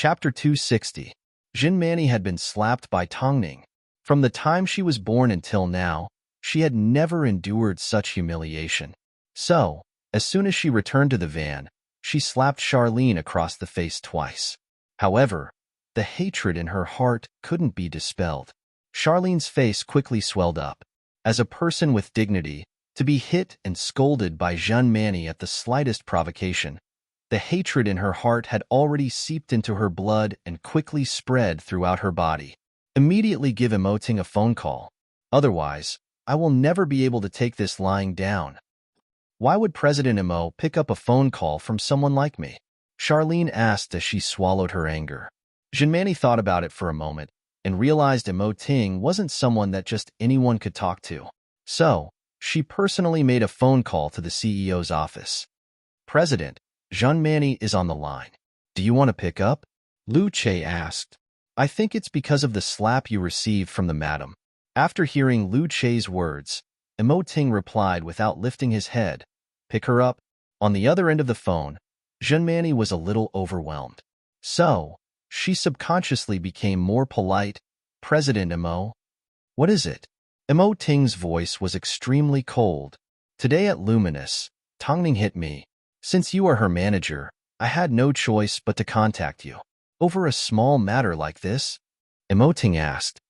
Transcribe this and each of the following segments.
Chapter 260. Jin Mani had been slapped by Tongning. From the time she was born until now, she had never endured such humiliation. So, as soon as she returned to the van, she slapped Charlene across the face twice. However, the hatred in her heart couldn't be dispelled. Charlene's face quickly swelled up. As a person with dignity, to be hit and scolded by Jin Mani at the slightest provocation, the hatred in her heart had already seeped into her blood and quickly spread throughout her body. Immediately give Emoting a phone call. Otherwise, I will never be able to take this lying down. Why would President Emo pick up a phone call from someone like me? Charlene asked as she swallowed her anger. Jin Mani thought about it for a moment and realized Emoting wasn't someone that just anyone could talk to. So, she personally made a phone call to the CEO's office. President, Jin Mani is on the line. Do you want to pick up? Lu Che asked. I think it's because of the slap you received from the madam. After hearing Lu Che's words, Emoting replied without lifting his head. Pick her up. On the other end of the phone, Jin Mani was a little overwhelmed. So, she subconsciously became more polite. President Emo. What is it? Emoting's voice was extremely cold. Today at Luminous, Tongning hit me. Since you are her manager, I had no choice but to contact you. Over a small matter like this? Emoting asked.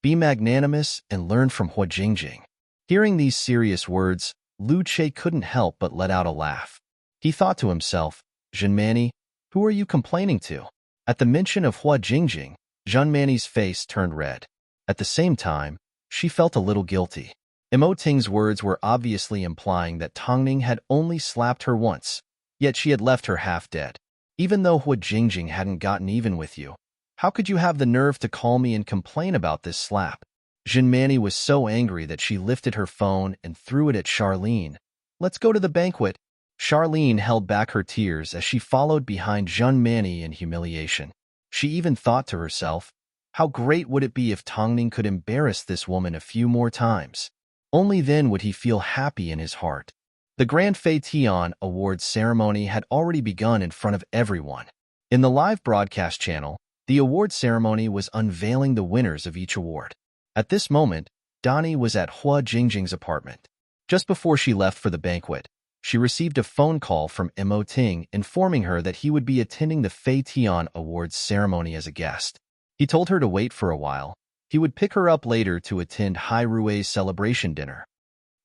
Be magnanimous and learn from Hua Jingjing. Hearing these serious words, Lu Che couldn't help but let out a laugh. He thought to himself, Jin Mani, who are you complaining to? At the mention of Hua Jingjing, Jin Mani's face turned red. At the same time, she felt a little guilty. Emoting's words were obviously implying that Tongning had only slapped her once, yet she had left her half dead. Even though Hua Jingjing hadn't gotten even with you, how could you have the nerve to call me and complain about this slap? Jin Mani was so angry that she lifted her phone and threw it at Charlene. Let's go to the banquet. Charlene held back her tears as she followed behind Jin Mani in humiliation. She even thought to herself, how great would it be if Tongning could embarrass this woman a few more times? Only then would he feel happy in his heart. The Grand Fei Tian Awards ceremony had already begun in front of everyone. In the live broadcast channel, the award ceremony was unveiling the winners of each award. At this moment, Donnie was at Hua Jingjing's apartment. Just before she left for the banquet, she received a phone call from Emoting informing her that he would be attending the Fei Tian Awards ceremony as a guest. He told her to wait for a while. He would pick her up later to attend Hai Rui's celebration dinner.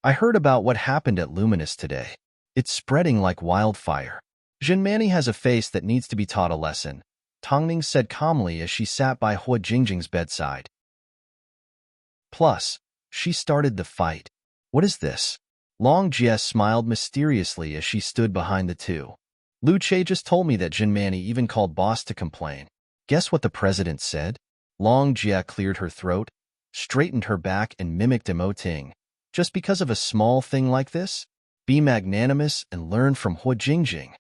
I heard about what happened at Luminous today. It's spreading like wildfire. Jin Mani has a face that needs to be taught a lesson, Tongning said calmly as she sat by Hua Jingjing's bedside. Plus, she started the fight. What is this? Long Jie smiled mysteriously as she stood behind the two. Lu Che just told me that Jin Mani even called boss to complain. Guess what the president said? Long Jie cleared her throat, straightened her back and mimicked Emoting. Just because of a small thing like this? Be magnanimous and learn from Hua Jingjing.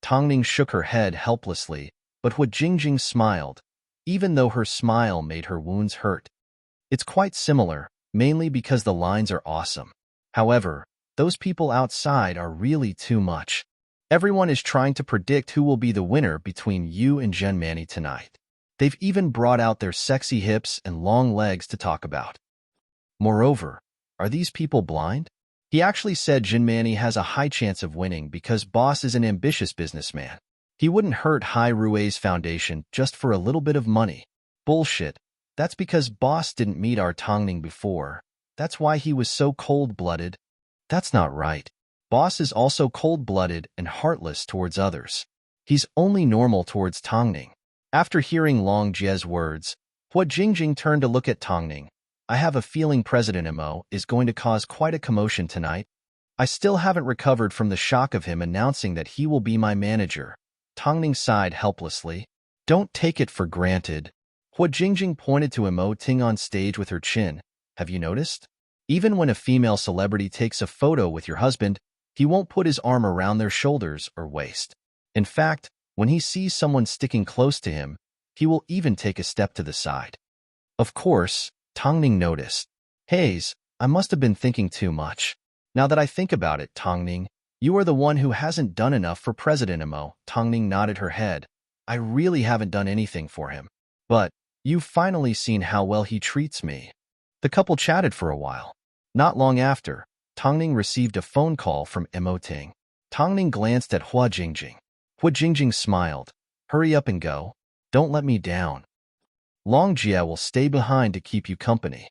Tongning shook her head helplessly, but Hua Jingjing smiled, even though her smile made her wounds hurt. It's quite similar, mainly because the lines are awesome. However, those people outside are really too much. Everyone is trying to predict who will be the winner between you and Jin Mani tonight. They've even brought out their sexy hips and long legs to talk about. Moreover, are these people blind? He actually said Jin Mani has a high chance of winning because boss is an ambitious businessman. He wouldn't hurt Hai Rui's foundation just for a little bit of money. Bullshit. That's because boss didn't meet our Tongning before. That's why he was so cold-blooded. That's not right. Boss is also cold-blooded and heartless towards others. He's only normal towards Tongning. After hearing Long Jie's words, Hua Jingjing turned to look at Tongning. I have a feeling President Emo is going to cause quite a commotion tonight. I still haven't recovered from the shock of him announcing that he will be my manager. Tongning sighed helplessly. Don't take it for granted. Hua Jingjing pointed to Emoting on stage with her chin. Have you noticed? Even when a female celebrity takes a photo with your husband, he won't put his arm around their shoulders or waist. In fact, when he sees someone sticking close to him, he will even take a step to the side. Of course, Tongning noticed. Hayes, I must have been thinking too much. Now that I think about it, Tongning, you are the one who hasn't done enough for President Emo. Tongning nodded her head. I really haven't done anything for him. But you've finally seen how well he treats me. The couple chatted for a while. Not long after, Tongning received a phone call from Emoting. Tongning glanced at Hua Jingjing. Hua Jingjing smiled. Hurry up and go. Don't let me down. Long Jie will stay behind to keep you company.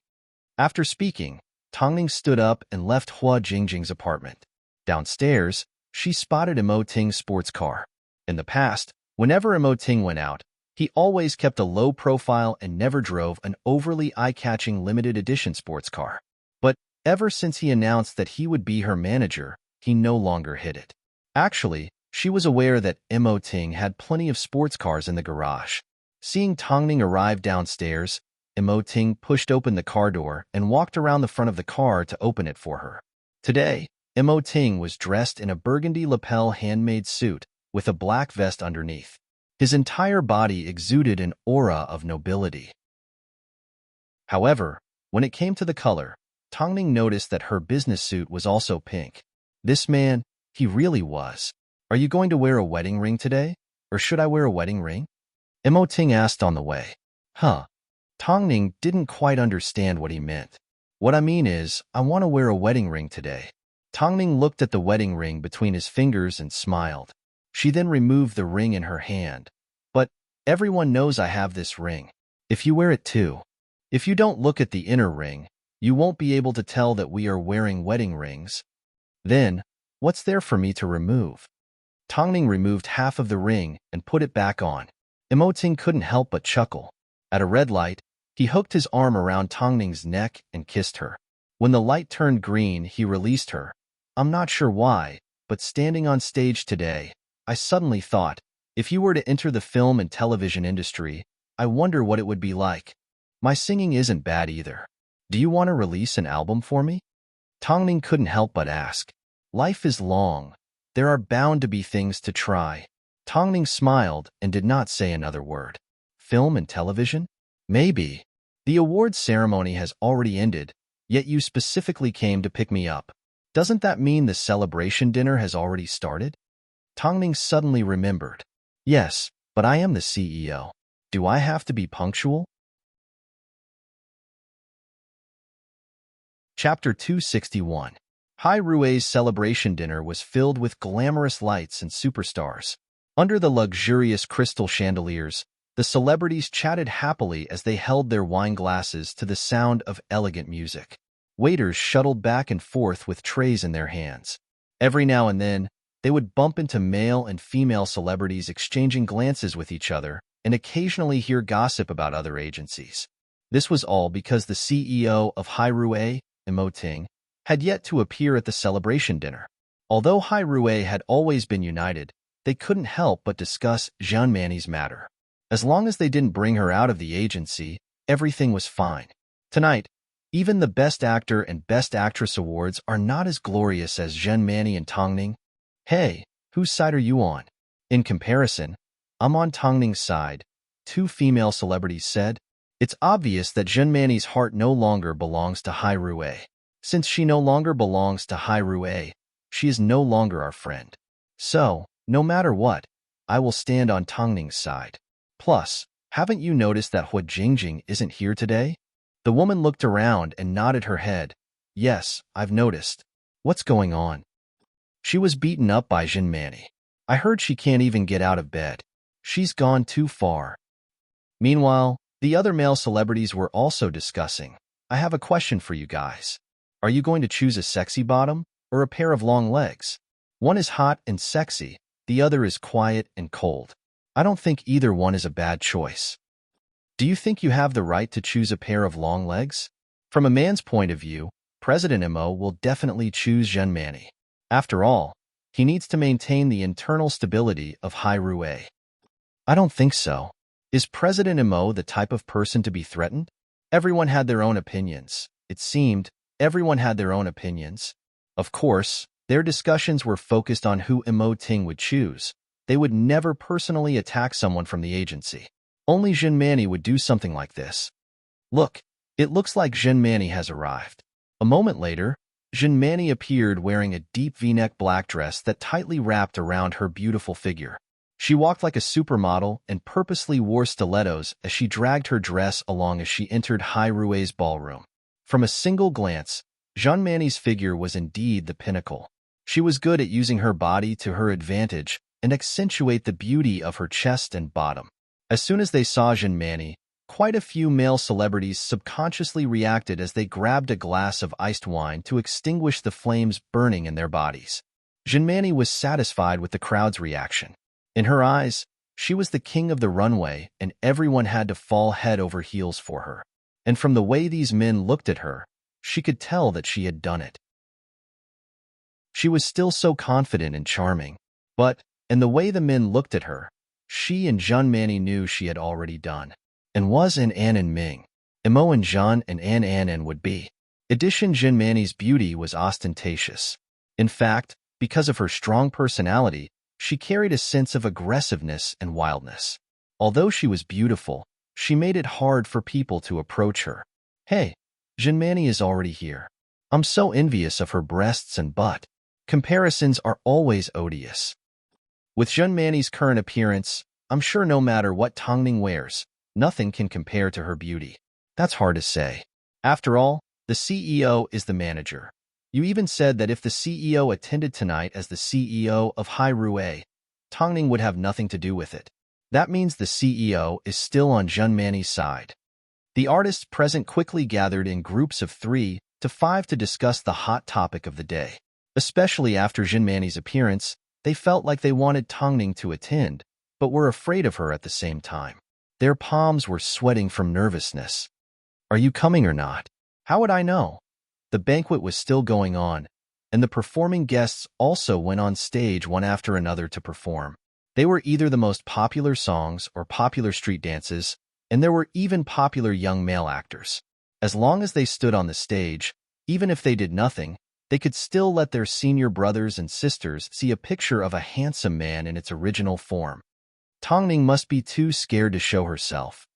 After speaking, Tongning stood up and left Hua Jingjing's apartment. Downstairs, she spotted Emoting's sports car. In the past, whenever Emoting went out, he always kept a low profile and never drove an overly eye-catching limited edition sports car. But ever since he announced that he would be her manager, he no longer hid it. Actually, she was aware that Emoting had plenty of sports cars in the garage. Seeing Tongning arrive downstairs, Emoting pushed open the car door and walked around the front of the car to open it for her. Today, Emoting was dressed in a burgundy lapel handmade suit with a black vest underneath. His entire body exuded an aura of nobility. However, when it came to the color, Tongning noticed that her business suit was also pink. This man, he really was. Are you going to wear a wedding ring today? Or should I wear a wedding ring? Emoting asked on the way. Tongning didn't quite understand what he meant. What I mean is, I want to wear a wedding ring today. Tongning looked at the wedding ring between his fingers and smiled. She then removed the ring in her hand. But everyone knows I have this ring. If you wear it too. If you don't look at the inner ring, you won't be able to tell that we are wearing wedding rings. Then, what's there for me to remove? Tongning removed half of the ring and put it back on. Emoting couldn't help but chuckle. At a red light, he hooked his arm around Tongning's neck and kissed her. When the light turned green, he released her. I'm not sure why, but standing on stage today, I suddenly thought, if you were to enter the film and television industry, I wonder what it would be like. My singing isn't bad either. Do you want to release an album for me? Tongning couldn't help but ask. Life is long. There are bound to be things to try. Tongning smiled and did not say another word. Film and television? Maybe. The awards ceremony has already ended, yet you specifically came to pick me up. Doesn't that mean the celebration dinner has already started? Tongning suddenly remembered. Yes, but I am the CEO. Do I have to be punctual? Chapter 261. Hai Rue's celebration dinner was filled with glamorous lights and superstars. Under the luxurious crystal chandeliers, the celebrities chatted happily as they held their wine glasses to the sound of elegant music. Waiters shuttled back and forth with trays in their hands. Every now and then, they would bump into male and female celebrities exchanging glances with each other and occasionally hear gossip about other agencies. This was all because the CEO of Hai Rue, Emoting, had yet to appear at the celebration dinner. Although Hai Rue had always been united, they couldn't help but discuss Zhang Mani's matter. As long as they didn't bring her out of the agency, everything was fine. Tonight, even the Best Actor and Best Actress awards are not as glorious as Zhang Mani and Tongning. Hey, whose side are you on? In comparison, I'm on Tongning's side, two female celebrities said. It's obvious that Zhang Mani's heart no longer belongs to Hai Rue. Since she no longer belongs to Hai Rue, she is no longer our friend. So, no matter what, I will stand on Tongning's side. Plus, haven't you noticed that Hua Jingjing isn't here today? The woman looked around and nodded her head. Yes, I've noticed. What's going on? She was beaten up by Zhang Mani. I heard she can't even get out of bed. She's gone too far. Meanwhile, the other male celebrities were also discussing. I have a question for you guys. Are you going to choose a sexy bottom or a pair of long legs? One is hot and sexy, the other is quiet and cold. I don't think either one is a bad choice. Do you think you have the right to choose a pair of long legs? From a man's point of view, President Mo will definitely choose Zhang Mani. After all, he needs to maintain the internal stability of Hai Rue. I don't think so. Is President Mo the type of person to be threatened? Everyone had their own opinions. It seemed everyone had their own opinions. Of course, their discussions were focused on who Emoting would choose. They would never personally attack someone from the agency. Only Zhang Mani would do something like this. Look, it looks like Zhang Mani has arrived. A moment later, Zhang Mani appeared wearing a deep V-neck black dress that tightly wrapped around her beautiful figure. She walked like a supermodel and purposely wore stilettos as she dragged her dress along as she entered Hai Rue's ballroom. From a single glance, Jean Mani's figure was indeed the pinnacle. She was good at using her body to her advantage and accentuate the beauty of her chest and bottom. As soon as they saw Jean Mani, quite a few male celebrities subconsciously reacted as they grabbed a glass of iced wine to extinguish the flames burning in their bodies. Jean Mani was satisfied with the crowd's reaction. In her eyes, she was the king of the runway, and everyone had to fall head over heels for her. And from the way these men looked at her, she could tell that she had done it. She was still so confident and charming, but, in the way the men looked at her, she and Jean Mani knew she had already done. And was in An and Ming. Imo and Jean and An and would be. Addition Jean Mani's beauty was ostentatious. In fact, because of her strong personality, she carried a sense of aggressiveness and wildness. Although she was beautiful, she made it hard for people to approach her. Hey, Jean Mani is already here. I'm so envious of her breasts and butt. Comparisons are always odious. With Jean Mani's current appearance, I'm sure no matter what Tongning wears, nothing can compare to her beauty. That's hard to say. After all, the CEO is the manager. You even said that if the CEO attended tonight as the CEO of Hai Rue, Tongning would have nothing to do with it. That means the CEO is still on Jean Mani's side. The artists present quickly gathered in groups of 3 to 5 to discuss the hot topic of the day. Especially after Jean Mani's appearance, they felt like they wanted Tongning to attend, but were afraid of her at the same time. Their palms were sweating from nervousness. Are you coming or not? How would I know? The banquet was still going on, and the performing guests also went on stage one after another to perform. They were either the most popular songs or popular street dances, and there were even popular young male actors. As long as they stood on the stage, even if they did nothing, they could still let their senior brothers and sisters see a picture of a handsome man in its original form. Tongning must be too scared to show herself.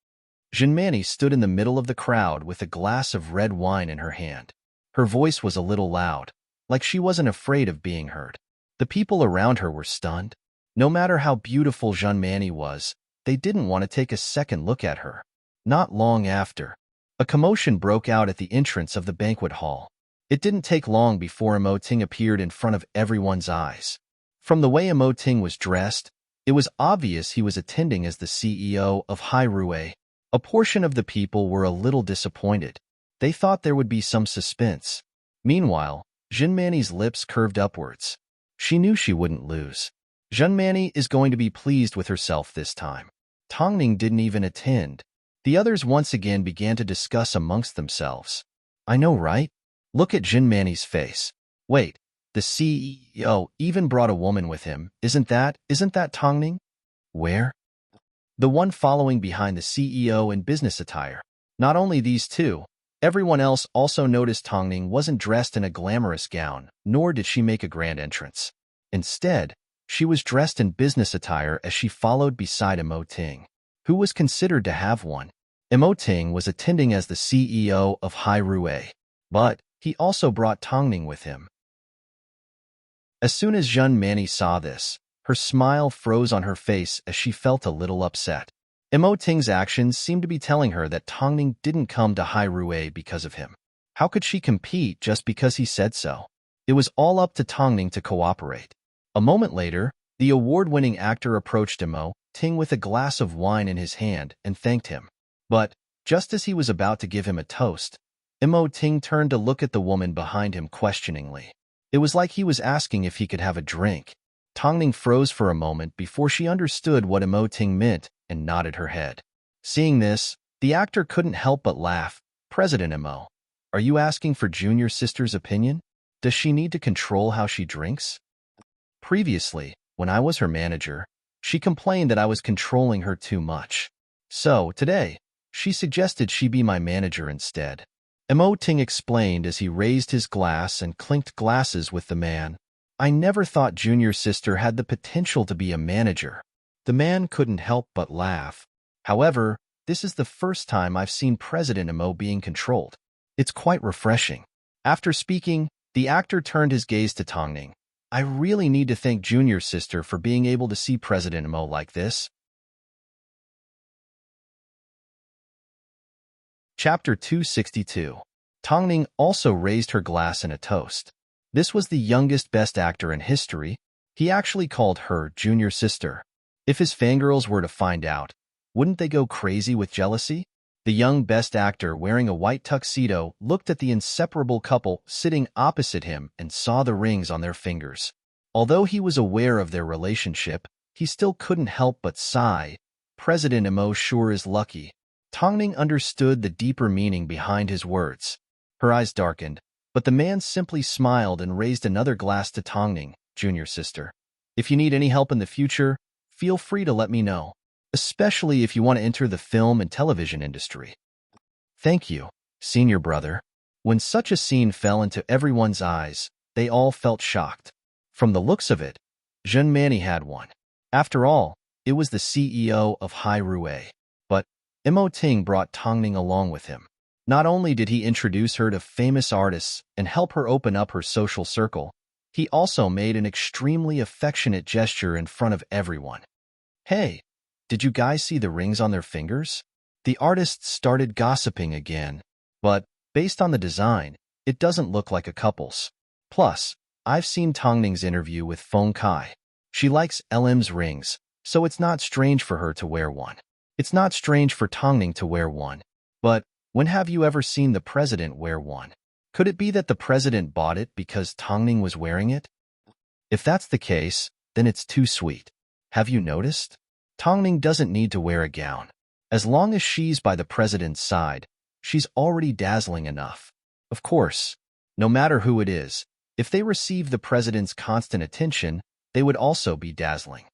Jean Mani stood in the middle of the crowd with a glass of red wine in her hand. Her voice was a little loud, like she wasn't afraid of being heard. The people around her were stunned. No matter how beautiful Jean Mani was, they didn't want to take a second look at her. Not long after, a commotion broke out at the entrance of the banquet hall. It didn't take long before Imo Ting appeared in front of everyone's eyes. From the way Imo Ting was dressed, it was obvious he was attending as the CEO of Hai Rue. A portion of the people were a little disappointed. They thought there would be some suspense. Meanwhile, Jean Mani's lips curved upwards. She knew she wouldn't lose. Jean Mani is going to be pleased with herself this time. Tongning didn't even attend. The others once again began to discuss amongst themselves. I know, right? Look at Jean Mani's face. Wait, the CEO even brought a woman with him. Isn't that Tongning? Where? The one following behind the CEO in business attire. Not only these two, everyone else also noticed Tongning wasn't dressed in a glamorous gown, nor did she make a grand entrance. Instead, she was dressed in business attire as she followed beside Imo Ting, who was considered to have one. Imo Ting was attending as the CEO of Hai Rue, but he also brought Tongning with him. As soon as Jean Mani saw this, her smile froze on her face as she felt a little upset. Imo Ting's actions seemed to be telling her that Tongning didn't come to Hai Rue because of him. How could she compete just because he said so? It was all up to Tongning to cooperate. A moment later, the award-winning actor approached Imo Ting with a glass of wine in his hand and thanked him. But, just as he was about to give him a toast, Imo Ting turned to look at the woman behind him questioningly. It was like he was asking if he could have a drink. Tongning froze for a moment before she understood what Imo Ting meant and nodded her head. Seeing this, the actor couldn't help but laugh. President Imo, are you asking for junior sister's opinion? Does she need to control how she drinks? Previously, when I was her manager, she complained that I was controlling her too much. So, today, she suggested she be my manager instead. Imo Ting explained as he raised his glass and clinked glasses with the man. I never thought junior sister had the potential to be a manager. The man couldn't help but laugh. However, this is the first time I've seen President Imo being controlled. It's quite refreshing. After speaking, the actor turned his gaze to Tongning. I really need to thank Junior Sister for being able to see President Mo like this. Chapter 262. Tongning also raised her glass in a toast. This was the youngest best actor in history. He actually called her Junior Sister. If his fangirls were to find out, wouldn't they go crazy with jealousy? The young best actor wearing a white tuxedo looked at the inseparable couple sitting opposite him and saw the rings on their fingers. Although he was aware of their relationship, he still couldn't help but sigh. President Mo sure is lucky. Tongning understood the deeper meaning behind his words. Her eyes darkened, but the man simply smiled and raised another glass to Tongning, Junior Sister. If you need any help in the future, feel free to let me know, especially if you want to enter the film and television industry. Thank you, Senior Brother. When such a scene fell into everyone's eyes, they all felt shocked. From the looks of it, Zhen Mani had one. After all, it was the CEO of Hai Rue. But Mo Ting brought Tongning along with him. Not only did he introduce her to famous artists and help her open up her social circle, he also made an extremely affectionate gesture in front of everyone. Hey, did you guys see the rings on their fingers? The artists started gossiping again, but based on the design, it doesn't look like a couple's. Plus, I've seen Tongning's interview with Feng Kai. She likes LM's rings, so it's not strange for her to wear one. It's not strange for Tongning to wear one. But when have you ever seen the president wear one? Could it be that the president bought it because Tongning was wearing it? If that's the case, then it's too sweet. Have you noticed? Tongning doesn't need to wear a gown. As long as she's by the president's side, she's already dazzling enough. Of course, no matter who it is, if they receive the president's constant attention, they would also be dazzling.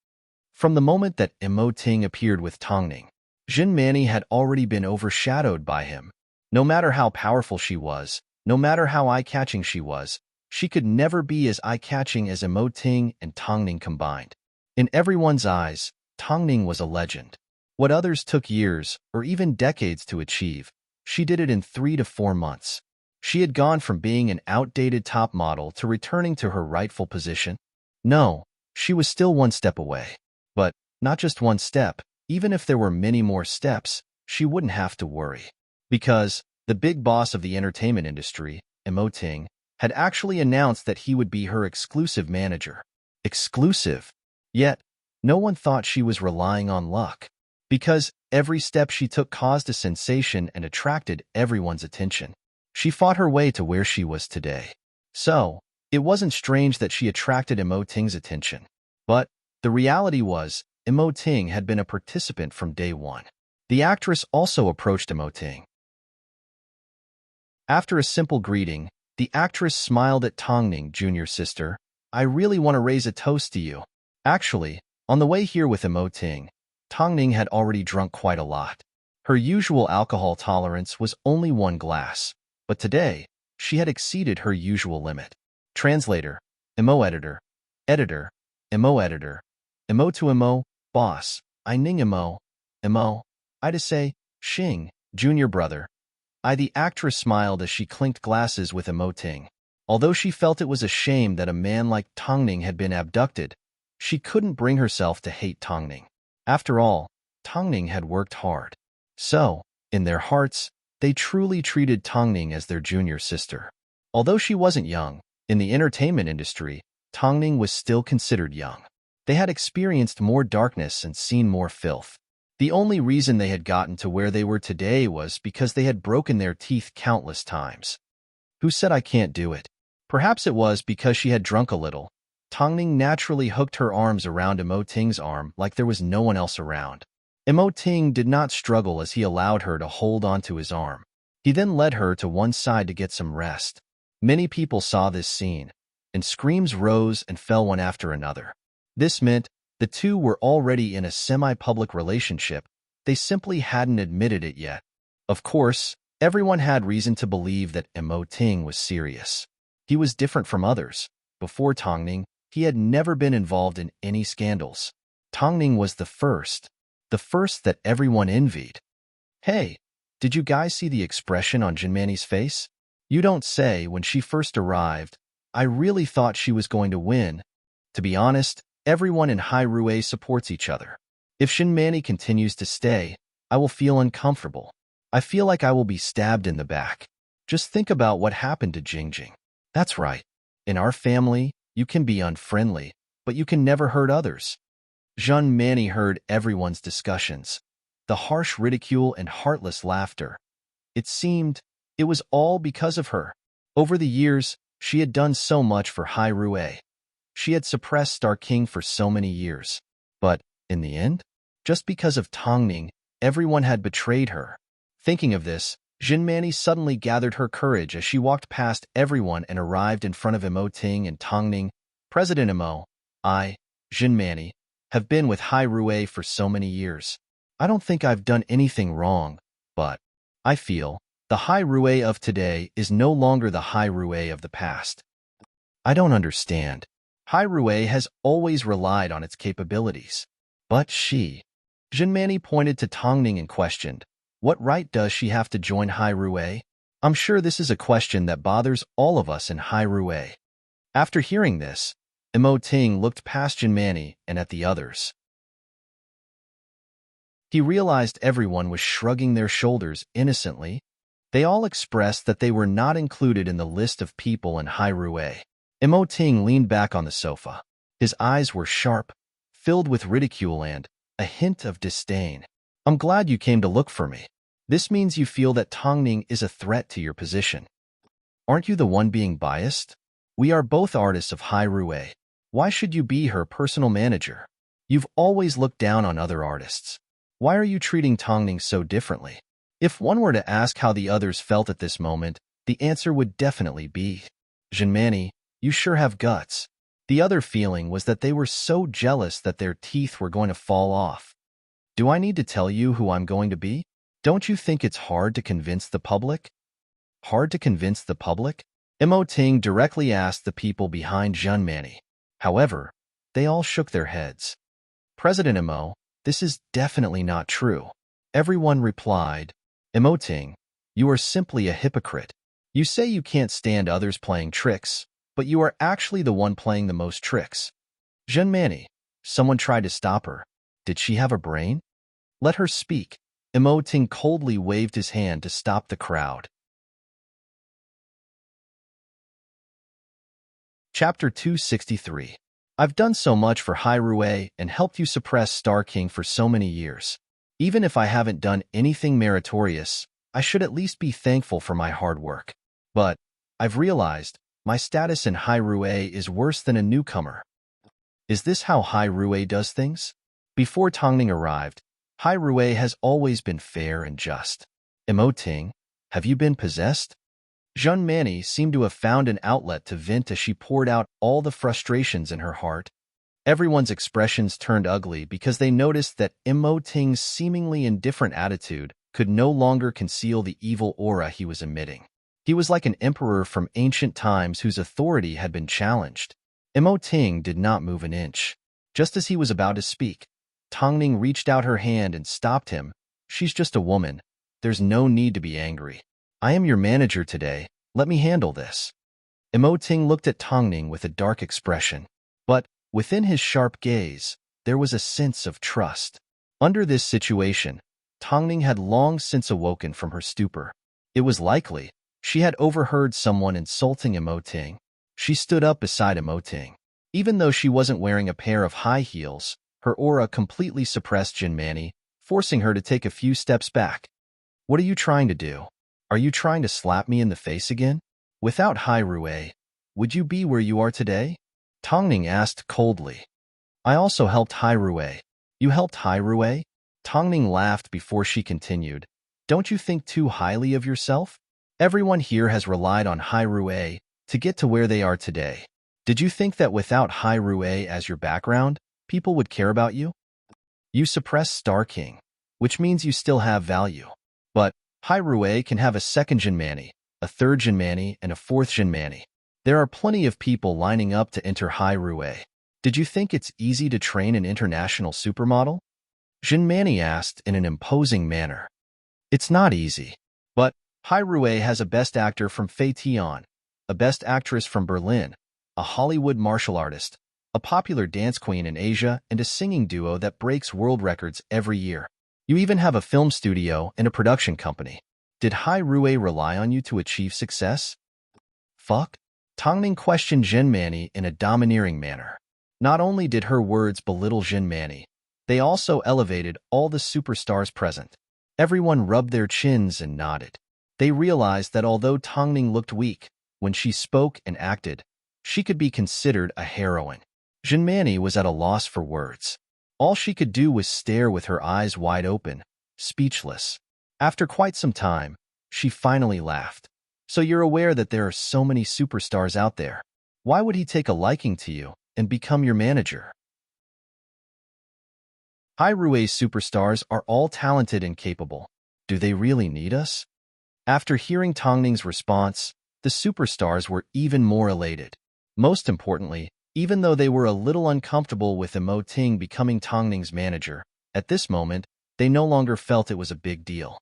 From the moment that Mo Ting appeared with Tongning, Zhen Mani had already been overshadowed by him. No matter how powerful she was, no matter how eye-catching she could never be as eye-catching as Mo Ting and Tongning combined. In everyone's eyes, Tongning was a legend. What others took years or even decades to achieve, she did it in 3 to 4 months. She had gone from being an outdated top model to returning to her rightful position. No, she was still one step away. But not just one step, even if there were many more steps, she wouldn't have to worry. Because the big boss of the entertainment industry, Mo Ting, had actually announced that he would be her exclusive manager. Exclusive. Yet, no one thought she was relying on luck. Because every step she took caused a sensation and attracted everyone's attention. She fought her way to where she was today. So, it wasn't strange that she attracted Mo Ting's attention. But the reality was, Mo Ting had been a participant from day one. The actress also approached Mo Ting. After a simple greeting, the actress smiled at Tongning, Junior Sister. I really want to raise a toast to you. Actually, on the way here with Mo Ting, Tongning had already drunk quite a lot. Her usual alcohol tolerance was only 1 glass, but today, she had exceeded her usual limit. Translator, Mo Editor, Editor, Mo Editor, Mo to Mo, Boss, I Ning Mo, I to say, Xing, Junior Brother. The actress smiled as she clinked glasses with Mo Ting. Although she felt it was a shame that a man like Tongning had been abducted, she couldn't bring herself to hate Tongning. After all, Tongning had worked hard. So, in their hearts, they truly treated Tongning as their junior sister. Although she wasn't young, in the entertainment industry, Tongning was still considered young. They had experienced more darkness and seen more filth. The only reason they had gotten to where they were today was because they had broken their teeth countless times. Who said I can't do it? Perhaps it was because she had drunk a little. Tongning naturally hooked her arms around Mo Ting's arm like there was no one else around. Mo Ting did not struggle as he allowed her to hold onto his arm. He then led her to one side to get some rest. Many people saw this scene, and screams rose and fell one after another. This meant the two were already in a semi-public relationship. They simply hadn't admitted it yet. Of course, everyone had reason to believe that Mo Ting was serious. He was different from others. Before Tongning, he had never been involved in any scandals. Tongning was the first that everyone envied. Hey, did you guys see the expression on Zhen Mani's face? You don't say. When she first arrived, I really thought she was going to win, To be honest, everyone in Hyrule supports each other. If Shinmani continues to stay, I will feel uncomfortable. I feel like I will be stabbed in the back. Just think about what happened to Jingjing. That's right. In our family, you can be unfriendly, but you can never hurt others. Jean Manny heard everyone's discussions, the harsh ridicule and heartless laughter. It seemed it was all because of her. Over the years, she had done so much for Hyrule. She had suppressed Star King for so many years. But, in the end, just because of Tongning, everyone had betrayed her. Thinking of this, Jinmani suddenly gathered her courage as she walked past everyone and arrived in front of Imo Ting and Tongning. President Imo, I, Jinmani, have been with Hyrule for so many years. I don't think I've done anything wrong, but I feel the Hyrule of today is no longer the Hyrule of the past. I don't understand. Hyrule has always relied on its capabilities. But Jinmani pointed to Tongning and questioned, what right does she have to join Hyrule? I'm sure this is a question that bothers all of us in Hyrule. After hearing this, Imo Ting looked past Jinmani and at the others. He realized everyone was shrugging their shoulders innocently. They all expressed that they were not included in the list of people in Hyrule. Imo Ting leaned back on the sofa. His eyes were sharp, filled with ridicule and a hint of disdain. I'm glad you came to look for me. This means you feel that Tongning is a threat to your position. Aren't you the one being biased? We are both artists of Hyrule. Why should you be her personal manager? You've always looked down on other artists. Why are you treating Tongning so differently? If one were to ask how the others felt at this moment, the answer would definitely be, Jinmani, you sure have guts. The other feeling was that they were so jealous that their teeth were going to fall off. Do I need to tell you who I'm going to be? Don't you think it's hard to convince the public? Hard to convince the public? Imo Ting directly asked the people behind Jinmani. However, they all shook their heads. President Imo, this is definitely not true. Everyone replied, Imo Ting, you are simply a hypocrite. You say you can't stand others playing tricks, but you are actually the one playing the most tricks. Jinmani, someone tried to stop her. Did she have a brain? Let her speak. Imo Ting coldly waved his hand to stop the crowd. Chapter 263. I've done so much for Hyrule and helped you suppress Star King for so many years. Even if I haven't done anything meritorious, I should at least be thankful for my hard work. But I've realized my status in Hyrule is worse than a newcomer. Is this how Hyrule does things? Before Tongning arrived, Hyrule has always been fair and just. Imo Ting, have you been possessed? Jinmani seemed to have found an outlet to vent as she poured out all the frustrations in her heart. Everyone's expressions turned ugly because they noticed that Imo Ting's seemingly indifferent attitude could no longer conceal the evil aura he was emitting. He was like an emperor from ancient times whose authority had been challenged. Imo Ting did not move an inch. Just as he was about to speak, Tongning reached out her hand and stopped him. She's just a woman. There's no need to be angry. I am your manager today. Let me handle this. Imo Ting looked at Tongning with a dark expression. But within his sharp gaze, there was a sense of trust. Under this situation, Tongning had long since awoken from her stupor. It was likely she had overheard someone insulting Imo Ting. She stood up beside Imo Ting. Even though she wasn't wearing a pair of high heels, her aura completely suppressed Jinmani, forcing her to take a few steps back. What are you trying to do? Are you trying to slap me in the face again? Without Hyrule, would you be where you are today? Tongning asked coldly. I also helped Hyrule. You helped Hyrule? Tongning laughed before she continued. Don't you think too highly of yourself? Everyone here has relied on Hyrule to get to where they are today. Did you think that without Hyrule as your background, people would care about you? You suppressed Star King, which means you still have value. But Hyrule can have a second Jinmani, a third Jinmani, and a fourth Jinmani. There are plenty of people lining up to enter Hyrule. Did you think it's easy to train an international supermodel? Jinmani asked in an imposing manner. It's not easy. But Hyrule has a best actor from Feition, a best actress from Berlin, a Hollywood martial artist, a popular dance queen in Asia and a singing duo that breaks world records every year. You even have a film studio and a production company. Did Hai Rui rely on you to achieve success? Fuck? Tongning questioned Jinmani in a domineering manner. Not only did her words belittle Jinmani, they also elevated all the superstars present. Everyone rubbed their chins and nodded. They realized that although Tongning looked weak, when she spoke and acted, she could be considered a heroine. Jinmani was at a loss for words. All she could do was stare with her eyes wide open, speechless. After quite some time, she finally laughed. So you're aware that there are so many superstars out there. Why would he take a liking to you and become your manager? Hai Rui's superstars are all talented and capable. Do they really need us? After hearing Tongning's response, the superstars were even more elated. Most importantly, even though they were a little uncomfortable with Imo Ting becoming Tongning's manager, at this moment, they no longer felt it was a big deal.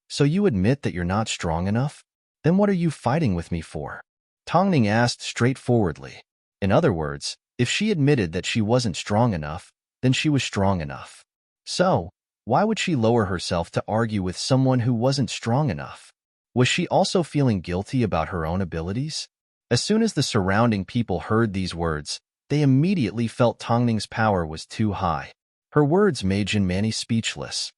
So you admit that you're not strong enough? Then what are you fighting with me for? Tongning asked straightforwardly. In other words, if she admitted that she wasn't strong enough, then she was strong enough. So, why would she lower herself to argue with someone who wasn't strong enough? Was she also feeling guilty about her own abilities? As soon as the surrounding people heard these words, they immediately felt Tongning's power was too high. Her words made Jinmani speechless.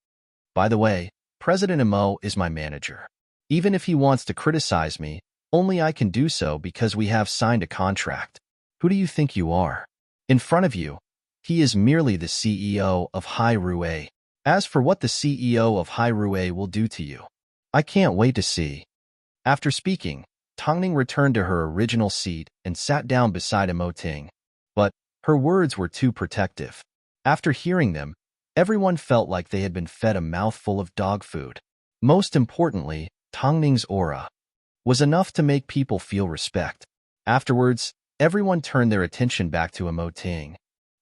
By the way, President Imo is my manager. Even if he wants to criticize me, only I can do so because we have signed a contract. Who do you think you are? In front of you, he is merely the CEO of Hai Rui. As for what the CEO of Hai Rui will do to you, I can't wait to see. After speaking, Tongning returned to her original seat and sat down beside Imo Ting. But her words were too protective. After hearing them, everyone felt like they had been fed a mouthful of dog food. Most importantly, Tongning's aura was enough to make people feel respect. Afterwards, everyone turned their attention back to Imo Ting.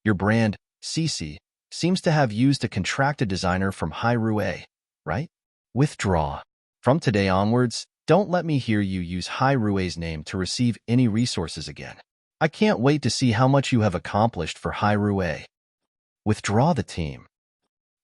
Your brand, Cici, seems to have used a contracted designer from Hai Rui, right? Withdraw. From today onwards, don't let me hear you use Hai Rui's name to receive any resources again. I can't wait to see how much you have accomplished for Hai Rui. Withdraw the team.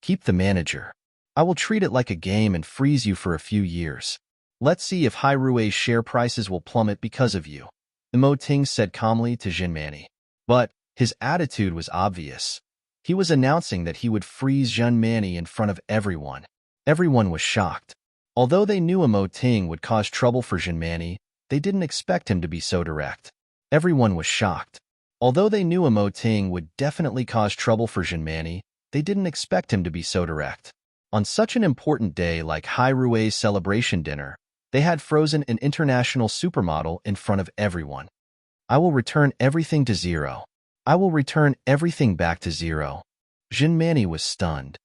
Keep the manager. I will treat it like a game and freeze you for a few years. Let's see if Hai Rui's share prices will plummet because of you, Imo Ting said calmly to Jinmani. But his attitude was obvious. He was announcing that he would freeze Jinmani in front of everyone. Everyone was shocked. Although they knew Imo Ting would cause trouble for Jinmani, they didn't expect him to be so direct. Everyone was shocked. Although they knew Imo Ting would definitely cause trouble for Jinmani, they didn't expect him to be so direct. On such an important day like Hai Rui's celebration dinner, they had frozen an international supermodel in front of everyone. I will return everything to zero. I will return everything back to zero. Jinmani was stunned.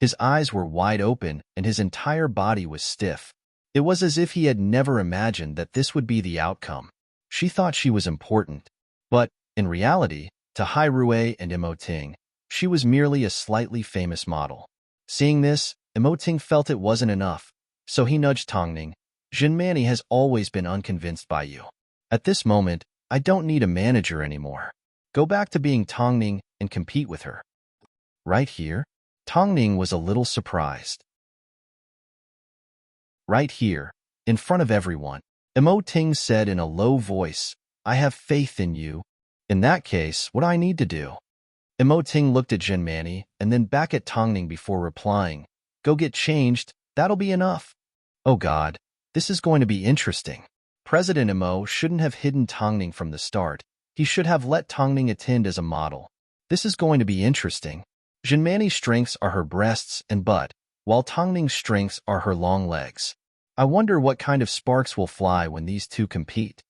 His eyes were wide open and his entire body was stiff. It was as if he had never imagined that this would be the outcome. She thought she was important. But, in reality, to Hai Rui and Imo Ting, she was merely a slightly famous model. Seeing this, Imo Ting felt it wasn't enough, so he nudged Tongning. Jinmani has always been unconvinced by you. At this moment, I don't need a manager anymore. Go back to being Tongning and compete with her. Right here? Tongning was a little surprised. Right here, in front of everyone, Imo Ting said in a low voice, I have faith in you. In that case, what do I need to do? Imo Ting looked at Jinmani and then back at Tongning before replying, Go get changed, that'll be enough. Oh God, this is going to be interesting. President Imo shouldn't have hidden Tongning from the start. He should have let Tongning attend as a model. This is going to be interesting. Jinmani's strengths are her breasts and butt, while Tongning's strengths are her long legs. I wonder what kind of sparks will fly when these two compete.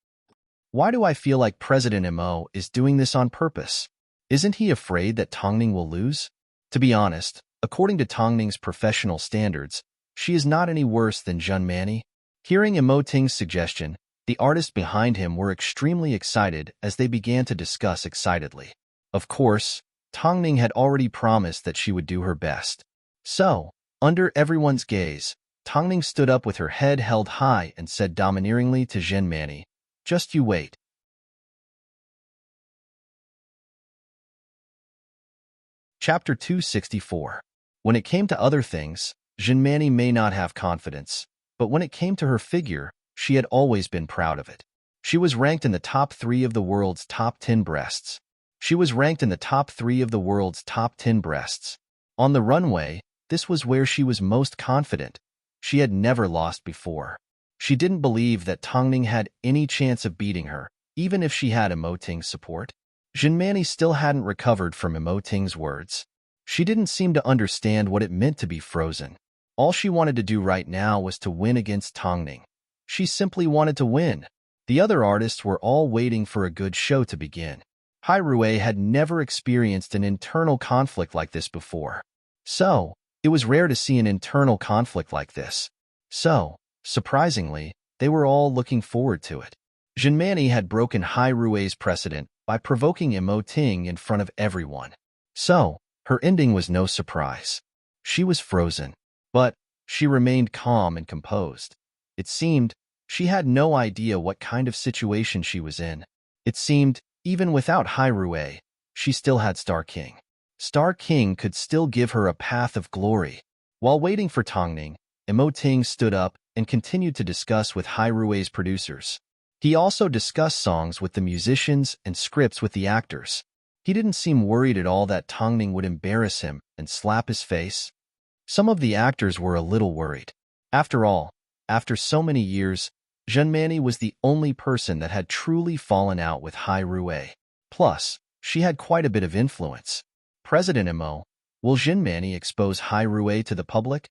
Why do I feel like President Imo is doing this on purpose? Isn't he afraid that Tongning will lose? To be honest, according to Tongning's professional standards, she is not any worse than Jinmani. Hearing Imo Ting's suggestion, the artists behind him were extremely excited as they began to discuss excitedly. Of course, Tongning had already promised that she would do her best. So, under everyone's gaze, Tongning stood up with her head held high and said domineeringly to Jinmani, Just you wait. Chapter 264. When it came to other things, Jinmani may not have confidence, but when it came to her figure, she had always been proud of it. She was ranked in the top 3 of the world's top 10 breasts. She was ranked in the top 3 of the world's top 10 breasts. On the runway, this was where she was most confident. She had never lost before. She didn't believe that Tongning had any chance of beating her, even if she had Emoting's support. Jinmani still hadn't recovered from Emoting's words. She didn't seem to understand what it meant to be frozen. All she wanted to do right now was to win against Tongning. She simply wanted to win. The other artists were all waiting for a good show to begin. Hai Rui had never experienced an internal conflict like this before. So, it was rare to see an internal conflict like this. So, surprisingly, they were all looking forward to it. Jinmani had broken Hai Rui's precedent by provoking Emoting in front of everyone. So, her ending was no surprise. She was frozen. But she remained calm and composed. It seemed she had no idea what kind of situation she was in. It seemed, even without Hai Rui, she still had Star King. Star King could still give her a path of glory. While waiting for Tongning, Emoting stood up and continued to discuss with Hai Rui's producers. He also discussed songs with the musicians and scripts with the actors. He didn't seem worried at all that Tongning would embarrass him and slap his face. Some of the actors were a little worried. After all, after so many years, Jinmani was the only person that had truly fallen out with Hai Rui. Plus, she had quite a bit of influence. President Emo, will Jinmani expose Hai Rui to the public?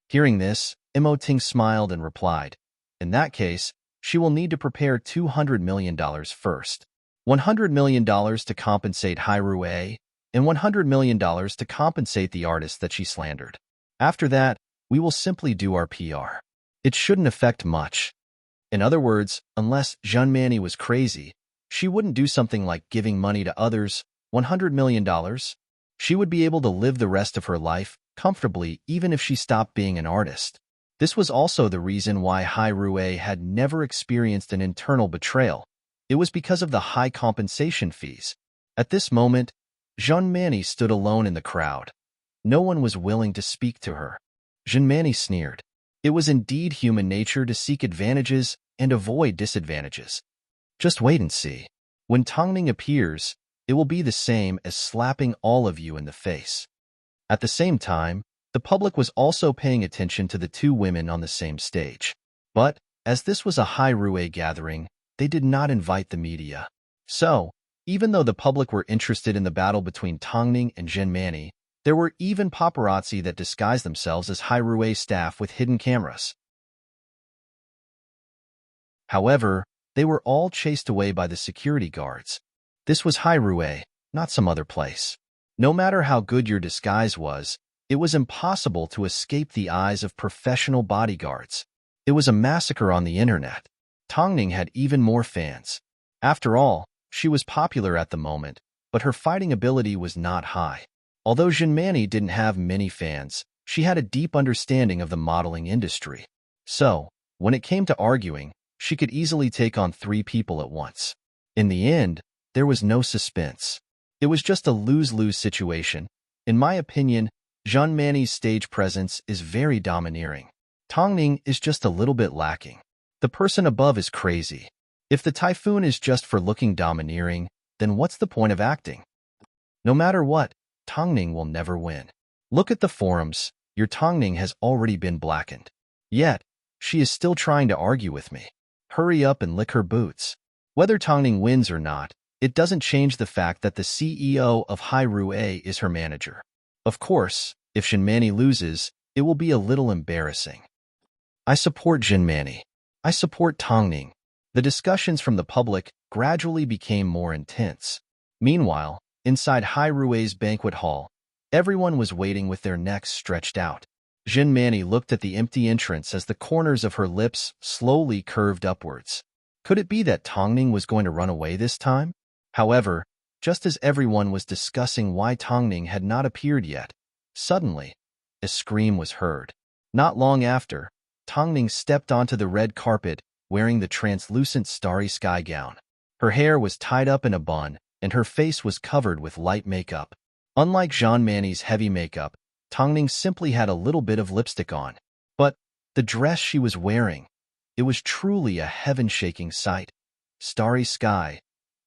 Hearing this, Emoting smiled and replied, in that case, she will need to prepare $200 million first. $100 million to compensate Hai Rui, and $100 million to compensate the artist that she slandered. After that, we will simply do our PR. It shouldn't affect much. In other words, unless Jinmani was crazy, she wouldn't do something like giving money to others, $100 million. She would be able to live the rest of her life comfortably even if she stopped being an artist. This was also the reason why Hai Rui had never experienced an internal betrayal. It was because of the high compensation fees. At this moment, Jinmani stood alone in the crowd. No one was willing to speak to her. Jinmani sneered. It was indeed human nature to seek advantages and avoid disadvantages. Just wait and see. When Tongning appears, it will be the same as slapping all of you in the face. At the same time, the public was also paying attention to the two women on the same stage. But, as this was a Hai Rui gathering, they did not invite the media. So, even though the public were interested in the battle between Tongning and Jinmani, there were even paparazzi that disguised themselves as Hai Rui staff with hidden cameras. However, they were all chased away by the security guards. This was Hai Rui, not some other place. No matter how good your disguise was, it was impossible to escape the eyes of professional bodyguards. It was a massacre on the internet. Tongning had even more fans. After all, she was popular at the moment, but her fighting ability was not high. Although Jinmani didn't have many fans, she had a deep understanding of the modeling industry. So, when it came to arguing, she could easily take on 3 people at once. In the end, there was no suspense. It was just a lose-lose situation. In my opinion, Jinmani's stage presence is very domineering. Tongning is just a little bit lacking. The person above is crazy. If the typhoon is just for looking domineering, then what's the point of acting? No matter what, Tongning will never win. Look at the forums, your Tongning has already been blackened. Yet, she is still trying to argue with me. Hurry up and lick her boots. Whether Tongning wins or not, it doesn't change the fact that the CEO of Hai Rui is her manager. Of course, if Jinmani loses, it will be a little embarrassing. I support Jinmani. I support Tongning. The discussions from the public gradually became more intense. Meanwhile, inside Hai Rui's banquet hall, everyone was waiting with their necks stretched out. Jinmani looked at the empty entrance as the corners of her lips slowly curved upwards. Could it be that Tongning was going to run away this time? However, just as everyone was discussing why Tongning had not appeared yet, suddenly, a scream was heard. Not long after, Tongning stepped onto the red carpet wearing the translucent starry sky gown. Her hair was tied up in a bun, and her face was covered with light makeup. Unlike Jean Manny's heavy makeup, Tongning simply had a little bit of lipstick on. But the dress she was wearing, it was truly a heaven-shaking sight. Starry sky.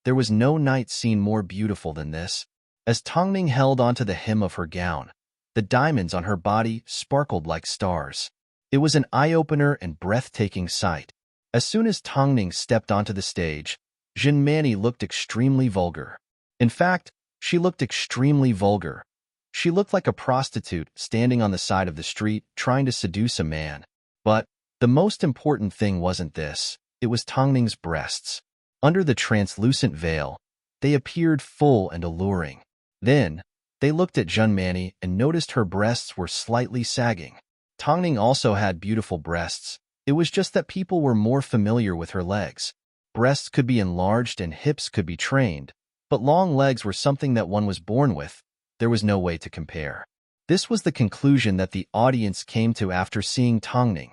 There was no night scene more beautiful than this. As Tongning held onto the hem of her gown, the diamonds on her body sparkled like stars. It was an eye-opener and breathtaking sight. As soon as Tongning stepped onto the stage, Jean Manny looked extremely vulgar. In fact, she looked extremely vulgar. She looked like a prostitute standing on the side of the street trying to seduce a man. But the most important thing wasn't this. It was Tongning's breasts. Under the translucent veil, they appeared full and alluring. Then, they looked at Jean Manny and noticed her breasts were slightly sagging. Tongning also had beautiful breasts. It was just that people were more familiar with her legs. Breasts could be enlarged and hips could be trained, but long legs were something that one was born with. There was no way to compare. This was the conclusion that the audience came to after seeing Tongning.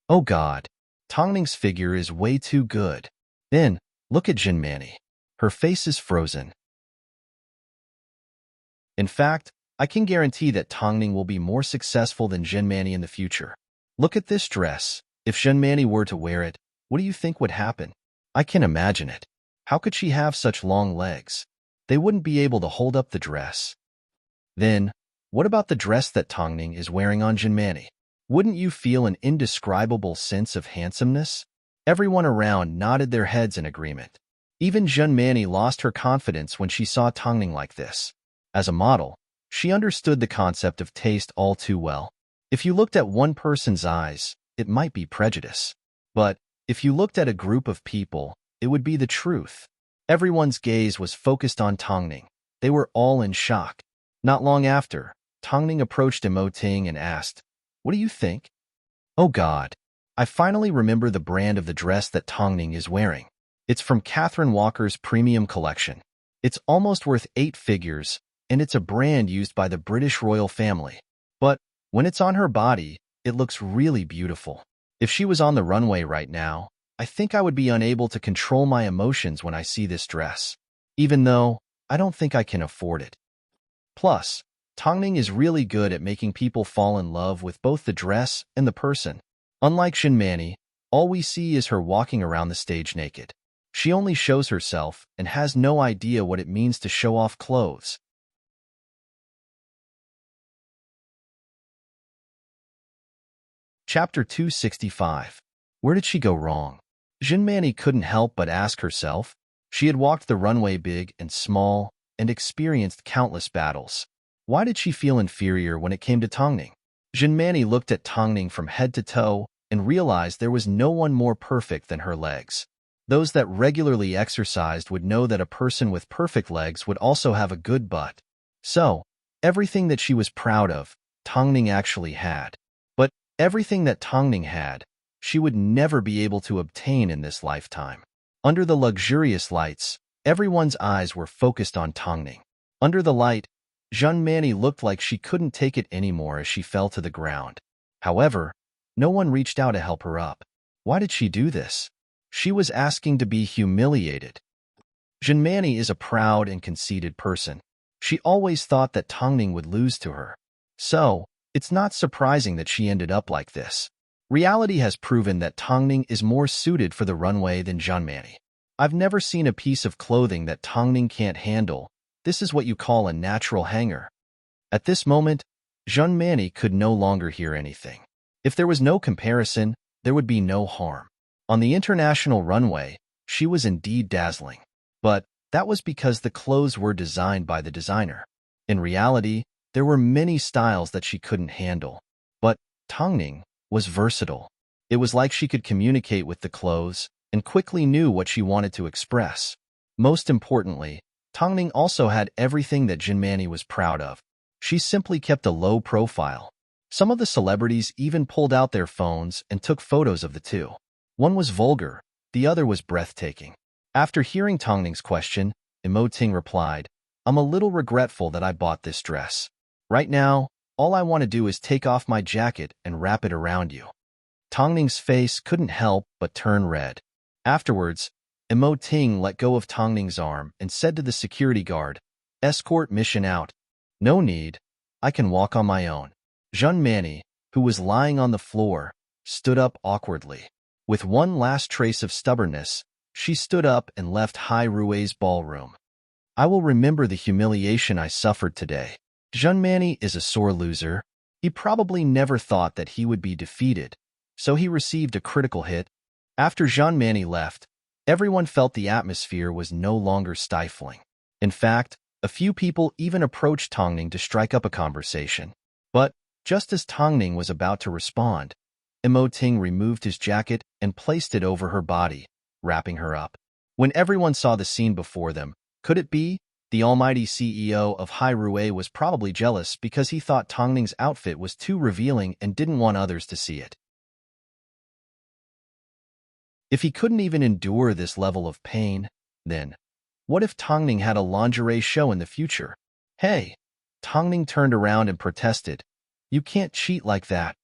Oh God, Tongning's figure is way too good. Then, look at Jean Manny. Her face is frozen. In fact, I can guarantee that Tongning will be more successful than Jean Manny in the future. Look at this dress. If Jean Manny were to wear it, what do you think would happen? I can imagine it. How could she have such long legs? They wouldn't be able to hold up the dress. Then, what about the dress that Tongning is wearing on Jean Manny? Wouldn't you feel an indescribable sense of handsomeness? Everyone around nodded their heads in agreement. Even Jean Manny lost her confidence when she saw Tongning like this. As a model, she understood the concept of taste all too well. If you looked at one person's eyes, it might be prejudice. But if you looked at a group of people, it would be the truth. Everyone's gaze was focused on Tongning. They were all in shock. Not long after, Tongning approached Immerse and asked, "What do you think?" Oh God, I finally remember the brand of the dress that Tongning is wearing. It's from Catherine Walker's premium collection. It's almost worth 8 figures, and it's a brand used by the British royal family. But when it's on her body, it looks really beautiful. If she was on the runway right now, I think I would be unable to control my emotions when I see this dress, even though I don't think I can afford it. Plus, Tongning is really good at making people fall in love with both the dress and the person. Unlike Jean Manny, all we see is her walking around the stage naked. She only shows herself and has no idea what it means to show off clothes. Chapter 265. Where did she go wrong? Jean Manny couldn't help but ask herself. She had walked the runway big and small and experienced countless battles. Why did she feel inferior when it came to Tongning? Jean Manny looked at Tongning from head to toe and realized there was no one more perfect than her legs. Those that regularly exercised would know that a person with perfect legs would also have a good butt. So, everything that she was proud of, Tongning actually had. But everything that Tongning had, she would never be able to obtain in this lifetime. Under the luxurious lights, everyone's eyes were focused on Tongning. Under the light, Jean Manny looked like she couldn't take it anymore as she fell to the ground. However, no one reached out to help her up. Why did she do this? She was asking to be humiliated. Jean Manny is a proud and conceited person. She always thought that Tongning would lose to her. So, it's not surprising that she ended up like this. Reality has proven that Tongning is more suited for the runway than Jean Manny. I've never seen a piece of clothing that Tongning can't handle. This is what you call a natural hanger. At this moment, Jean Manny could no longer hear anything. If there was no comparison, there would be no harm. On the international runway, she was indeed dazzling. But that was because the clothes were designed by the designer. In reality, there were many styles that she couldn't handle. But Tongning was versatile. It was like she could communicate with the clothes and quickly knew what she wanted to express. Most importantly, Tongning also had everything that Jean Manny was proud of. She simply kept a low profile. Some of the celebrities even pulled out their phones and took photos of the two. One was vulgar, the other was breathtaking. After hearing Tongning's question, Immerse replied, "I'm a little regretful that I bought this dress. Right now, all I want to do is take off my jacket and wrap it around you." Tongning's face couldn't help but turn red. Afterwards, Immerse let go of Tongning's arm and said to the security guard, "Escort mission out." No need. I can walk on my own. Jean Manny, who was lying on the floor, stood up awkwardly. With one last trace of stubbornness, she stood up and left Hai Rui's ballroom. I will remember the humiliation I suffered today. Jean Manny is a sore loser. He probably never thought that he would be defeated, so he received a critical hit. After Jean Manny left, everyone felt the atmosphere was no longer stifling. In fact, a few people even approached Tongning to strike up a conversation. But, just as Tongning was about to respond, Ting removed his jacket and placed it over her body, wrapping her up. When everyone saw the scene before them, could it be? The almighty CEO of Hai Rui was probably jealous because he thought Tongning's outfit was too revealing and didn't want others to see it. If he couldn't even endure this level of pain, then what if Tongning had a lingerie show in the future? Hey! Tongning turned around and protested. You can't cheat like that.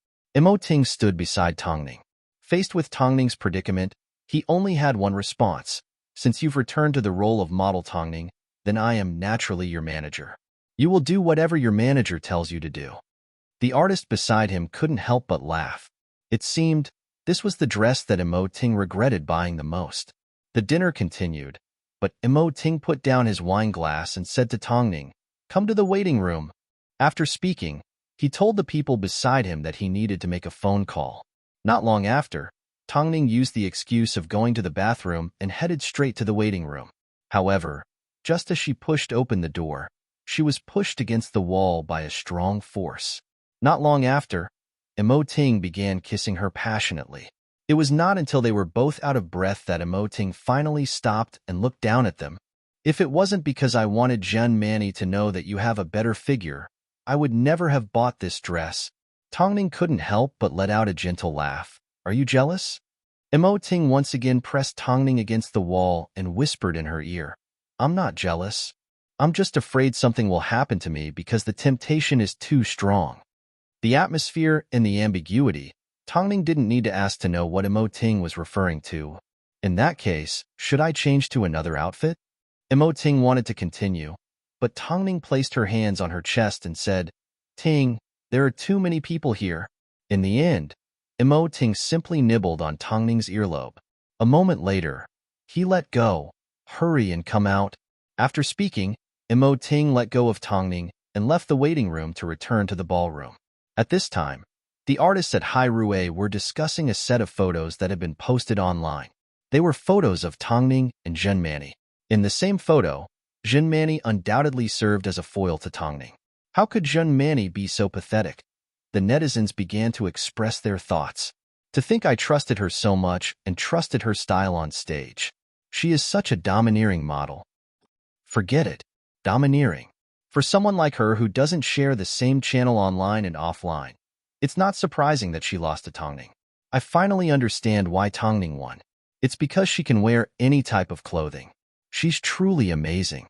Ting stood beside Tongning. Faced with Tongning's predicament, he only had one response. Since you've returned to the role of model Tongning, then I am naturally your manager. You will do whatever your manager tells you to do. The artist beside him couldn't help but laugh. It seemed this was the dress that Ting regretted buying the most. The dinner continued, but Ting put down his wine glass and said to Tongning, "Come to the waiting room." After speaking, he told the people beside him that he needed to make a phone call. Not long after, Tongning used the excuse of going to the bathroom and headed straight to the waiting room. However, just as she pushed open the door, she was pushed against the wall by a strong force. Not long after, Ting began kissing her passionately. It was not until they were both out of breath that Ting finally stopped and looked down at them. If it wasn't because I wanted Jean Manny to know that you have a better figure, I would never have bought this dress. Tongning couldn't help but let out a gentle laugh. Are you jealous? Ting once again pressed Tongning against the wall and whispered in her ear, I'm not jealous. I'm just afraid something will happen to me because the temptation is too strong. The atmosphere and the ambiguity, Tongning didn't need to ask to know what Ting was referring to. In that case, should I change to another outfit? Ting wanted to continue, but Tongning placed her hands on her chest and said, Ting, there are too many people here. In the end, Ting simply nibbled on Tongning's earlobe. A moment later, he let go. Hurry and come out. After speaking, Ting let go of Tongning and left the waiting room to return to the ballroom. At this time, the artists at Hai Rui were discussing a set of photos that had been posted online. They were photos of Tongning and Jean Manny. In the same photo, Jean Manny undoubtedly served as a foil to Tongning. How could Jean Manny be so pathetic? The netizens began to express their thoughts. To think I trusted her so much and trusted her style on stage. She is such a domineering model. Forget it. Domineering. For someone like her who doesn't share the same channel online and offline, it's not surprising that she lost to Tongning. I finally understand why Tongning won. It's because she can wear any type of clothing. She's truly amazing.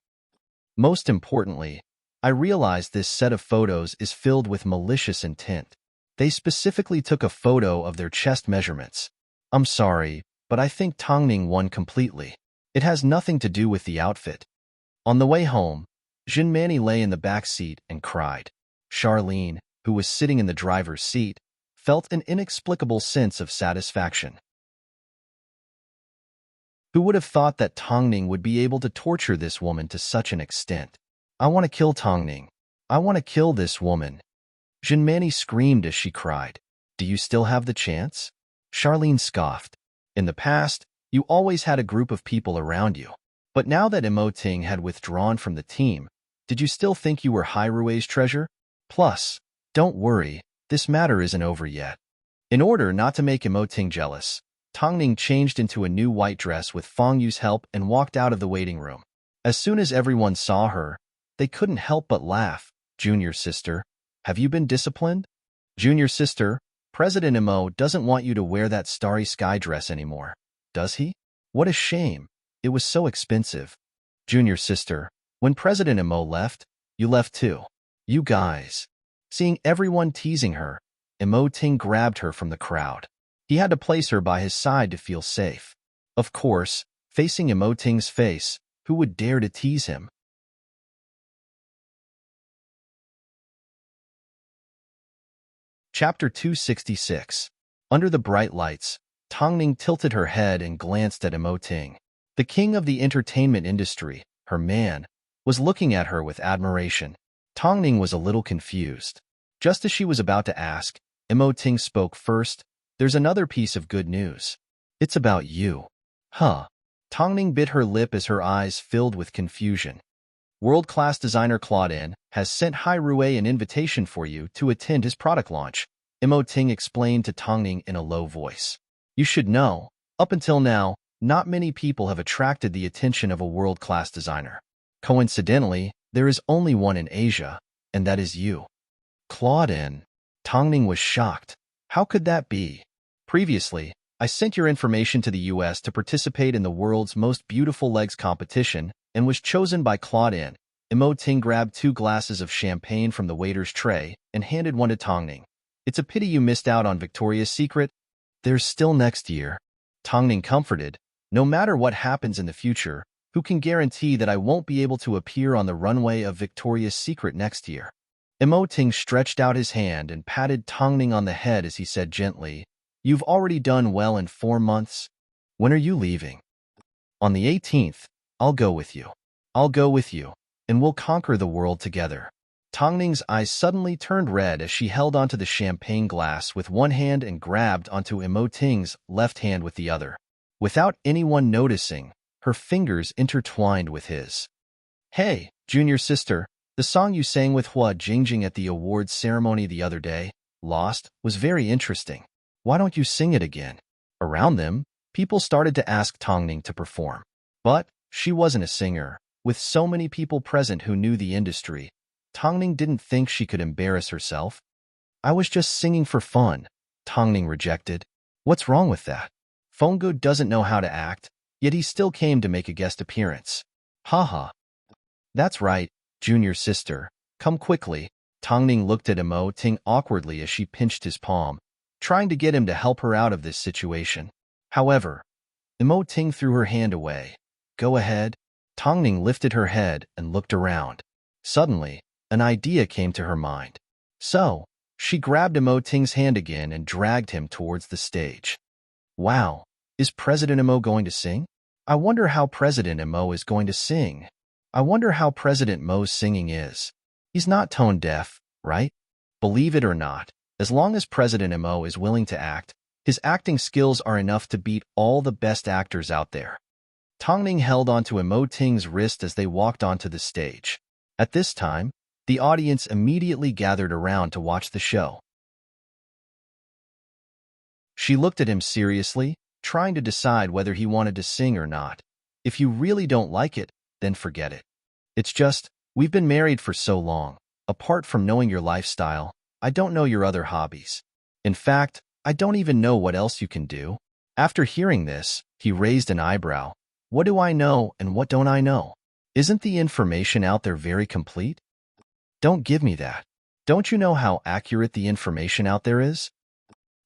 Most importantly, I realize this set of photos is filled with malicious intent. They specifically took a photo of their chest measurements. I'm sorry, but I think Tongning won completely. It has nothing to do with the outfit. On the way home, Jean Manny lay in the back seat and cried. Charlene, who was sitting in the driver's seat, felt an inexplicable sense of satisfaction. Who would have thought that Tongning would be able to torture this woman to such an extent? I want to kill Tongning. I want to kill this woman. Jean Manny screamed as she cried. Do you still have the chance? Charlene scoffed. In the past, you always had a group of people around you. But now that Ting had withdrawn from the team, did you still think you were Hai Rui's treasure? Plus, don't worry, this matter isn't over yet. In order not to make Ting jealous, Tongning changed into a new white dress with Feng Yu's help and walked out of the waiting room. As soon as everyone saw her, they couldn't help but laugh. Junior sister, have you been disciplined? Junior sister, President doesn't want you to wear that starry sky dress anymore, does he? What a shame. It was so expensive. Junior sister, when President left, you left too. You guys. Seeing everyone teasing her, Ting grabbed her from the crowd. He had to place her by his side to feel safe. Of course, facing Ting's face, who would dare to tease him? Chapter 266. Under the bright lights, Tongning tilted her head and glanced at Ting. The king of the entertainment industry, her man, was looking at her with admiration. Tongning was a little confused. Just as she was about to ask, Ting spoke first. There's another piece of good news. It's about you. Huh. Tongning bit her lip as her eyes filled with confusion. World-class designer Claudine has sent Hai Rue an invitation for you to attend his product launch, Ting explained to Tongning in a low voice. You should know, up until now, not many people have attracted the attention of a world-class designer. Coincidentally, there is only one in Asia, and that is you. Claudine. Tongning was shocked. How could that be? Previously, I sent your information to the US to participate in the world's most beautiful legs competition and was chosen by Claudine. Ting grabbed 2 glasses of champagne from the waiter's tray and handed one to Tongning. It's a pity you missed out on Victoria's Secret. There's still next year. Tongning comforted. No matter what happens in the future, who can guarantee that I won't be able to appear on the runway of Victoria's Secret next year? Ting stretched out his hand and patted Tongning on the head as he said gently, You've already done well in 4 months. When are you leaving? On the 18th. I'll go with you. I'll go with you, and we'll conquer the world together. Tongning's eyes suddenly turned red as she held onto the champagne glass with one hand and grabbed onto Ting's left hand with the other. Without anyone noticing, her fingers intertwined with his. Hey, junior sister, the song you sang with Hua Jingjing at the awards ceremony the other day, Lost, was very interesting. Why don't you sing it again? Around them, people started to ask Tongning to perform. But she wasn't a singer. With so many people present who knew the industry, Tongning didn't think she could embarrass herself. I was just singing for fun, Tongning rejected. What's wrong with that? Fonggu doesn't know how to act, yet he still came to make a guest appearance. Haha. That's right, junior sister. Come quickly. Tongning looked at Ting awkwardly as she pinched his palm, trying to get him to help her out of this situation. However, Ting threw her hand away. Go ahead. Tongning lifted her head and looked around. Suddenly, an idea came to her mind. So, she grabbed Ting's hand again and dragged him towards the stage. Wow, is President going to sing? I wonder how President is going to sing. I wonder how President Mo's singing is. He's not tone deaf, right? Believe it or not, as long as President is willing to act, his acting skills are enough to beat all the best actors out there. Tongning held onto Ting's wrist as they walked onto the stage. At this time, the audience immediately gathered around to watch the show. She looked at him seriously, trying to decide whether he wanted to sing or not. If you really don't like it, then forget it. It's just, we've been married for so long. Apart from knowing your lifestyle, I don't know your other hobbies. In fact, I don't even know what else you can do. After hearing this, he raised an eyebrow. What do I know and what don't I know? Isn't the information out there very complete? Don't give me that. Don't you know how accurate the information out there is?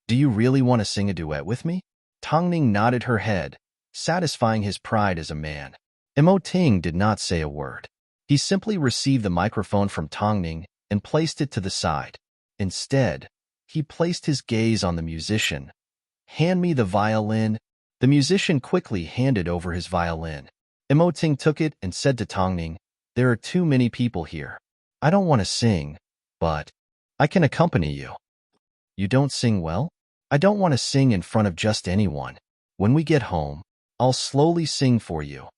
Do you really want to sing a duet with me? Tongning nodded her head, satisfying his pride as a man. Ting did not say a word. He simply received the microphone from Tongning and placed it to the side. Instead, he placed his gaze on the musician. Hand me the violin. The musician quickly handed over his violin. Ting took it and said to Tongning, There are too many people here. I don't want to sing, but I can accompany you. You don't sing well? I don't want to sing in front of just anyone. When we get home, I'll slowly sing for you.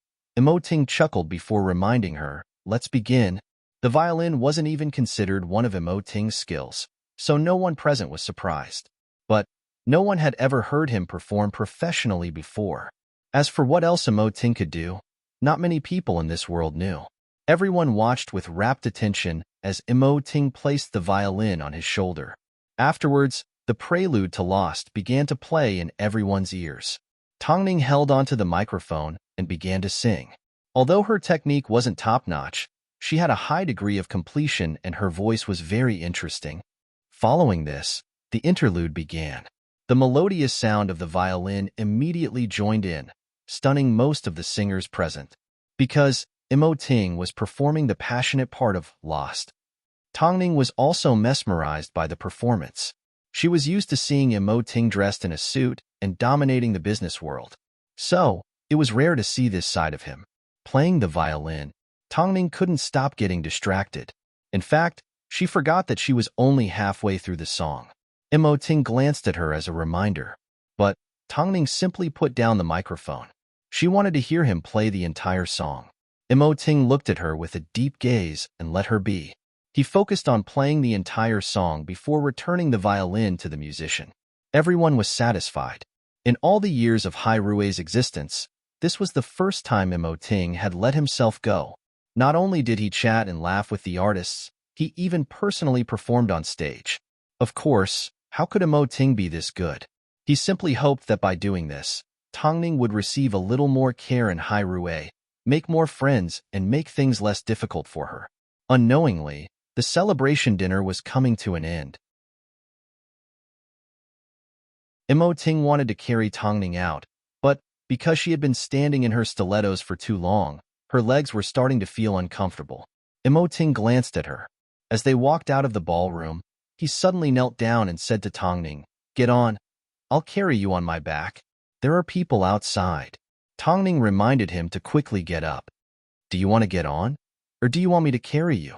Ting chuckled before reminding her, Let's begin. The violin wasn't even considered one of Ting's skills, so no one present was surprised. But no one had ever heard him perform professionally before. As for what else Ting could do, not many people in this world knew. Everyone watched with rapt attention as Ting placed the violin on his shoulder. Afterwards, the prelude to Lost began to play in everyone's ears. Tongning held onto the microphone and began to sing. Although her technique wasn't top-notch, she had a high degree of completion and her voice was very interesting. Following this, the interlude began. The melodious sound of the violin immediately joined in, stunning most of the singers present. Because Ting was performing the passionate part of Lost, Tongning was also mesmerized by the performance. She was used to seeing Immerse dressed in a suit and dominating the business world. So, it was rare to see this side of him. Playing the violin, Tongning couldn't stop getting distracted. In fact, she forgot that she was only halfway through the song. Immerse glanced at her as a reminder, but Tongning simply put down the microphone. She wanted to hear him play the entire song. Immerse looked at her with a deep gaze and let her be. He focused on playing the entire song before returning the violin to the musician. Everyone was satisfied. In all the years of Hairue's existence, this was the first time Immerse had let himself go. Not only did he chat and laugh with the artists, he even personally performed on stage. Of course, how could Immerse be this good? He simply hoped that by doing this, Tongning would receive a little more care in Hairue, make more friends, and make things less difficult for her. Unknowingly, the celebration dinner was coming to an end. Immerse wanted to carry Tongning out, but because she had been standing in her stilettos for too long, her legs were starting to feel uncomfortable. Immerse glanced at her. As they walked out of the ballroom, he suddenly knelt down and said to Tongning, "Get on. I'll carry you on my back. There are people outside." Tongning reminded him to quickly get up. "Do you want to get on? Or do you want me to carry you?"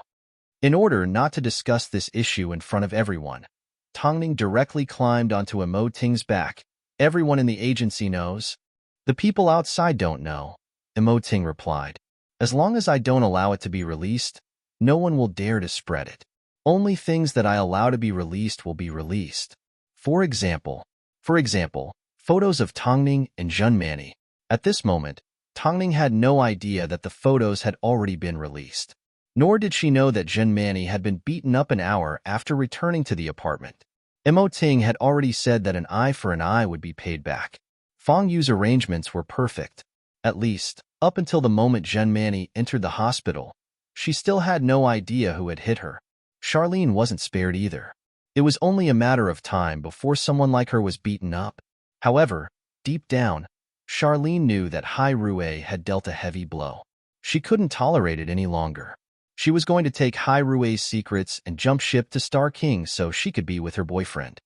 In order not to discuss this issue in front of everyone, Tongning directly climbed onto Immerse's back. "Everyone in the agency knows." "The people outside don't know," Immerse replied. "As long as I don't allow it to be released, no one will dare to spread it. Only things that I allow to be released will be released. For example, photos of Tongning and Junmani." At this moment, Tongning had no idea that the photos had already been released. Nor did she know that Junmani had been beaten up an hour after returning to the apartment. Immerse had already said that an eye for an eye would be paid back. Feng Yu's arrangements were perfect. At least, up until the moment Junmani entered the hospital, she still had no idea who had hit her. Charlene wasn't spared either. It was only a matter of time before someone like her was beaten up. However, deep down, Charlene knew that Hairue had dealt a heavy blow. She couldn't tolerate it any longer. She was going to take Hairue's secrets and jump ship to Star King so she could be with her boyfriend.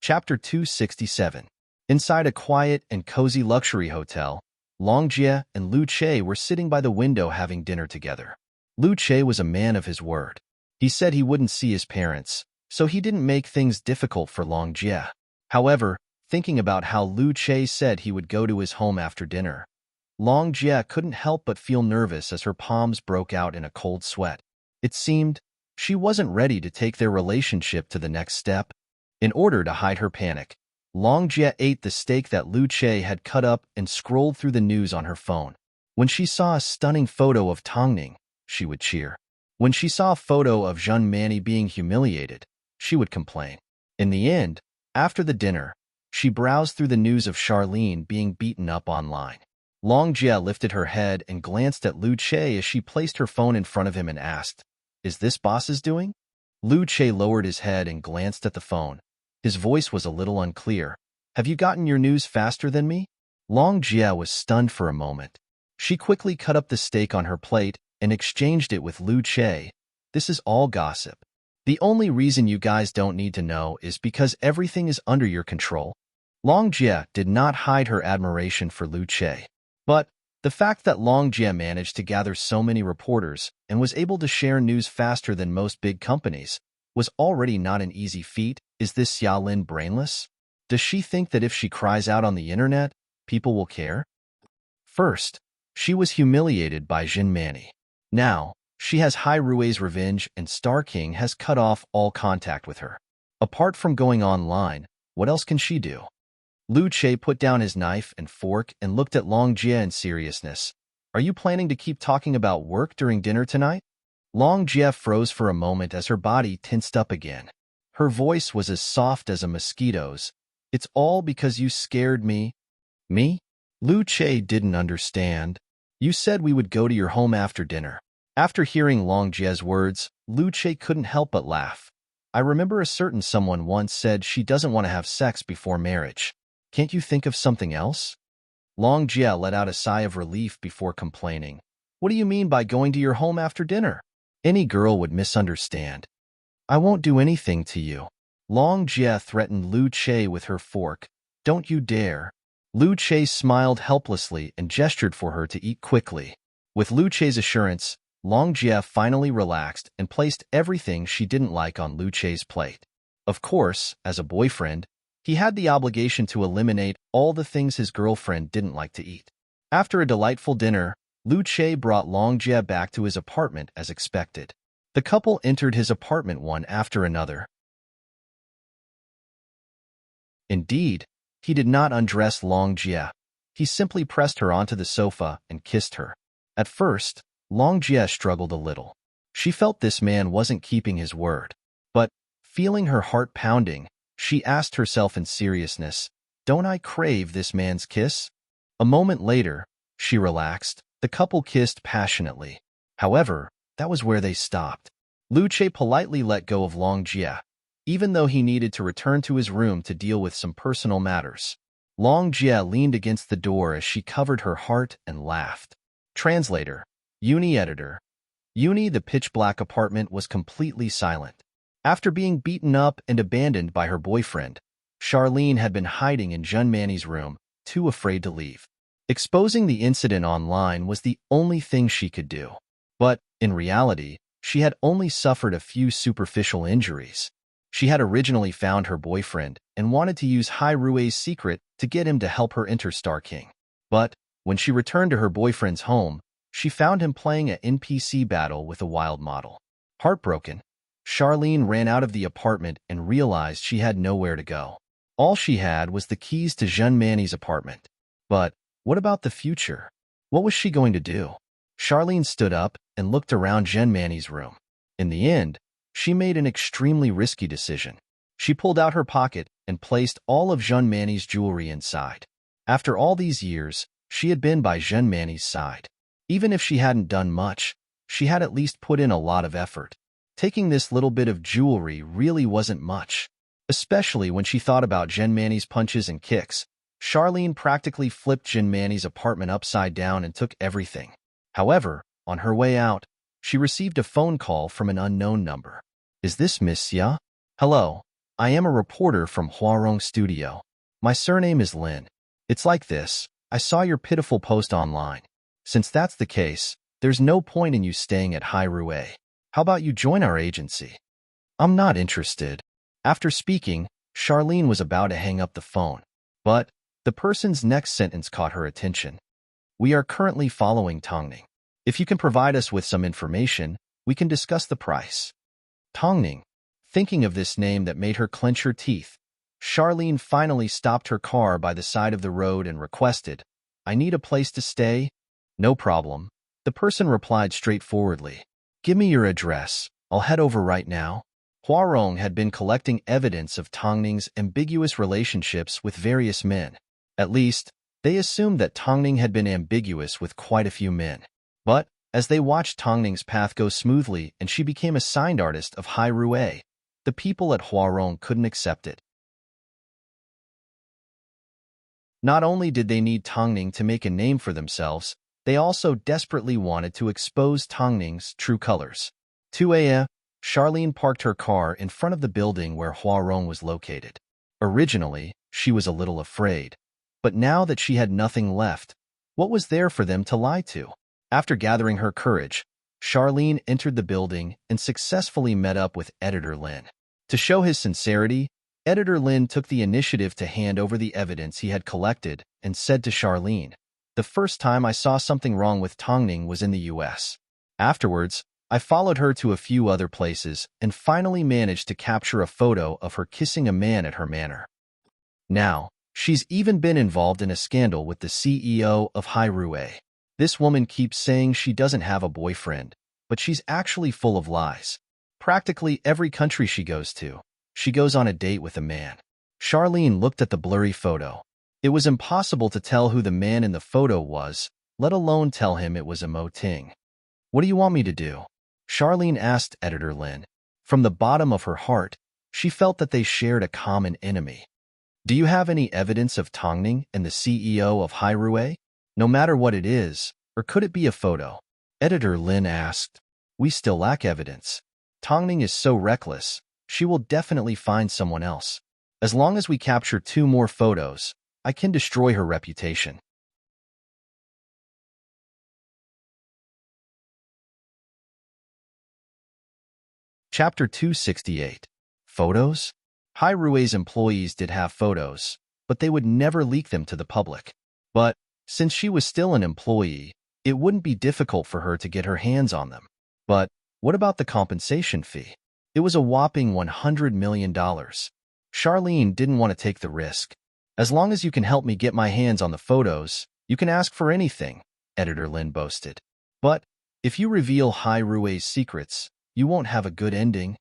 Chapter 267. Inside a quiet and cozy luxury hotel, Longjie and Lu Che were sitting by the window having dinner together. Lu Che was a man of his word. He said he wouldn't see his parents, so he didn't make things difficult for Longjie. However, thinking about how Lu Che said he would go to his home after dinner, Longjie couldn't help but feel nervous as her palms broke out in a cold sweat. It seemed she wasn't ready to take their relationship to the next step. In order to hide her panic, Longjie ate the steak that Lu Che had cut up and scrolled through the news on her phone. When she saw a stunning photo of Tongning, she would cheer. When she saw a photo of Junmani being humiliated, she would complain. In the end, after the dinner, she browsed through the news of Charlene being beaten up online. Longjie lifted her head and glanced at Lu Che as she placed her phone in front of him and asked, "Is this boss's doing?" Lu Che lowered his head and glanced at the phone. His voice was a little unclear. "Have you gotten your news faster than me?" Longjie was stunned for a moment. She quickly cut up the steak on her plate and exchanged it with Lu Che. "This is all gossip. The only reason you guys don't need to know is because everything is under your control." Longjie did not hide her admiration for Lu Che. But the fact that Longjie managed to gather so many reporters and was able to share news faster than most big companies was already not an easy feat. Is this Xiaolin brainless? Does she think that if she cries out on the internet, people will care? First, she was humiliated by Junmani. Now, she has Hairue's revenge and Star King has cut off all contact with her. Apart from going online, what else can she do? Lu Che put down his knife and fork and looked at Longjie in seriousness. "Are you planning to keep talking about work during dinner tonight?" Longjie froze for a moment as her body tensed up again. Her voice was as soft as a mosquito's. "It's all because you scared me." "Me?" Lu Che didn't understand. "You said we would go to your home after dinner." After hearing Longjie's words, Lu Che couldn't help but laugh. "I remember a certain someone once said she doesn't want to have sex before marriage. Can't you think of something else?" Longjie let out a sigh of relief before complaining. What do you mean by going to your home after dinner? Any girl would misunderstand. I won't do anything to you. Long Jie threatened Lu Che with her fork. Don't you dare. Lu Che smiled helplessly and gestured for her to eat quickly. With Lu Che's assurance, Long Jie finally relaxed and placed everything she didn't like on Lu Che's plate. Of course, as a boyfriend, he had the obligation to eliminate all the things his girlfriend didn't like to eat. After a delightful dinner, Lu Che brought Long Jie back to his apartment as expected. The couple entered his apartment one after another. Indeed, he did not undress Long Jie. He simply pressed her onto the sofa and kissed her. At first, Long Jie struggled a little. She felt this man wasn't keeping his word. But, feeling her heart pounding, she asked herself in seriousness, "Don't I crave this man's kiss?" A moment later, she relaxed. The couple kissed passionately. However, that was where they stopped. Lu Che politely let go of Long Jie, even though he needed to return to his room to deal with some personal matters. Long Jie leaned against the door as she covered her heart and laughed. Translator. Uni Editor. Uni. The pitch-black apartment was completely silent. After being beaten up and abandoned by her boyfriend, Charlene had been hiding in Junmani's room, too afraid to leave. Exposing the incident online was the only thing she could do. But, in reality, she had only suffered a few superficial injuries. She had originally found her boyfriend and wanted to use Hai Rue's secret to get him to help her enter Star King. But, when she returned to her boyfriend's home, she found him playing an NPC battle with a wild model. Heartbroken, Charlene ran out of the apartment and realized she had nowhere to go. All she had was the keys to Junmani's apartment. But, what about the future? What was she going to do? Charlene stood up and looked around Junmani's room. In the end, she made an extremely risky decision. She pulled out her pocket and placed all of Junmani's jewelry inside. After all these years, she had been by Junmani's side. Even if she hadn't done much, she had at least put in a lot of effort. Taking this little bit of jewelry really wasn't much, especially when she thought about Junmani's punches and kicks. Charlene practically flipped Junmani's apartment upside down and took everything. However, on her way out, she received a phone call from an unknown number. Is this Miss Xia? Hello, I am a reporter from Huarong Studio. My surname is Lin. It's like this, I saw your pitiful post online. Since that's the case, there's no point in you staying at Hai Rue. How about you join our agency? I'm not interested. After speaking, Charlene was about to hang up the phone. But, the person's next sentence caught her attention. We are currently following Tongning. If you can provide us with some information, we can discuss the price. Tongning. Thinking of this name that made her clench her teeth, Charlene finally stopped her car by the side of the road and requested, I need a place to stay? No problem. The person replied straightforwardly. Give me your address. I'll head over right now. Huarong had been collecting evidence of Tongning's ambiguous relationships with various men. At least, they assumed that Tongning had been ambiguous with quite a few men. But, as they watched Tongning's path go smoothly and she became a signed artist of Hai Rue, the people at Huarong couldn't accept it. Not only did they need Tongning to make a name for themselves, they also desperately wanted to expose Tongning's true colors. 2 a.m., Charlene parked her car in front of the building where Huarong was located. Originally, she was a little afraid. But now that she had nothing left, what was there for them to lie to? After gathering her courage, Charlene entered the building and successfully met up with Editor Lin. To show his sincerity, Editor Lin took the initiative to hand over the evidence he had collected and said to Charlene, the first time I saw something wrong with Tongning was in the US. Afterwards, I followed her to a few other places and finally managed to capture a photo of her kissing a man at her manor. Now, she's even been involved in a scandal with the CEO of Hai Rue. This woman keeps saying she doesn't have a boyfriend, but she's actually full of lies. Practically every country she goes to, she goes on a date with a man. Charlene looked at the blurry photo. It was impossible to tell who the man in the photo was, let alone tell him it was a Mo Ting. What do you want me to do? Charlene asked Editor Lin. From the bottom of her heart, she felt that they shared a common enemy. Do you have any evidence of Tongning and the CEO of Hai Rue? No matter what it is, or could it be a photo? Editor Lin asked. We still lack evidence. Tongning is so reckless, she will definitely find someone else. As long as we capture 2 more photos, I can destroy her reputation. Chapter 268. Photos? Hai Rui's employees did have photos, but they would never leak them to the public. But, since she was still an employee, it wouldn't be difficult for her to get her hands on them. But, what about the compensation fee? It was a whopping $100 million. Charlene didn't want to take the risk. As long as you can help me get my hands on the photos, you can ask for anything, Editor Lin boasted. But, if you reveal Hai Rui's secrets, you won't have a good ending.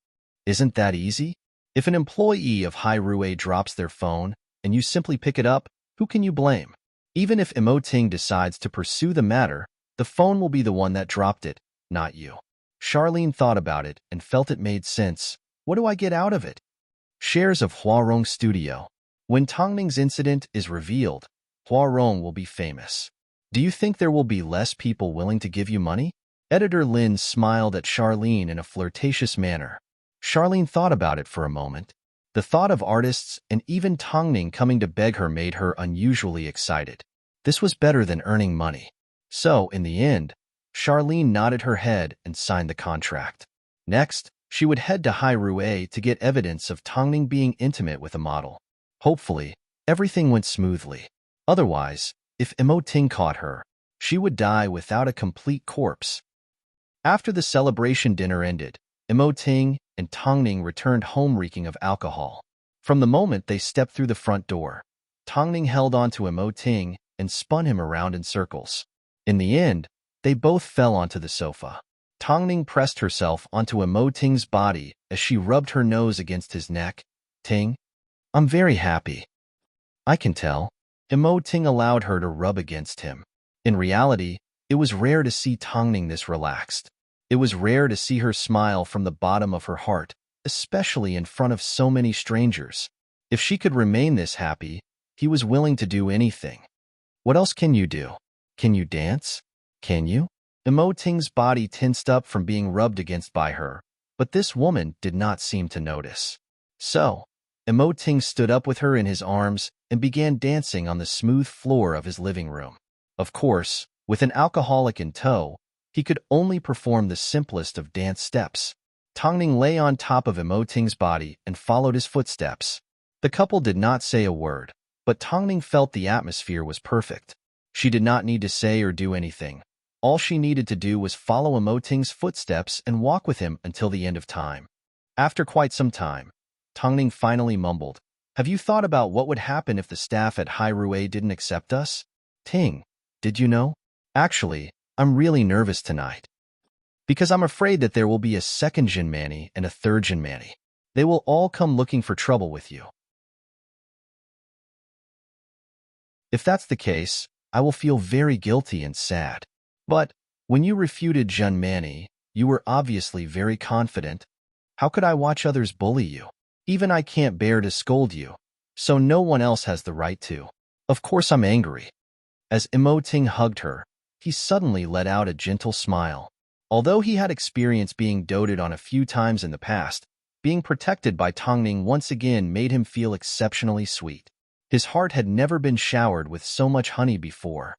Isn't that easy? If an employee of Hai Rui drops their phone, and you simply pick it up, who can you blame? Even if Emoting decides to pursue the matter, the phone will be the one that dropped it, not you. Charlene thought about it and felt it made sense. What do I get out of it? Shares of Huarong Studio. When Tongning's incident is revealed, Huarong will be famous. Do you think there will be less people willing to give you money? Editor Lin smiled at Charlene in a flirtatious manner. Charlene thought about it for a moment. The thought of artists and even Tongning coming to beg her made her unusually excited. This was better than earning money. So, in the end, Charlene nodded her head and signed the contract. Next, she would head to Hai Rui to get evidence of Tongning being intimate with a model. Hopefully, everything went smoothly. Otherwise, if Emoting caught her, she would die without a complete corpse. After the celebration dinner ended, Emoting and Tongning returned home reeking of alcohol. From the moment they stepped through the front door, Tongning held onto Emoting and spun him around in circles. In the end, they both fell onto the sofa. Tongning pressed herself onto Emoting's body as she rubbed her nose against his neck. Ting, I'm very happy. I can tell. Emoting allowed her to rub against him. In reality, it was rare to see Tongning this relaxed. It was rare to see her smile from the bottom of her heart, especially in front of so many strangers. If she could remain this happy, he was willing to do anything. What else can you do? Can you dance? Can you? Emoting's body tensed up from being rubbed against by her, but this woman did not seem to notice. So, Emoting stood up with her in his arms and began dancing on the smooth floor of his living room. Of course, with an alcoholic in tow, he could only perform the simplest of dance steps. Tongning lay on top of Emoting's body and followed his footsteps. The couple did not say a word, but Tongning felt the atmosphere was perfect. She did not need to say or do anything. All she needed to do was follow Emoting's footsteps and walk with him until the end of time. After quite some time, Tongning finally mumbled, Have you thought about what would happen if the staff at Hai Rui didn't accept us? Ting, did you know? Actually, I'm really nervous tonight. Because I'm afraid that there will be a second Jinmani and a third Jinmani. They will all come looking for trouble with you. If that's the case, I will feel very guilty and sad. But, when you refuted Jinmani, you were obviously very confident. How could I watch others bully you? Even I can't bear to scold you, so no one else has the right to. Of course I'm angry. As Emoting hugged her, he suddenly let out a gentle smile. Although he had experience being doted on a few times in the past, being protected by Tongning once again made him feel exceptionally sweet. His heart had never been showered with so much honey before.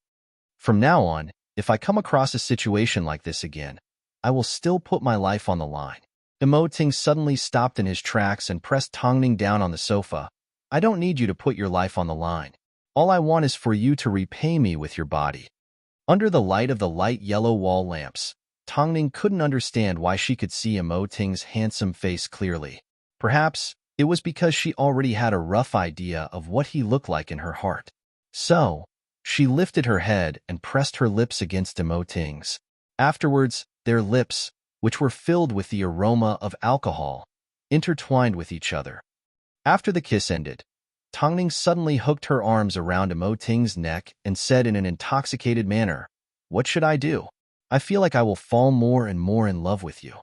From now on, if I come across a situation like this again, I will still put my life on the line. Emoting suddenly stopped in his tracks and pressed Tongning down on the sofa. I don't need you to put your life on the line. All I want is for you to repay me with your body. Under the light of the light yellow wall lamps, Tongning couldn't understand why she could see Emoting's handsome face clearly. Perhaps it was because she already had a rough idea of what he looked like in her heart. So, she lifted her head and pressed her lips against Emoting's. Afterwards, their lips, which were filled with the aroma of alcohol, intertwined with each other. After the kiss ended, Tongning suddenly hooked her arms around Emoting's neck and said in an intoxicated manner, What should I do? I feel like I will fall more and more in love with you.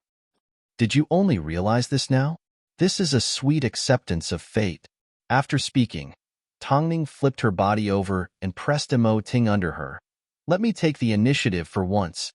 Did you only realize this now? This is a sweet acceptance of fate. After speaking, Tongning flipped her body over and pressed Emoting under her. Let me take the initiative for once.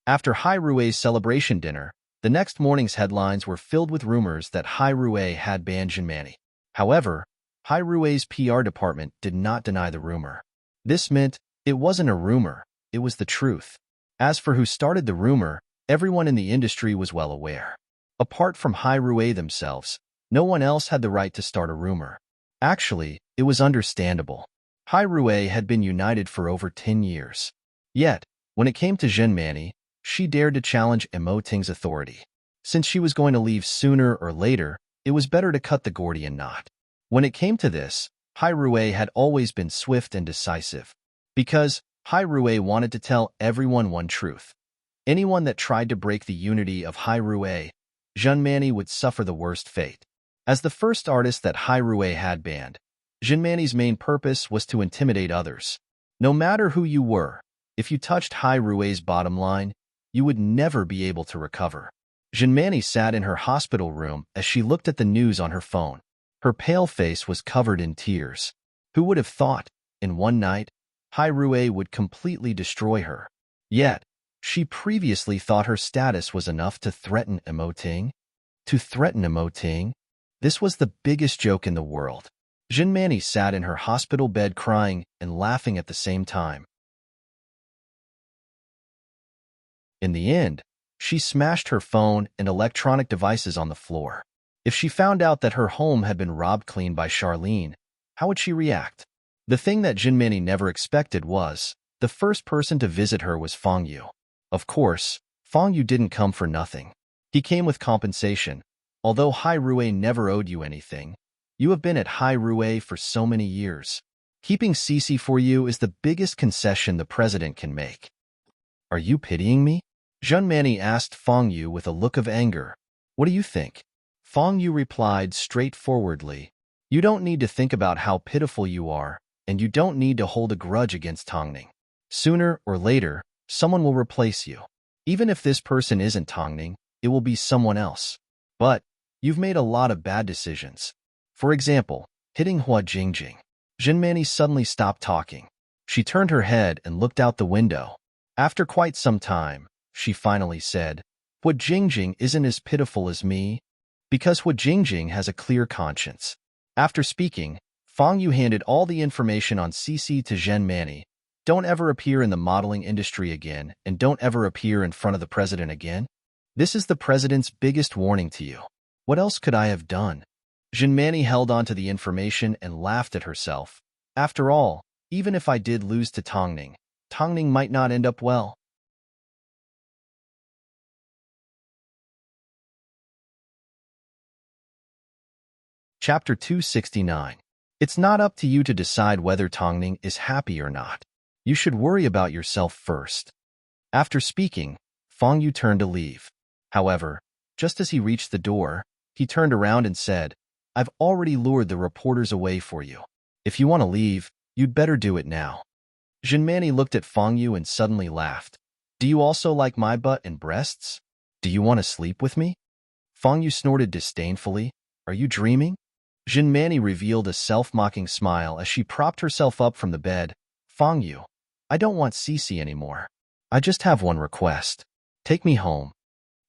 After Hai Rue's celebration dinner, the next morning's headlines were filled with rumors that Hai Rue had banned Jinmani. However, Hai Rue's PR department did not deny the rumor. This meant it wasn't a rumor, it was the truth. As for who started the rumor, everyone in the industry was well aware. Apart from Hai Rue themselves, no one else had the right to start a rumor. Actually, it was understandable. Hai Rue had been united for over 10 years. Yet, when it came to Jinmani, she dared to challenge Emoting's authority. Since she was going to leave sooner or later, it was better to cut the Gordian knot. When it came to this, Hai Rue had always been swift and decisive. Because Hai Rue wanted to tell everyone one truth. Anyone that tried to break the unity of Hai Rue, Jinmani would suffer the worst fate. As the first artist that Hai Rue had banned, Jinmani's main purpose was to intimidate others. No matter who you were, if you touched Hai Rue's bottom line, you would never be able to recover. Jinmani sat in her hospital room as she looked at the news on her phone. Her pale face was covered in tears. Who would have thought, in one night, Hai Rue would completely destroy her? Yet, she previously thought her status was enough to threaten Emoting. To threaten Emoting? This was the biggest joke in the world. Jinmani sat in her hospital bed crying and laughing at the same time. In the end, she smashed her phone and electronic devices on the floor. If she found out that her home had been robbed clean by Charlene, how would she react? The thing that Jinmani never expected was, the first person to visit her was Fong Yu. Of course, Fong Yu didn't come for nothing. He came with compensation. Although Hai Rue never owed you anything, you have been at Hai Rue for so many years. Keeping Cece for you is the biggest concession the president can make. Are you pitying me? Jinmani asked Fong Yu with a look of anger. What do you think? Fong Yu replied straightforwardly. You don't need to think about how pitiful you are, and you don't need to hold a grudge against Tongning. Sooner or later, someone will replace you. Even if this person isn't Tongning, it will be someone else. But you've made a lot of bad decisions. For example, hitting Hua Jingjing. Jinmani suddenly stopped talking. She turned her head and looked out the window. After quite some time, she finally said, Hua Jingjing isn't as pitiful as me, because Hua Jingjing has a clear conscience. After speaking, Fong Yu handed all the information on Cece to Jinmani. Don't ever appear in the modeling industry again, and don't ever appear in front of the president again. This is the president's biggest warning to you. What else could I have done? Jinmani held on to the information and laughed at herself. After all, even if I did lose to Tongning, Tongning might not end up well. Chapter 269. It's not up to you to decide whether Tongning is happy or not. You should worry about yourself first. After speaking, Fong Yu turned to leave. However, just as he reached the door, he turned around and said, I've already lured the reporters away for you. If you want to leave, you'd better do it now. Jinmani looked at Fong Yu and suddenly laughed. Do you also like my butt and breasts? Do you want to sleep with me? Fong Yu snorted disdainfully. Are you dreaming? Jinmani revealed a self-mocking smile as she propped herself up from the bed. Fong Yu, I don't want Cece anymore. I just have one request. Take me home.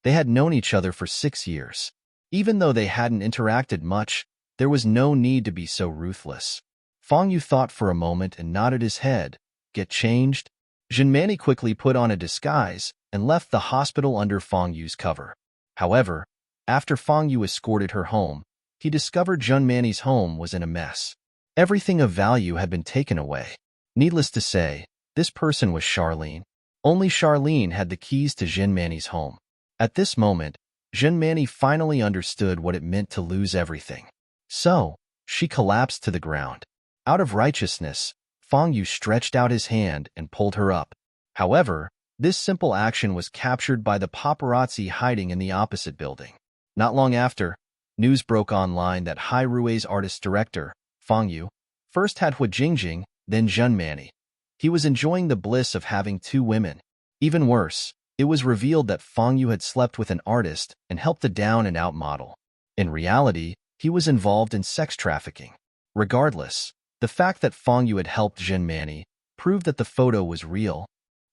They had known each other for 6 years. Even though they hadn't interacted much, there was no need to be so ruthless. Fong Yu thought for a moment and nodded his head. Get changed? Jinmani quickly put on a disguise and left the hospital under Fong Yu's cover. However, after Fong Yu escorted her home, he discovered Jinmani's home was in a mess. Everything of value had been taken away. Needless to say, this person was Charlene. Only Charlene had the keys to Jinmani's home. At this moment, Jinmani finally understood what it meant to lose everything. So, she collapsed to the ground. Out of righteousness, Fong Yu stretched out his hand and pulled her up. However, this simple action was captured by the paparazzi hiding in the opposite building. Not long after, news broke online that Hai Rue's artist director, Fong Yu, first had Hua Jingjing, then Jinmani. He was enjoying the bliss of having 2 women. Even worse, it was revealed that Fong Yu had slept with an artist and helped the down-and-out model. In reality, he was involved in sex trafficking. Regardless, the fact that Fong Yu had helped Jinmani proved that the photo was real.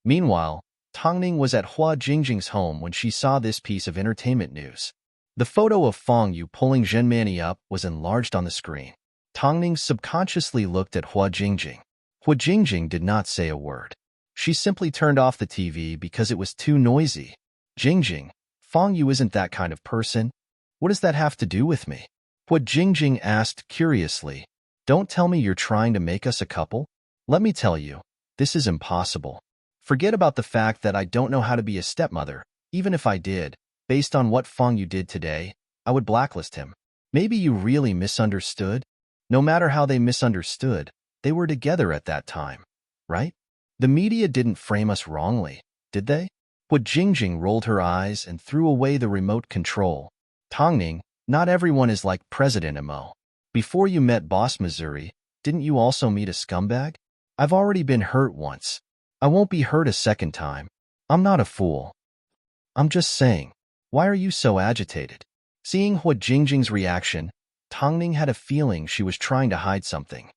Meanwhile, Tongning was at Hua Jingjing's home when she saw this piece of entertainment news. The photo of Fong Yu pulling Zhenmani up was enlarged on the screen. Tongning subconsciously looked at Hua Jingjing. Hua Jingjing did not say a word. She simply turned off the TV because it was too noisy. Jingjing, Fong Yu isn't that kind of person. What does that have to do with me? Hua Jingjing asked curiously. Don't tell me you're trying to make us a couple? Let me tell you, this is impossible. Forget about the fact that I don't know how to be a stepmother. Even if I did, based on what Fong Yu did today, I would blacklist him. Maybe you really misunderstood? No matter how they misunderstood, they were together at that time, right? The media didn't frame us wrongly, did they? Hua Jingjing rolled her eyes and threw away the remote control. Tongning, not everyone is like President Mo. Before you met Boss Missouri, didn't you also meet a scumbag? I've already been hurt once. I won't be hurt a second time. I'm not a fool. I'm just saying, why are you so agitated? Seeing Hua Jingjing's reaction, Tongning had a feeling she was trying to hide something.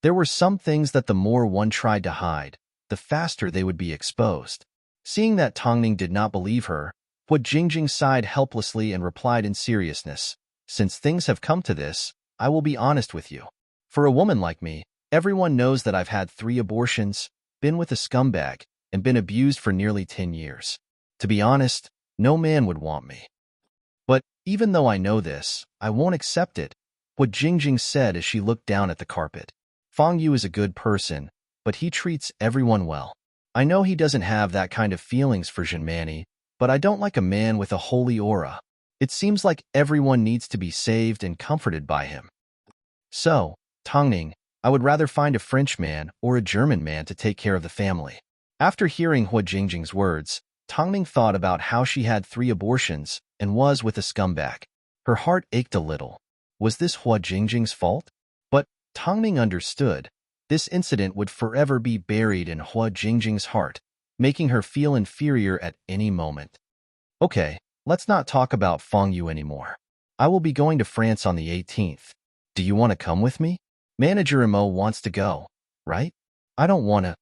There were some things that the more one tried to hide, the faster they would be exposed. Seeing that Tongning did not believe her, Hua Jingjing sighed helplessly and replied in seriousness, Since things have come to this, I will be honest with you. For a woman like me, everyone knows that I've had 3 abortions, been with a scumbag, and been abused for nearly 10 years. To be honest, no man would want me. But even though I know this, I won't accept it, Hua Jingjing said as she looked down at the carpet. Fong Yu is a good person, but he treats everyone well. I know he doesn't have that kind of feelings for Zhenmani, but I don't like a man with a holy aura. It seems like everyone needs to be saved and comforted by him. So, Tongning, I would rather find a French man or a German man to take care of the family. After hearing Hua Jingjing's words, Tongning thought about how she had 3 abortions and was with a scumbag. Her heart ached a little. Was this Hua Jingjing's fault? But Tongning understood. This incident would forever be buried in Hua Jingjing's heart, making her feel inferior at any moment. Okay, let's not talk about Fong Yu anymore. I will be going to France on the 18th. Do you want to come with me? Manager Mo wants to go, right? I don't want to.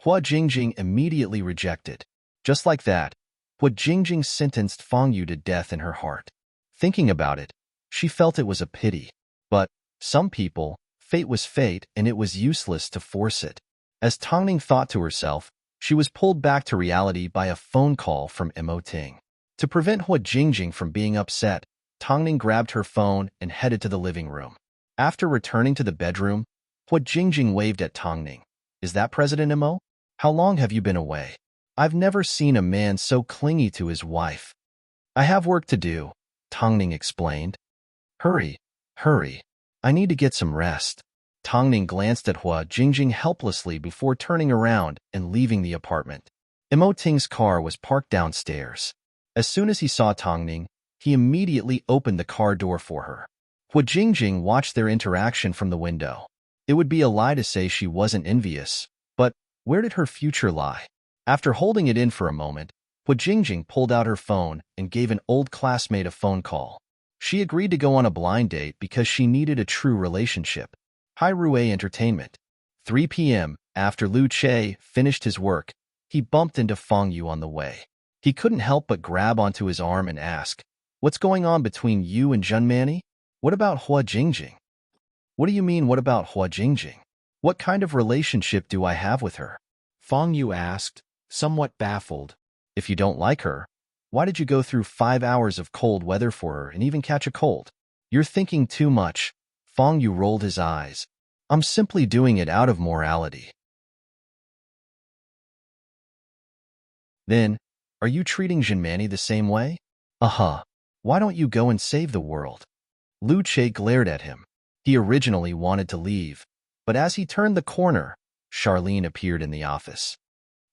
Hua Jingjing immediately rejected. Just like that, Hua Jingjing sentenced Fong Yu to death in her heart. Thinking about it, she felt it was a pity. But some people, fate was fate and it was useless to force it. As Tongning thought to herself, she was pulled back to reality by a phone call from Mo Ting. To prevent Hua Jingjing from being upset, Tongning grabbed her phone and headed to the living room. After returning to the bedroom, Hua Jingjing waved at Tongning. Is that President Mo? How long have you been away? I've never seen a man so clingy to his wife. I have work to do, Tongning explained. Hurry, hurry. I need to get some rest. Tongning glanced at Hua Jingjing helplessly before turning around and leaving the apartment. Mo Ting's car was parked downstairs. As soon as he saw Tongning, he immediately opened the car door for her. Hua Jingjing watched their interaction from the window. It would be a lie to say she wasn't envious, but where did her future lie? After holding it in for a moment, Hua Jingjing pulled out her phone and gave an old classmate a phone call. She agreed to go on a blind date because she needed a true relationship. Hairue Entertainment. 3 p.m. After Lu Che finished his work, he bumped into Fong Yu on the way. He couldn't help but grab onto his arm and ask, What's going on between you and Zhenmani? What about Hua Jingjing? What do you mean, what about Hua Jingjing? What kind of relationship do I have with her? Fong Yu asked, somewhat baffled. If you don't like her, why did you go through 5 hours of cold weather for her and even catch a cold? You're thinking too much. Fong Yu rolled his eyes. I'm simply doing it out of morality. Then, are you treating Zhenmani the same way? Why don't you go and save the world? Lu Che glared at him. He originally wanted to leave, but as he turned the corner, Charlene appeared in the office.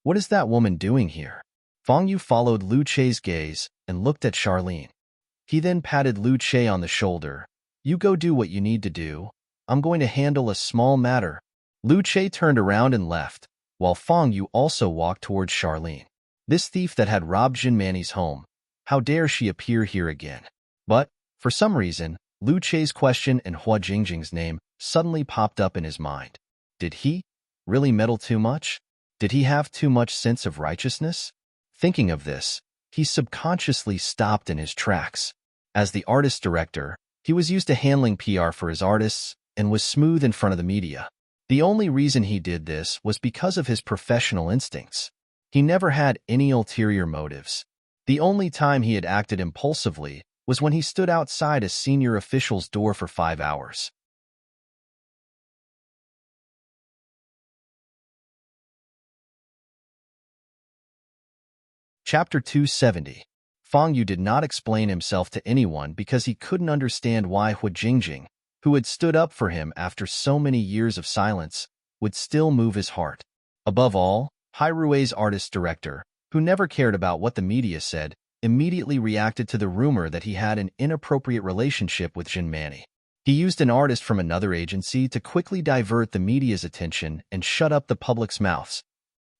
What is that woman doing here? Fong Yu followed Lu Che's gaze and looked at Charlene. He then patted Lu Che on the shoulder. You go do what you need to do. I'm going to handle a small matter. Lu Che turned around and left, while Fong Yu also walked towards Charlene. This thief that had robbed Zhenmani's home. How dare she appear here again? But, for some reason, Lu Che's question and Hua Jingjing's name suddenly popped up in his mind. Did he really meddle too much? Did he have too much sense of righteousness? Thinking of this, he subconsciously stopped in his tracks. As the artist director, he was used to handling PR for his artists and was smooth in front of the media. The only reason he did this was because of his professional instincts. He never had any ulterior motives. The only time he had acted impulsively was when he stood outside a senior official's door for 5 hours. Chapter 270. Fang Yu did not explain himself to anyone because he couldn't understand why Hu Jingjing, who had stood up for him after so many years of silence, would still move his heart. Above all, Hai Rui's artist director, who never cared about what the media said, immediately reacted to the rumor that he had an inappropriate relationship with Jin Manny. He used an artist from another agency to quickly divert the media's attention and shut up the public's mouths.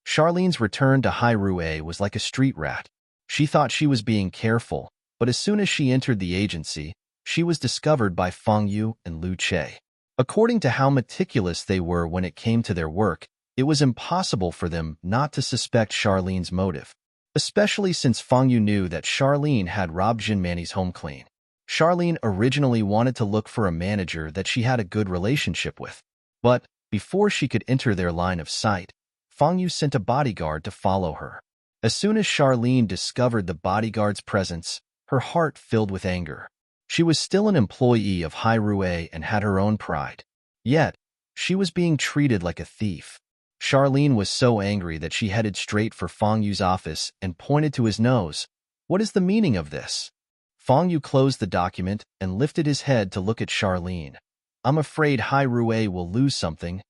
Charlene's return to Hai Rui was like a street rat. She thought she was being careful, but as soon as she entered the agency, she was discovered by Fang Yu and Lu Che. According to how meticulous they were when it came to their work, it was impossible for them not to suspect Charlene's motive, especially since Fang Yu knew that Charlene had robbed Jin Manny's home clean. Charlene originally wanted to look for a manager that she had a good relationship with, but before she could enter their line of sight, Fang Yu sent a bodyguard to follow her. As soon as Charlene discovered the bodyguard's presence, her heart filled with anger. She was still an employee of Hai Rui and had her own pride. Yet, she was being treated like a thief. Charlene was so angry that she headed straight for Fang Yu's office and pointed to his nose. "What is the meaning of this?" Fang Yu closed the document and lifted his head to look at Charlene. "I'm afraid Hai Rui will lose something."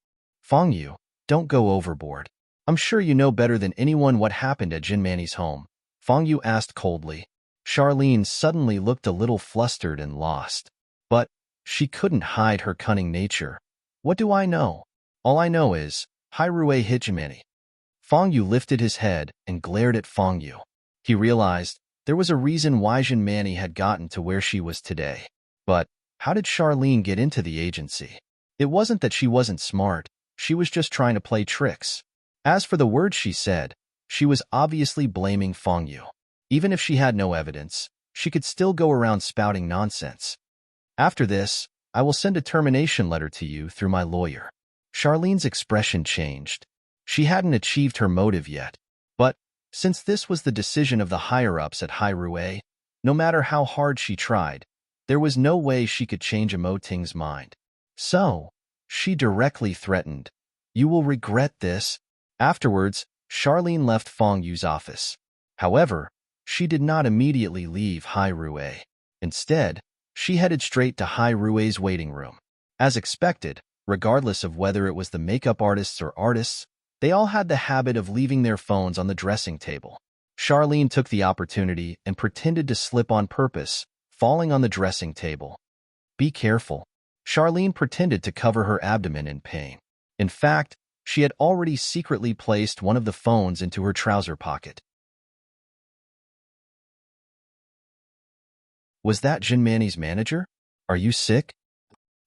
"Fang Yu, don't go overboard. I'm sure you know better than anyone what happened at Jin Manny's home," Fang Yu asked coldly. Charlene suddenly looked a little flustered and lost. But she couldn't hide her cunning nature. "What do I know? All I know is, Hai Rui hit Jin Manny." Fang Yu lifted his head and glared at Fang Yu. He realized there was a reason why Jin Manny had gotten to where she was today. But how did Charlene get into the agency? It wasn't that she wasn't smart, she was just trying to play tricks. As for the words she said, she was obviously blaming Fang Yu. Even if she had no evidence, she could still go around spouting nonsense. "After this, I will send a termination letter to you through my lawyer." Charlene's expression changed. She hadn't achieved her motive yet, but since this was the decision of the higher-ups at Hai Rui, no matter how hard she tried, there was no way she could change Mo Ting's mind. So, she directly threatened, "You will regret this." Afterwards, Charlene left Fang Yu's office. However, she did not immediately leave Hai Rui. Instead, she headed straight to Hai Rui's waiting room. As expected, regardless of whether it was the makeup artists or artists, they all had the habit of leaving their phones on the dressing table. Charlene took the opportunity and pretended to slip on purpose, falling on the dressing table. "Be careful." Charlene pretended to cover her abdomen in pain. In fact, she had already secretly placed one of the phones into her trouser pocket. "Was that Jin Manny's manager? Are you sick?"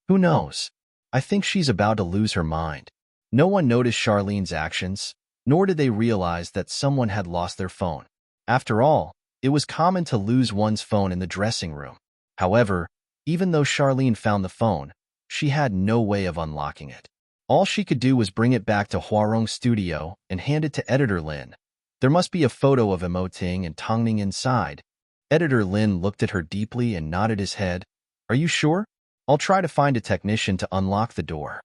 "Who knows? I think she's about to lose her mind." No one noticed Charlene's actions, nor did they realize that someone had lost their phone. After all, it was common to lose one's phone in the dressing room. However, even though Charlene found the phone, she had no way of unlocking it. All she could do was bring it back to Huarong's studio and hand it to Editor Lin. There must be a photo of Mo Ting and Tongning inside. Editor Lin looked at her deeply and nodded his head. "Are you sure? I'll try to find a technician to unlock the door."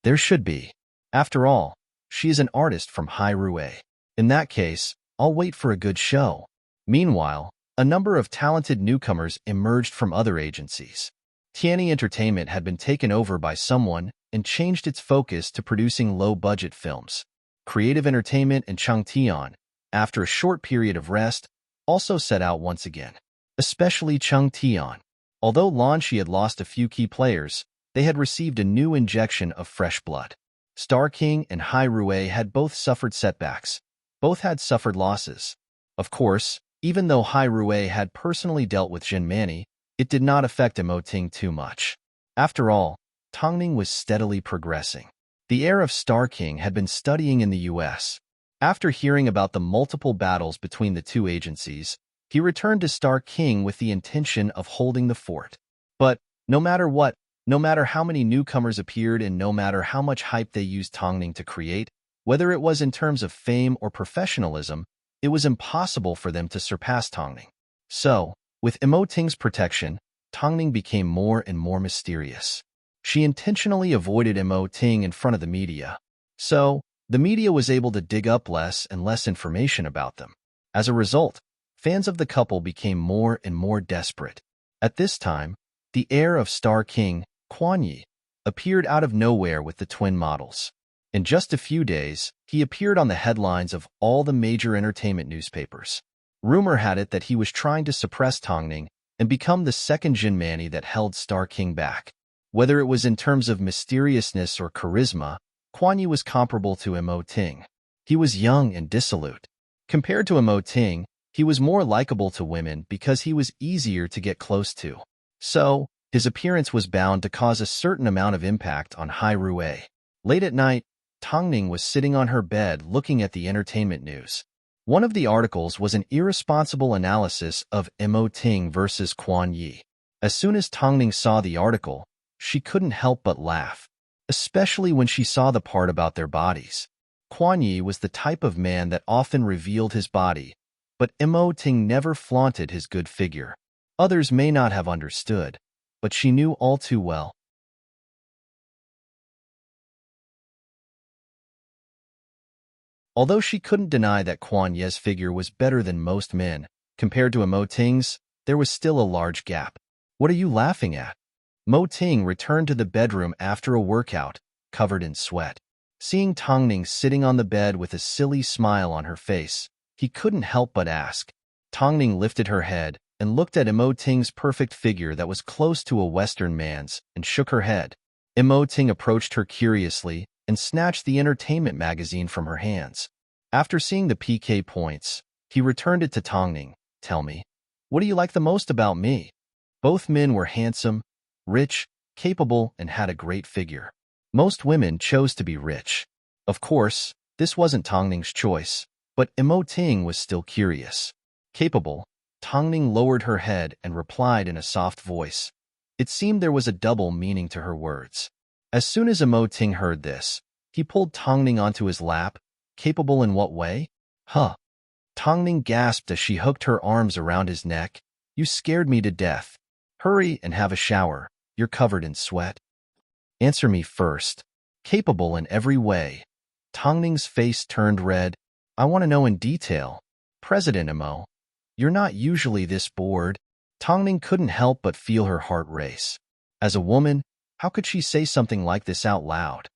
"There should be. After all, she is an artist from Hai Rui. In that case, I'll wait for a good show." Meanwhile, a number of talented newcomers emerged from other agencies. Tianyi Entertainment had been taken over by someone and changed its focus to producing low-budget films. Creative Entertainment and Changtian, after a short period of rest, also set out once again. Especially Changtian. Although Lan Shi had lost a few key players, they had received a new injection of fresh blood. Star King and Hai Rui had both suffered setbacks. Both had suffered losses. Of course, even though Hai Rui had personally dealt with Jin Manny, it did not affect Mo Ting too much. After all, Tongning was steadily progressing. The heir of Star King had been studying in the U.S. After hearing about the multiple battles between the two agencies, he returned to Star King with the intention of holding the fort. But no matter what, no matter how many newcomers appeared and no matter how much hype they used Tongning to create, whether it was in terms of fame or professionalism, it was impossible for them to surpass Tongning. So, with Ting's protection, Tongning became more and more mysterious. She intentionally avoided Ting in front of the media. So, the media was able to dig up less and less information about them. As a result, fans of the couple became more and more desperate. At this time, the heir of Star King, Quan Yi, appeared out of nowhere with the twin models. In just a few days, he appeared on the headlines of all the major entertainment newspapers. Rumor had it that he was trying to suppress Tongning and become the second Jinmani that held Star King back. Whether it was in terms of mysteriousness or charisma, Quan Yi was comparable to Ting. He was young and dissolute. Compared to Ting, he was more likable to women because he was easier to get close to. So, his appearance was bound to cause a certain amount of impact on Hai Rui. Late at night, Tongning was sitting on her bed looking at the entertainment news. One of the articles was an irresponsible analysis of Ting versus Quan Yi. As soon as Tongning saw the article, she couldn't help but laugh, especially when she saw the part about their bodies. Quan Yi was the type of man that often revealed his body, but Ting never flaunted his good figure. Others may not have understood, but she knew all too well. Although she couldn't deny that Quan Yi's figure was better than most men, compared to Ting's, there was still a large gap. What are you laughing at? Ting returned to the bedroom after a workout, covered in sweat. Seeing Tongning sitting on the bed with a silly smile on her face, he couldn't help but ask. Tongning lifted her head and looked at Ting's perfect figure that was close to a Western man's and shook her head. Ting approached her curiously and snatched the entertainment magazine from her hands. After seeing the PK points, he returned it to Tongning. Tell me, what do you like the most about me? Both men were handsome, rich, capable, and had a great figure. Most women chose to be rich. Of course, this wasn't Tongning's choice, but Ting was still curious. Capable, Tongning lowered her head and replied in a soft voice. It seemed there was a double meaning to her words. As soon as Ting heard this, he pulled Tongning onto his lap. Capable in what way? Huh. Tongning gasped as she hooked her arms around his neck. You scared me to death. Hurry and have a shower. You're covered in sweat. Answer me first. Capable in every way. Tongning's face turned red. I want to know in detail. President you're not usually this bored. Tongning couldn't help but feel her heart race. As a woman, how could she say something like this out loud?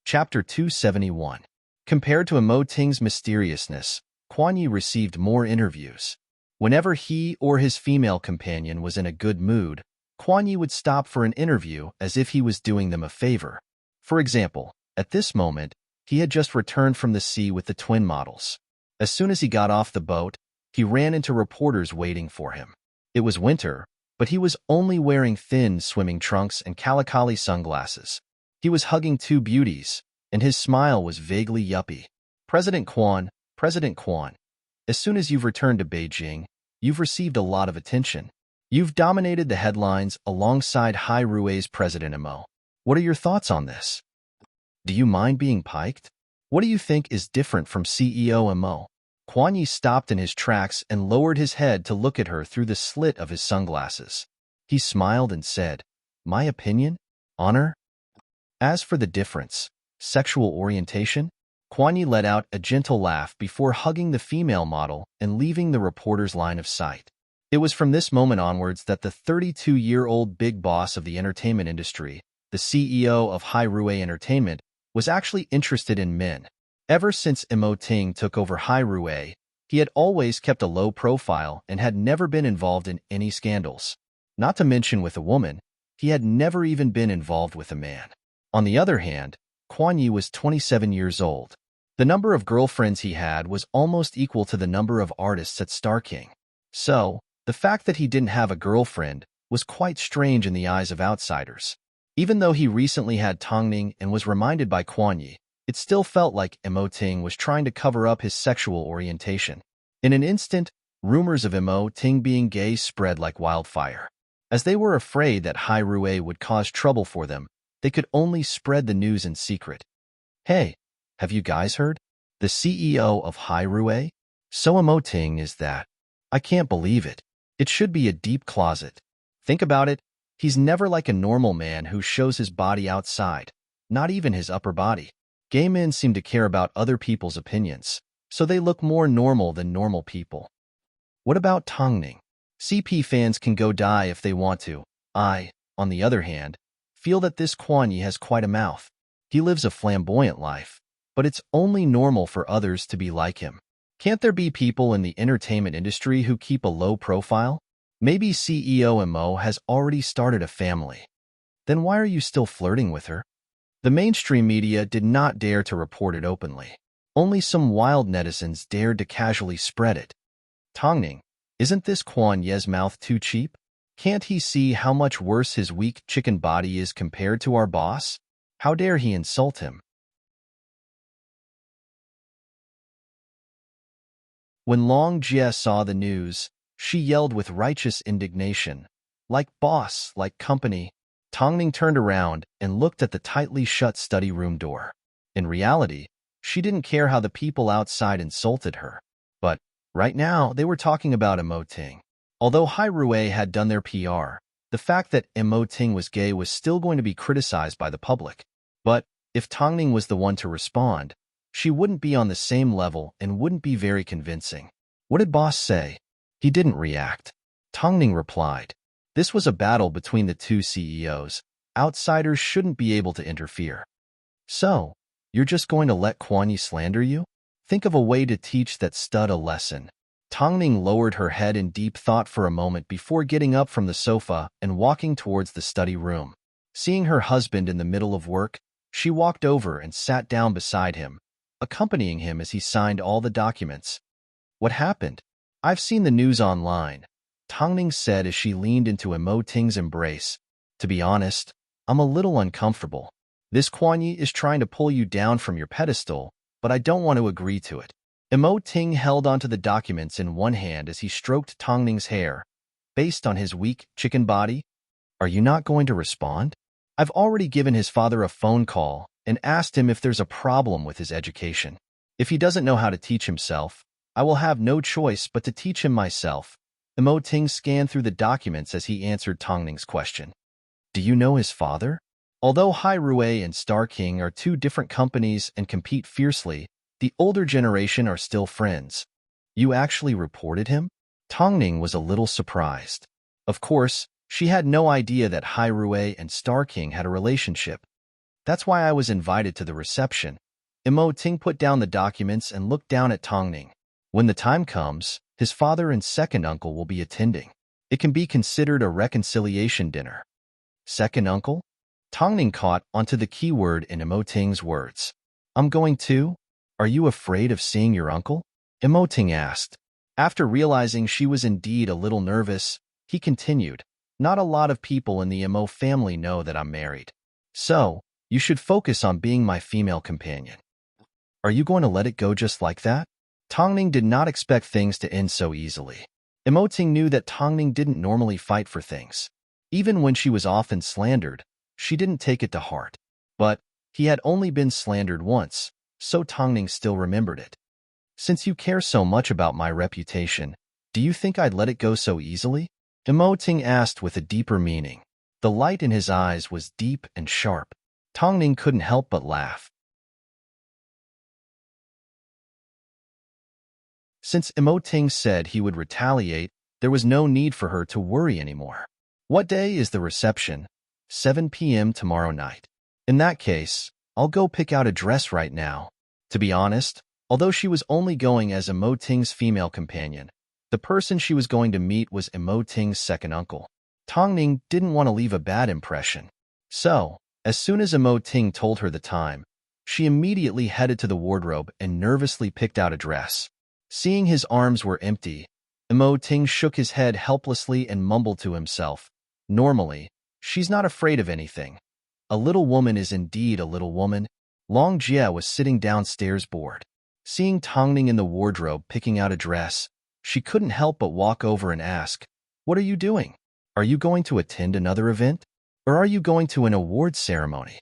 Chapter 271. Compared to Ting's mysteriousness, Quan Yi received more interviews. Whenever he or his female companion was in a good mood, Quan Yi would stop for an interview as if he was doing them a favor. For example, at this moment, he had just returned from the sea with the twin models. As soon as he got off the boat, he ran into reporters waiting for him. It was winter, but he was only wearing thin swimming trunks and Kalikali sunglasses. He was hugging two beauties, and his smile was vaguely yuppie. President Quan, as soon as you've returned to Beijing, you've received a lot of attention. You've dominated the headlines alongside Hai Rui's President What are your thoughts on this? Do you mind being piked? What do you think is different from CEO Quan Yi stopped in his tracks and lowered his head to look at her through the slit of his sunglasses. He smiled and said, My opinion? Honor? As for the difference, sexual orientation? Quan Yi let out a gentle laugh before hugging the female model and leaving the reporter's line of sight. It was from this moment onwards that the 32-year-old big boss of the entertainment industry, the CEO of Hai Rui Entertainment, was actually interested in men. Ever since Ting took over Hai Rui, he had always kept a low profile and had never been involved in any scandals. Not to mention with a woman, he had never even been involved with a man. On the other hand, Quan Yi was 27 years old. The number of girlfriends he had was almost equal to the number of artists at Star King. So, the fact that he didn't have a girlfriend was quite strange in the eyes of outsiders. Even though he recently had Tongning and was reminded by Quan Yi, it still felt like Mo Ting was trying to cover up his sexual orientation. In an instant, rumors of Mo Ting being gay spread like wildfire. As they were afraid that Hai Rui would cause trouble for them, they could only spread the news in secret. Hey, have you guys heard? The CEO of Hai Rui? So Mo Ting is that. I can't believe it. It should be a deep closet. Think about it. He's never like a normal man who shows his body outside, not even his upper body. Gay men seem to care about other people's opinions, so they look more normal than normal people. What about Tongning? CP fans can go die if they want to. I, on the other hand, feel that this Quan Yi has quite a mouth. He lives a flamboyant life, but it's only normal for others to be like him. Can't there be people in the entertainment industry who keep a low profile? Maybe CEO Mo has already started a family. Then why are you still flirting with her? The mainstream media did not dare to report it openly. Only some wild netizens dared to casually spread it. Tongning, isn't this Quan Ye's mouth too cheap? Can't he see how much worse his weak chicken body is compared to our boss? How dare he insult him? When Long Jie saw the news, she yelled with righteous indignation. Like boss, like company. Tongning turned around and looked at the tightly shut study room door. In reality, she didn't care how the people outside insulted her. But right now, they were talking about Mo Ting. Although Hai Rui had done their PR, the fact that Mo Ting was gay was still going to be criticized by the public. But if Tongning was the one to respond, she wouldn't be on the same level and wouldn't be very convincing. What did boss say? He didn't react. Tongning replied. This was a battle between the two CEOs. Outsiders shouldn't be able to interfere. So, you're just going to let Quan Yi slander you? Think of a way to teach that stud a lesson. Tongning lowered her head in deep thought for a moment before getting up from the sofa and walking towards the study room. Seeing her husband in the middle of work, she walked over and sat down beside him, accompanying him as he signed all the documents. What happened? I've seen the news online, Tongning said as she leaned into Mo Ting's embrace. To be honest, I'm a little uncomfortable. This Quan Yi is trying to pull you down from your pedestal, but I don't want to agree to it. Mo Ting held onto the documents in one hand as he stroked Tongning's hair. Based on his weak chicken body, are you not going to respond? I've already given his father a phone call and asked him if there's a problem with his education. If he doesn't know how to teach himself, I will have no choice but to teach him myself. Mo Ting scanned through the documents as he answered Tongning's question. Do you know his father? Although Hai Rui and Star King are two different companies and compete fiercely, the older generation are still friends. You actually reported him? Tongning was a little surprised. Of course, she had no idea that Hai Rui and Star King had a relationship. That's why I was invited to the reception. Mo Ting put down the documents and looked down at Tongning. When the time comes, his father and second uncle will be attending. It can be considered a reconciliation dinner. Second uncle? Tongning caught onto the key word in Mo Ting's words. I'm going too? Are you afraid of seeing your uncle? Mo Ting asked. After realizing she was indeed a little nervous, he continued. Not a lot of people in the Mo family know that I'm married. So, you should focus on being my female companion. Are you going to let it go just like that? Tongning did not expect things to end so easily. Mo Ting knew that Tongning didn't normally fight for things. Even when she was often slandered, she didn't take it to heart. But he had only been slandered once, so Tongning still remembered it. Since you care so much about my reputation, do you think I'd let it go so easily? Mo Ting asked with a deeper meaning. The light in his eyes was deep and sharp. Tongning couldn't help but laugh. Since Mo Ting said he would retaliate, there was no need for her to worry anymore. What day is the reception? 7 p.m. tomorrow night. In that case, I'll go pick out a dress right now. To be honest, although she was only going as Mo Ting's female companion, the person she was going to meet was Mo Ting's second uncle. Tongning didn't want to leave a bad impression. So, as soon as Mo Ting told her the time, she immediately headed to the wardrobe and nervously picked out a dress. Seeing his arms were empty, Ting shook his head helplessly and mumbled to himself. Normally, she's not afraid of anything. A little woman is indeed a little woman. Long Jie was sitting downstairs bored. Seeing Tongning in the wardrobe picking out a dress, she couldn't help but walk over and ask, "What are you doing? Are you going to attend another event? Or are you going to an awards ceremony?"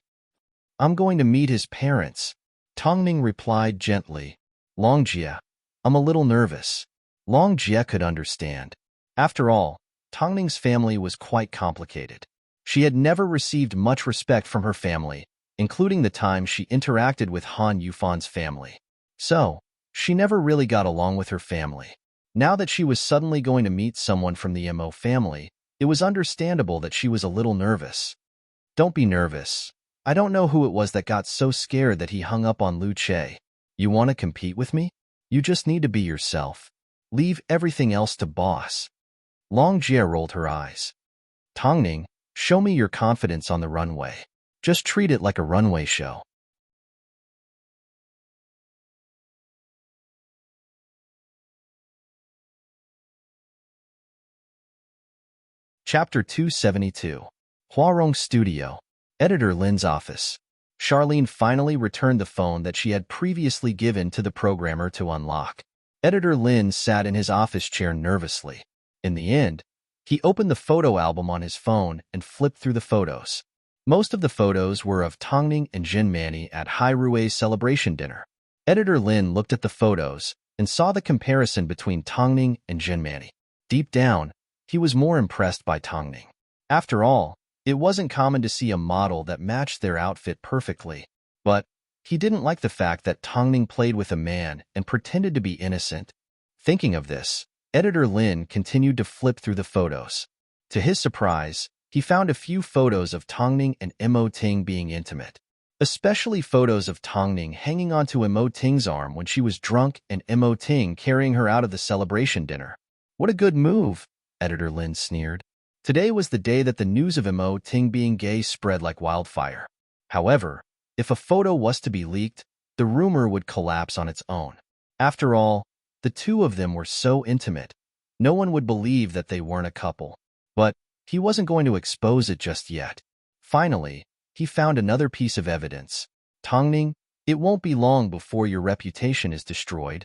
"I'm going to meet his parents," Tongning replied gently. "Long Jie, I'm a little nervous." Long Jie could understand. After all, Tongning's family was quite complicated. She had never received much respect from her family, including the time she interacted with Han Yufan's family. So, she never really got along with her family. Now that she was suddenly going to meet someone from the Mo family, it was understandable that she was a little nervous. "Don't be nervous. I don't know who it was that got so scared that he hung up on Lu Che. You want to compete with me? You just need to be yourself. Leave everything else to boss." Long Jie rolled her eyes. "Tongning, show me your confidence on the runway. Just treat it like a runway show." Chapter 272. Huarong Studio. Editor Lin's office. Charlene finally returned the phone that she had previously given to the programmer to unlock. Editor Lin sat in his office chair nervously. In the end, he opened the photo album on his phone and flipped through the photos. Most of the photos were of Tongning and Jin Manny at Hai Rui's celebration dinner. Editor Lin looked at the photos and saw the comparison between Tongning and Jin Manny. Deep down, he was more impressed by Tongning. After all, it wasn't common to see a model that matched their outfit perfectly. But he didn't like the fact that Tongning played with a man and pretended to be innocent. Thinking of this, Editor Lin continued to flip through the photos. To his surprise, he found a few photos of Tongning and Mo Ting being intimate. Especially photos of Tongning hanging onto Mo Ting's arm when she was drunk and Mo Ting carrying her out of the celebration dinner. "What a good move," Editor Lin sneered. Today was the day that the news of Mo Ting being gay spread like wildfire. However, if a photo was to be leaked, the rumor would collapse on its own. After all, the two of them were so intimate, no one would believe that they weren't a couple. But he wasn't going to expose it just yet. Finally, he found another piece of evidence. "Tongning, it won't be long before your reputation is destroyed."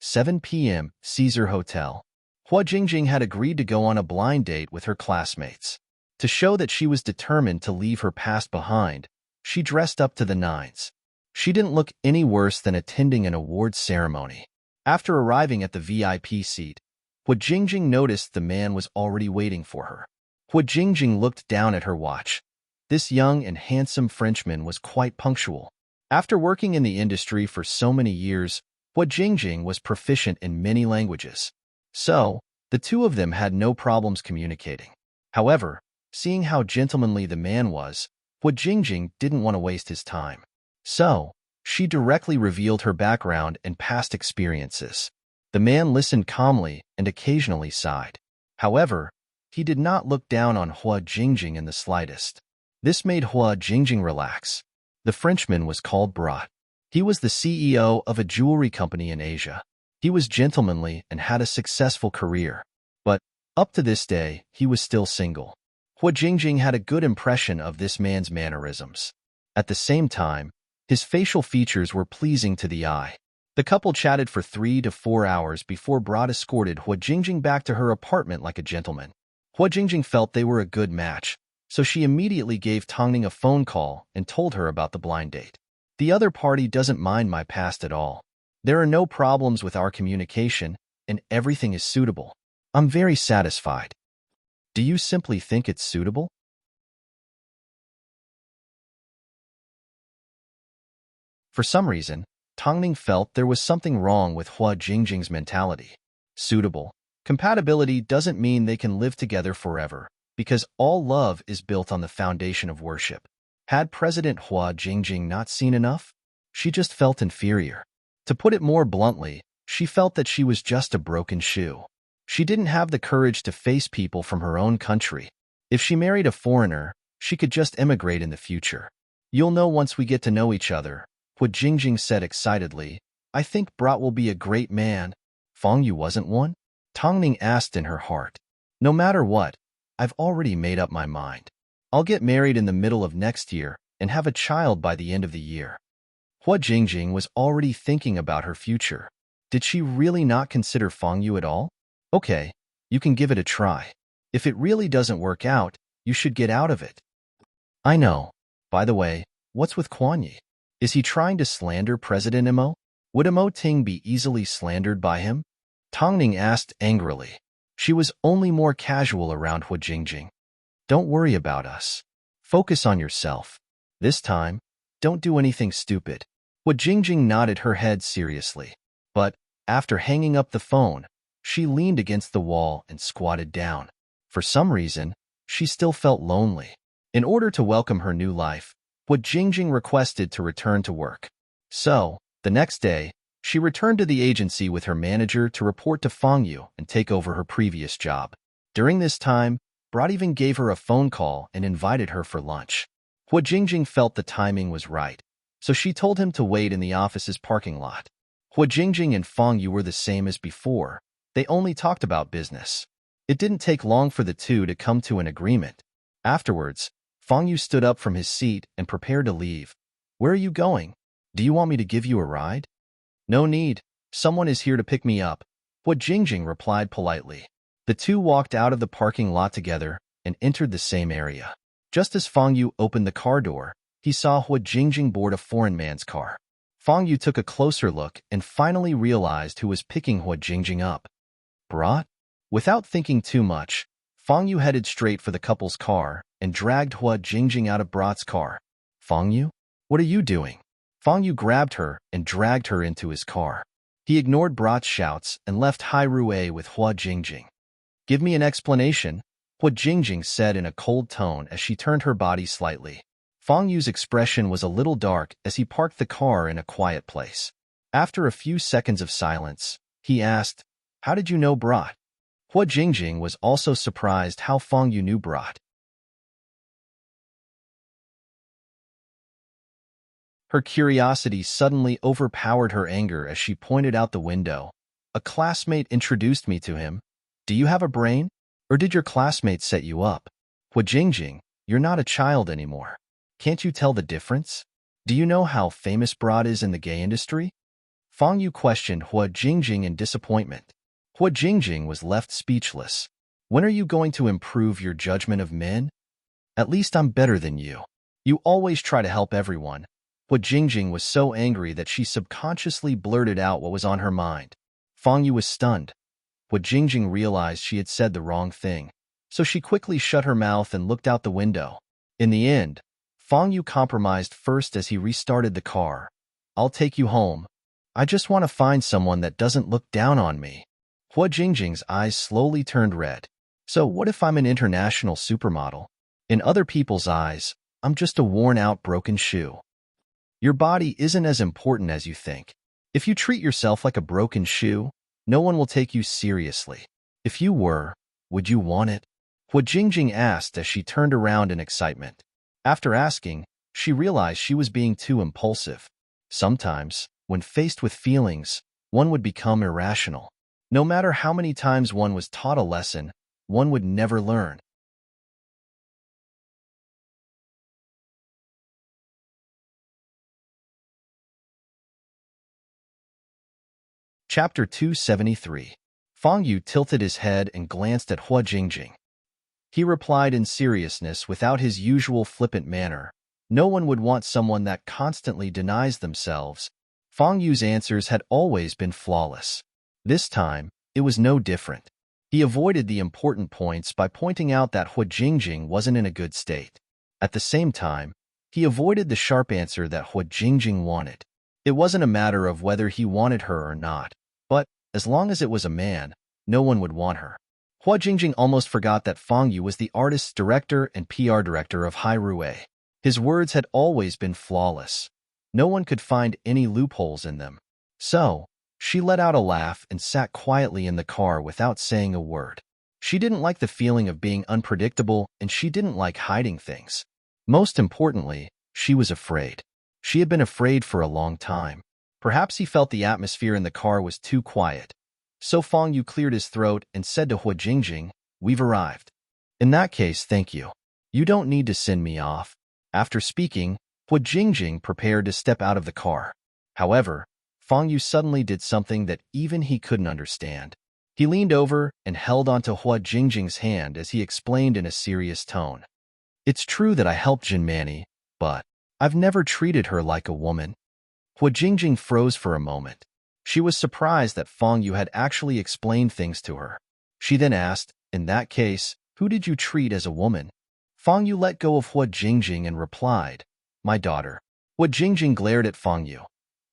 7 p.m., Caesar Hotel. Hua Jingjing had agreed to go on a blind date with her classmates. To show that she was determined to leave her past behind, she dressed up to the nines. She didn't look any worse than attending an awards ceremony. After arriving at the VIP seat, Hua Jingjing noticed the man was already waiting for her. Hua Jingjing looked down at her watch. This young and handsome Frenchman was quite punctual. After working in the industry for so many years, Hua Jingjing was proficient in many languages. So, the two of them had no problems communicating. However, seeing how gentlemanly the man was, Hua Jingjing didn't want to waste his time. So, she directly revealed her background and past experiences. The man listened calmly and occasionally sighed. However, he did not look down on Hua Jingjing in the slightest. This made Hua Jingjing relax. The Frenchman was called Brat. He was the CEO of a jewelry company in Asia. He was gentlemanly and had a successful career. But, up to this day, he was still single. Hua Jingjing had a good impression of this man's mannerisms. At the same time, his facial features were pleasing to the eye. The couple chatted for 3 to 4 hours before Brat escorted Hua Jingjing back to her apartment like a gentleman. Hua Jingjing felt they were a good match, so she immediately gave Tongning a phone call and told her about the blind date. "The other party doesn't mind my past at all. There are no problems with our communication, and everything is suitable. I'm very satisfied." "Do you simply think it's suitable?" For some reason, Tongning felt there was something wrong with Hua Jingjing's mentality. Suitable. Compatibility doesn't mean they can live together forever, because all love is built on the foundation of worship. Had President Hua Jingjing not seen enough? She just felt inferior. To put it more bluntly, she felt that she was just a broken shoe. She didn't have the courage to face people from her own country. If she married a foreigner, she could just emigrate in the future. "You'll know once we get to know each other," Hua Jingjing said excitedly. "I think Brat will be a great man." "Fong Yu wasn't one?" Tongning asked in her heart. No matter what, I've already made up my mind. I'll get married in the middle of next year and have a child by the end of the year. Hua Jingjing was already thinking about her future. Did she really not consider Fang Yu at all? Okay, you can give it a try. If it really doesn't work out, you should get out of it. I know. By the way, what's with Quan Yi? Is he trying to slander President Imo? Would Imo Ting be easily slandered by him? Tongning asked angrily. She was only more casual around Hua Jingjing. Don't worry about us. Focus on yourself. This time, don't do anything stupid. Hua Jingjing nodded her head seriously. But, after hanging up the phone, she leaned against the wall and squatted down. For some reason, she still felt lonely. In order to welcome her new life, Hua Jingjing requested to return to work. So, the next day, she returned to the agency with her manager to report to Fang Yu and take over her previous job. During this time, Brat even gave her a phone call and invited her for lunch. Hua Jingjing felt the timing was right, so she told him to wait in the office's parking lot. Hua Jingjing and Fang Yu were the same as before. They only talked about business. It didn't take long for the two to come to an agreement. Afterwards, Fang Yu stood up from his seat and prepared to leave. Where are you going? Do you want me to give you a ride? No need. Someone is here to pick me up, Hua Jingjing replied politely. The two walked out of the parking lot together and entered the same area. Just as Fang Yu opened the car door, he saw Hua Jingjing board a foreign man's car. Fang Yu took a closer look and finally realized who was picking Hua Jingjing up. Brat? Without thinking too much, Fang Yu headed straight for the couple's car and dragged Hua Jingjing out of Brat's car. Fang Yu? What are you doing? Fang Yu grabbed her and dragged her into his car. He ignored Brat's shouts and left Hai Rui with Hua Jingjing. Give me an explanation, Hua Jingjing said in a cold tone as she turned her body slightly. Fang Yu's expression was a little dark as he parked the car in a quiet place. After a few seconds of silence, he asked, How did you know Brat? Hua Jingjing was also surprised how Fang Yu knew Brat. Her curiosity suddenly overpowered her anger as she pointed out the window. A classmate introduced me to him. Do you have a brain? Or did your classmate set you up? Hua Jingjing, you're not a child anymore. Can't you tell the difference? Do you know how famous Brat is in the gay industry? Fang Yu questioned Hua Jingjing in disappointment. Hua Jingjing was left speechless. When are you going to improve your judgment of men? At least I'm better than you. You always try to help everyone. Hua Jingjing was so angry that she subconsciously blurted out what was on her mind. Fang Yu was stunned. Hua Jingjing realized she had said the wrong thing, so she quickly shut her mouth and looked out the window. In the end, Fang Yu compromised first as he restarted the car. I'll take you home. I just want to find someone that doesn't look down on me. Hua Jingjing's eyes slowly turned red. So what if I'm an international supermodel? In other people's eyes, I'm just a worn-out broken shoe. Your body isn't as important as you think. If you treat yourself like a broken shoe, no one will take you seriously. If you were, would you want it? Hua Jingjing asked as she turned around in excitement. After asking, she realized she was being too impulsive. Sometimes, when faced with feelings, one would become irrational. No matter how many times one was taught a lesson, one would never learn. Chapter 273. Fang Yu tilted his head and glanced at Hua Jingjing. He replied in seriousness without his usual flippant manner. No one would want someone that constantly denies themselves. Fang Yu's answers had always been flawless. This time, it was no different. He avoided the important points by pointing out that Hua Jingjing wasn't in a good state. At the same time, he avoided the sharp answer that Hua Jingjing wanted. It wasn't a matter of whether he wanted her or not, but, as long as it was a man, no one would want her. Hua Jingjing almost forgot that Fang Yu was the artist's director and PR director of Hai Rui. His words had always been flawless. No one could find any loopholes in them. So, she let out a laugh and sat quietly in the car without saying a word. She didn't like the feeling of being unpredictable, and she didn't like hiding things. Most importantly, she was afraid. She had been afraid for a long time. Perhaps he felt the atmosphere in the car was too quiet. So Fang Yu cleared his throat and said to Hua Jingjing, "We've arrived." "In that case, thank you. You don't need to send me off." After speaking, Hua Jingjing prepared to step out of the car. However, Fang Yu suddenly did something that even he couldn't understand. He leaned over and held onto Hua Jingjing's hand as he explained in a serious tone. "It's true that I helped Jinmani, but I've never treated her like a woman." Hua Jingjing froze for a moment. She was surprised that Fang Yu had actually explained things to her. She then asked, "In that case, who did you treat as a woman?" Fang Yu let go of Hua Jingjing and replied, "My daughter." Hua Jingjing glared at Fang Yu,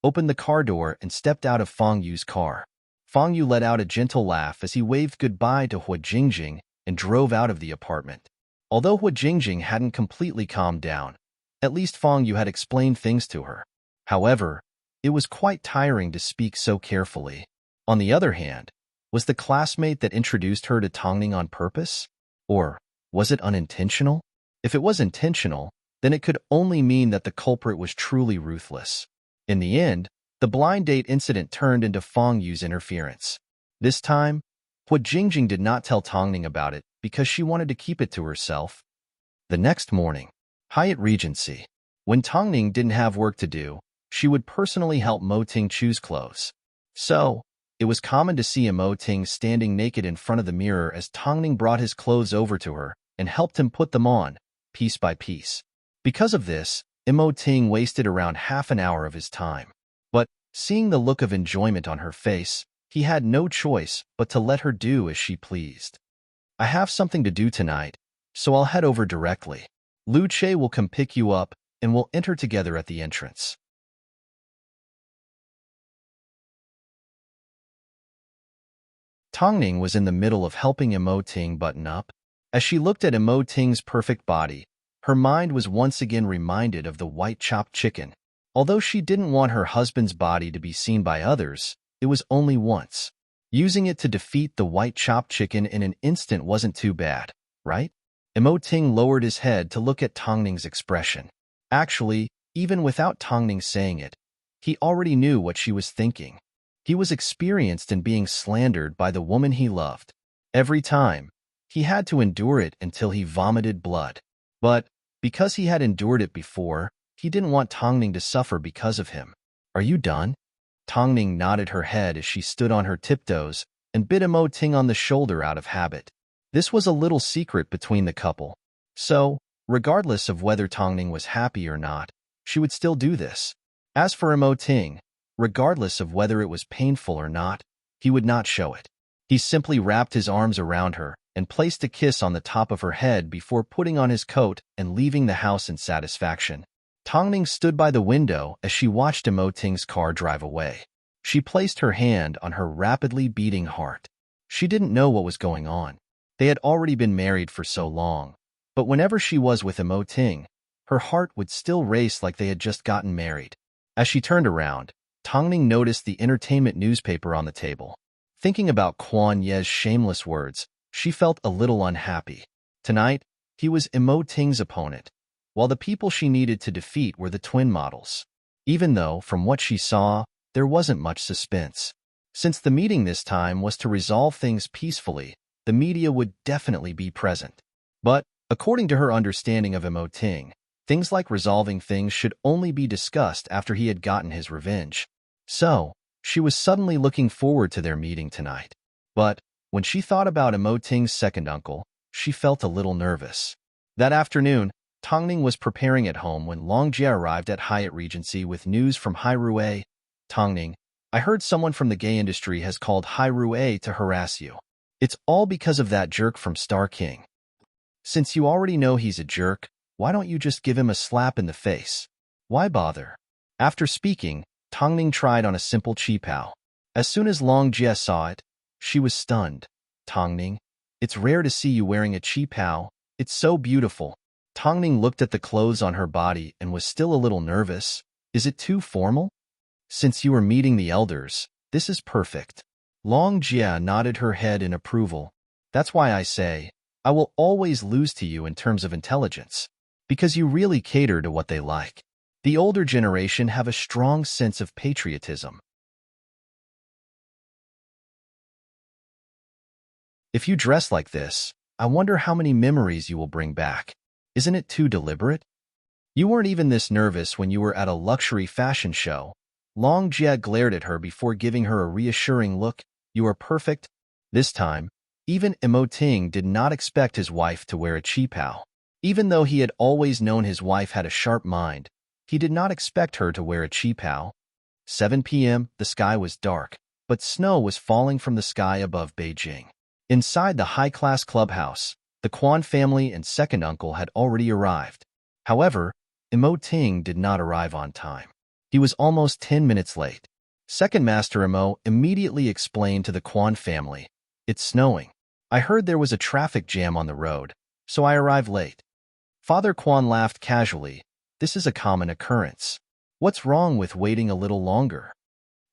opened the car door and stepped out of Fang Yu's car. Fang Yu let out a gentle laugh as he waved goodbye to Hua Jingjing and drove out of the apartment. Although Hua Jingjing hadn't completely calmed down, at least Fang Yu had explained things to her. However, it was quite tiring to speak so carefully. On the other hand, was the classmate that introduced her to Tongning on purpose? Or was it unintentional? If it was intentional, then it could only mean that the culprit was truly ruthless. In the end, the blind date incident turned into Fang Yu's interference. This time, Hua Jingjing did not tell Tongning about it because she wanted to keep it to herself. The next morning, Hyatt Regency. When Tongning didn't have work to do, she would personally help Mo Ting choose clothes. So, it was common to see Mo Ting standing naked in front of the mirror as Tongning brought his clothes over to her and helped him put them on, piece by piece. Because of this, Mo Ting wasted around half an hour of his time. But, seeing the look of enjoyment on her face, he had no choice but to let her do as she pleased. "I have something to do tonight, so I'll head over directly. Lu Che will come pick you up, and we'll enter together at the entrance." Tongning was in the middle of helping Mo Ting button up. As she looked at Mo Ting's perfect body, her mind was once again reminded of the white chopped chicken. Although she didn't want her husband's body to be seen by others, it was only once. Using it to defeat the white chopped chicken in an instant wasn't too bad, right? Mo Ting lowered his head to look at Tongning's expression. Actually, even without Tongning saying it, he already knew what she was thinking. He was experienced in being slandered by the woman he loved. Every time, he had to endure it until he vomited blood. But, because he had endured it before, he didn't want Tongning to suffer because of him. "Are you done?" Tongning nodded her head as she stood on her tiptoes and bit Mo Ting on the shoulder out of habit. This was a little secret between the couple. So, regardless of whether Tongning was happy or not, she would still do this. As for Mo Ting, regardless of whether it was painful or not, he would not show it. He simply wrapped his arms around her and placed a kiss on the top of her head before putting on his coat and leaving the house in satisfaction. Tongning stood by the window as she watched Mo Ting's car drive away. She placed her hand on her rapidly beating heart. She didn't know what was going on. They had already been married for so long, but whenever she was with Mo Ting, her heart would still race like they had just gotten married. As she turned around, Tongning noticed the entertainment newspaper on the table. Thinking about Quan Ye's shameless words, she felt a little unhappy. Tonight, he was Mo Ting's opponent, while the people she needed to defeat were the twin models. Even though, from what she saw, there wasn't much suspense. Since the meeting this time was to resolve things peacefully, the media would definitely be present. But, according to her understanding of Mo Ting, things like resolving things should only be discussed after he had gotten his revenge. So, she was suddenly looking forward to their meeting tonight. But, when she thought about Mo Ting's second uncle, she felt a little nervous. That afternoon, Tongning was preparing at home when Long Jie arrived at Hyatt Regency with news from Hai Rue. "Tongning, I heard someone from the gay industry has called Hai Rue to harass you. It's all because of that jerk from Star King. Since you already know he's a jerk, why don't you just give him a slap in the face? Why bother?" After speaking, Tongning tried on a simple qipao. As soon as Long Jie saw it, she was stunned. "Tongning, it's rare to see you wearing a qipao. It's so beautiful." Tongning looked at the clothes on her body and was still a little nervous. "Is it too formal?" "Since you are meeting the elders, this is perfect." Long Jie nodded her head in approval. "That's why I say, I will always lose to you in terms of intelligence, because you really cater to what they like. The older generation have a strong sense of patriotism. If you dress like this, I wonder how many memories you will bring back. Isn't it too deliberate? You weren't even this nervous when you were at a luxury fashion show. Long Jia glared at her before giving her a reassuring look. You are perfect. This time, even Imo Ting did not expect his wife to wear a qipao. Even though he had always known his wife had a sharp mind, he did not expect her to wear a qipao. 7 p.m., the sky was dark, but snow was falling from the sky above Beijing. Inside the high-class clubhouse, the Quan family and second uncle had already arrived. However, Imo Ting did not arrive on time. He was almost 10 minutes late. Second Master Imo immediately explained to the Quan family, "It's snowing. I heard there was a traffic jam on the road, so I arrived late." Father Quan laughed casually. "This is a common occurrence. What's wrong with waiting a little longer?"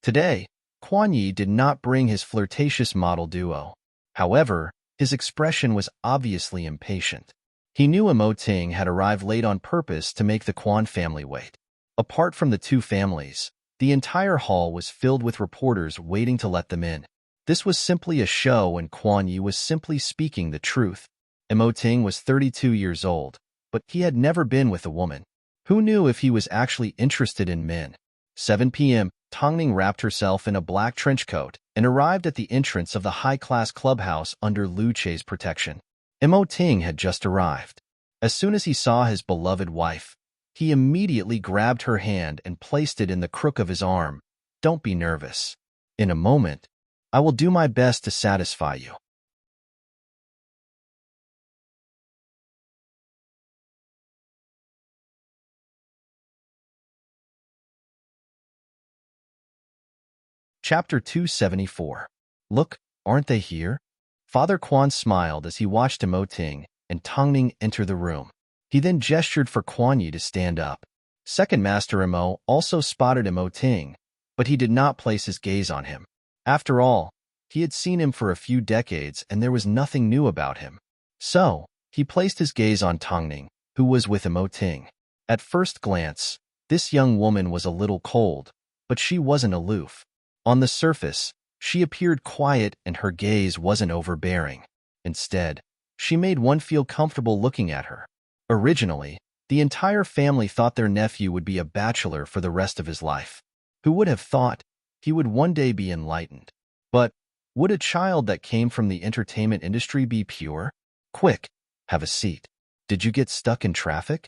Today, Quan Yi did not bring his flirtatious model duo. However, his expression was obviously impatient. He knew Imo Ting had arrived late on purpose to make the Quan family wait. Apart from the two families, the entire hall was filled with reporters waiting to let them in. This was simply a show and Quan Yi was simply speaking the truth. Imo Ting was 32 years old, but he had never been with a woman. Who knew if he was actually interested in men? 7 p.m., Tongning wrapped herself in a black trench coat and arrived at the entrance of the high-class clubhouse under Lu Che's protection. Imo Ting had just arrived. As soon as he saw his beloved wife, he immediately grabbed her hand and placed it in the crook of his arm. "Don't be nervous. In a moment, I will do my best to satisfy you." Chapter 274. Look, aren't they here? Father Quan smiled as he watched Imo Ting and Tongning enter the room. He then gestured for Quan Yi to stand up. Second Master Imo also spotted Imo Ting, but he did not place his gaze on him. After all, he had seen him for a few decades and there was nothing new about him. So, he placed his gaze on Tongning, who was with Imo Ting. At first glance, this young woman was a little cold, but she wasn't aloof. On the surface, she appeared quiet and her gaze wasn't overbearing. Instead, she made one feel comfortable looking at her. Originally, the entire family thought their nephew would be a bachelor for the rest of his life. Who would have thought he would one day be enlightened? But would a child that came from the entertainment industry be pure? Quick, have a seat. Did you get stuck in traffic?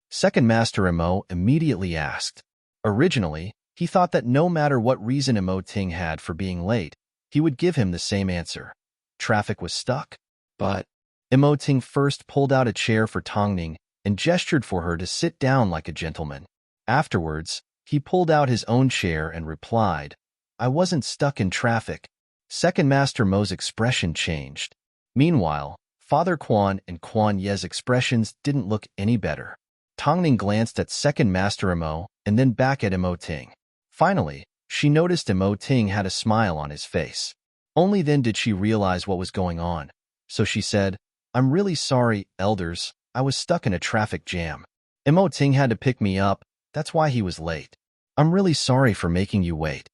Second Master Imo immediately asked. Originally, he thought that no matter what reason Imo Ting had for being late, he would give him the same answer. Traffic was stuck. But Imo Ting first pulled out a chair for Tongning and gestured for her to sit down like a gentleman. Afterwards, he pulled out his own chair and replied, "I wasn't stuck in traffic." Second Master Mo's expression changed. Meanwhile, Father Quan and Quan Ye's expressions didn't look any better. Tongning glanced at Second Master Imo and then back at Imo Ting. Finally, she noticed Imo Ting had a smile on his face. Only then did she realize what was going on. So she said, "I'm really sorry, elders. I was stuck in a traffic jam. Imo Ting had to pick me up. That's why he was late. I'm really sorry for making you wait."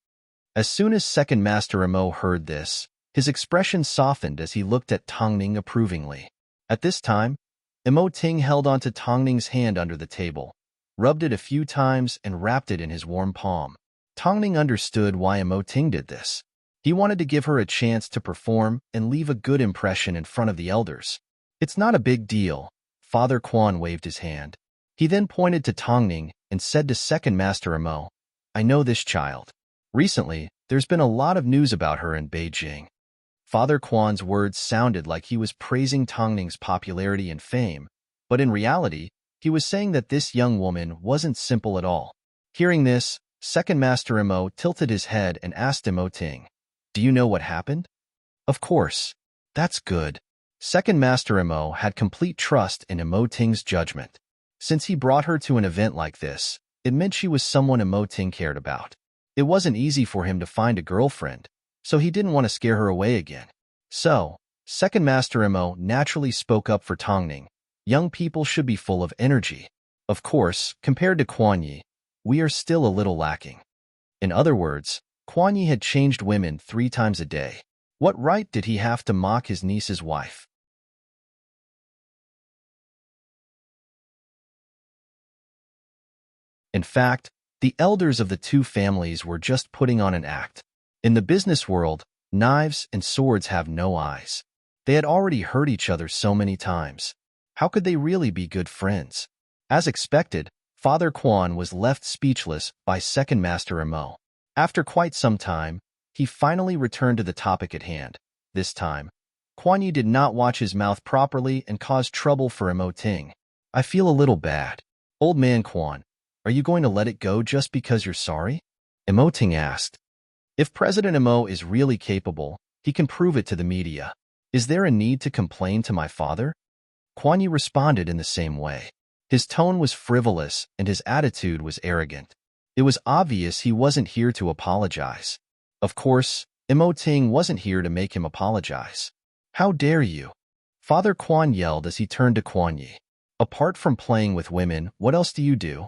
As soon as Second Master Imo heard this, his expression softened as he looked at Tongning approvingly. At this time, Imo Ting held onto Tongning's hand under the table, rubbed it a few times and wrapped it in his warm palm. Tongning understood why Imo Ting did this. He wanted to give her a chance to perform and leave a good impression in front of the elders. "It's not a big deal." Father Quan waved his hand. He then pointed to Tongning and said to Second Master Imo, "I know this child. Recently, there's been a lot of news about her in Beijing." Father Quan's words sounded like he was praising Tongning's popularity and fame, but in reality, he was saying that this young woman wasn't simple at all. Hearing this, Second Master Imo tilted his head and asked Imo Ting, "Do you know what happened?" "Of course. That's good." Second Master Imo had complete trust in Imo Ting's judgment. Since he brought her to an event like this, it meant she was someone Imo Ting cared about. It wasn't easy for him to find a girlfriend, so he didn't want to scare her away again. So, Second Master Imo naturally spoke up for Tongning. Young people should be full of energy. Of course, compared to Quan Yi, we are still a little lacking. In other words, Quan Yi had changed women 3 times a day. What right did he have to mock his niece's wife? In fact, the elders of the two families were just putting on an act. In the business world, knives and swords have no eyes. They had already hurt each other so many times. How could they really be good friends? As expected, Father Quan was left speechless by Second Master Imo. After quite some time, he finally returned to the topic at hand. This time, Quan Yi did not watch his mouth properly and caused trouble for Imo Ting. I feel a little bad. Old man Quan, are you going to let it go just because you're sorry? Imo Ting asked. If President Imo is really capable, he can prove it to the media. Is there a need to complain to my father? Quan Yi responded in the same way. His tone was frivolous and his attitude was arrogant. It was obvious he wasn't here to apologize. Of course, Imo Ting wasn't here to make him apologize. How dare you? Father Quan yelled as he turned to Quan Yi. Apart from playing with women, what else do you do?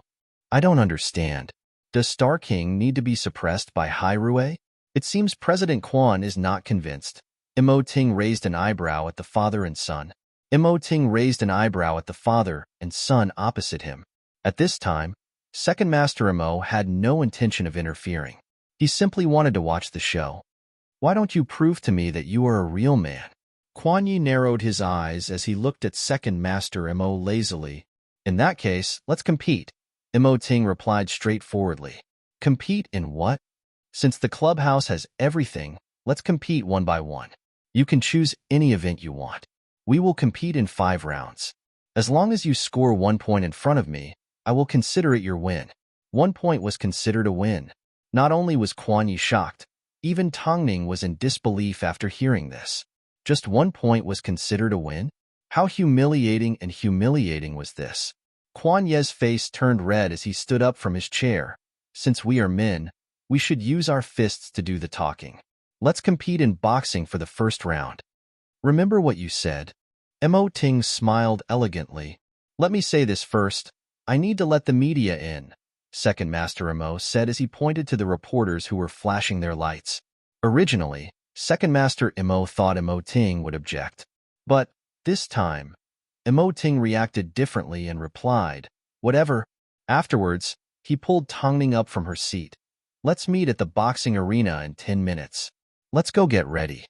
I don't understand. Does Star King need to be suppressed by Hairue? It seems President Quan is not convinced. Imo Ting raised an eyebrow at the father and son. Imo Ting raised an eyebrow at the father and son opposite him. At this time, Second Master Imo had no intention of interfering. He simply wanted to watch the show. Why don't you prove to me that you are a real man? Quan Yi narrowed his eyes as he looked at Second Master Imo lazily. In that case, let's compete. Imo Ting replied straightforwardly. Compete in what? Since the clubhouse has everything, let's compete one by one. You can choose any event you want. We will compete in 5 rounds. As long as you score 1 point in front of me, I will consider it your win. 1 point was considered a win. Not only was Quan Yi shocked, even Tongning was in disbelief after hearing this. Just 1 point was considered a win? How humiliating and humiliating was this? Quan Yi's face turned red as he stood up from his chair. Since we are men, we should use our fists to do the talking. Let's compete in boxing for the first round. Remember what you said? Imo Ting smiled elegantly. Let me say this first. I need to let the media in, Second Master Imo said as he pointed to the reporters who were flashing their lights. Originally, Second Master Imo thought Imo Ting would object. But, this time, Imo Ting reacted differently and replied, whatever. Afterwards, he pulled Tongning up from her seat. Let's meet at the boxing arena in 10 minutes. Let's go get ready.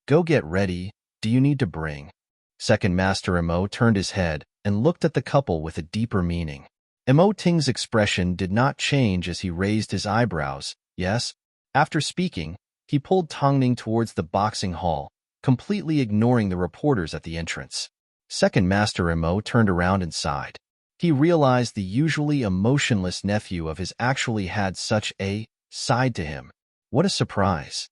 Go get ready, do you need to bring? Second Master Imo turned his head and looked at the couple with a deeper meaning. Imo Ting's expression did not change as he raised his eyebrows. Yes? After speaking, he pulled Tongning towards the boxing hall, completely ignoring the reporters at the entrance. Second Master Imo turned around and sighed. He realized the usually emotionless nephew of his actually had such a side to him. What a surprise.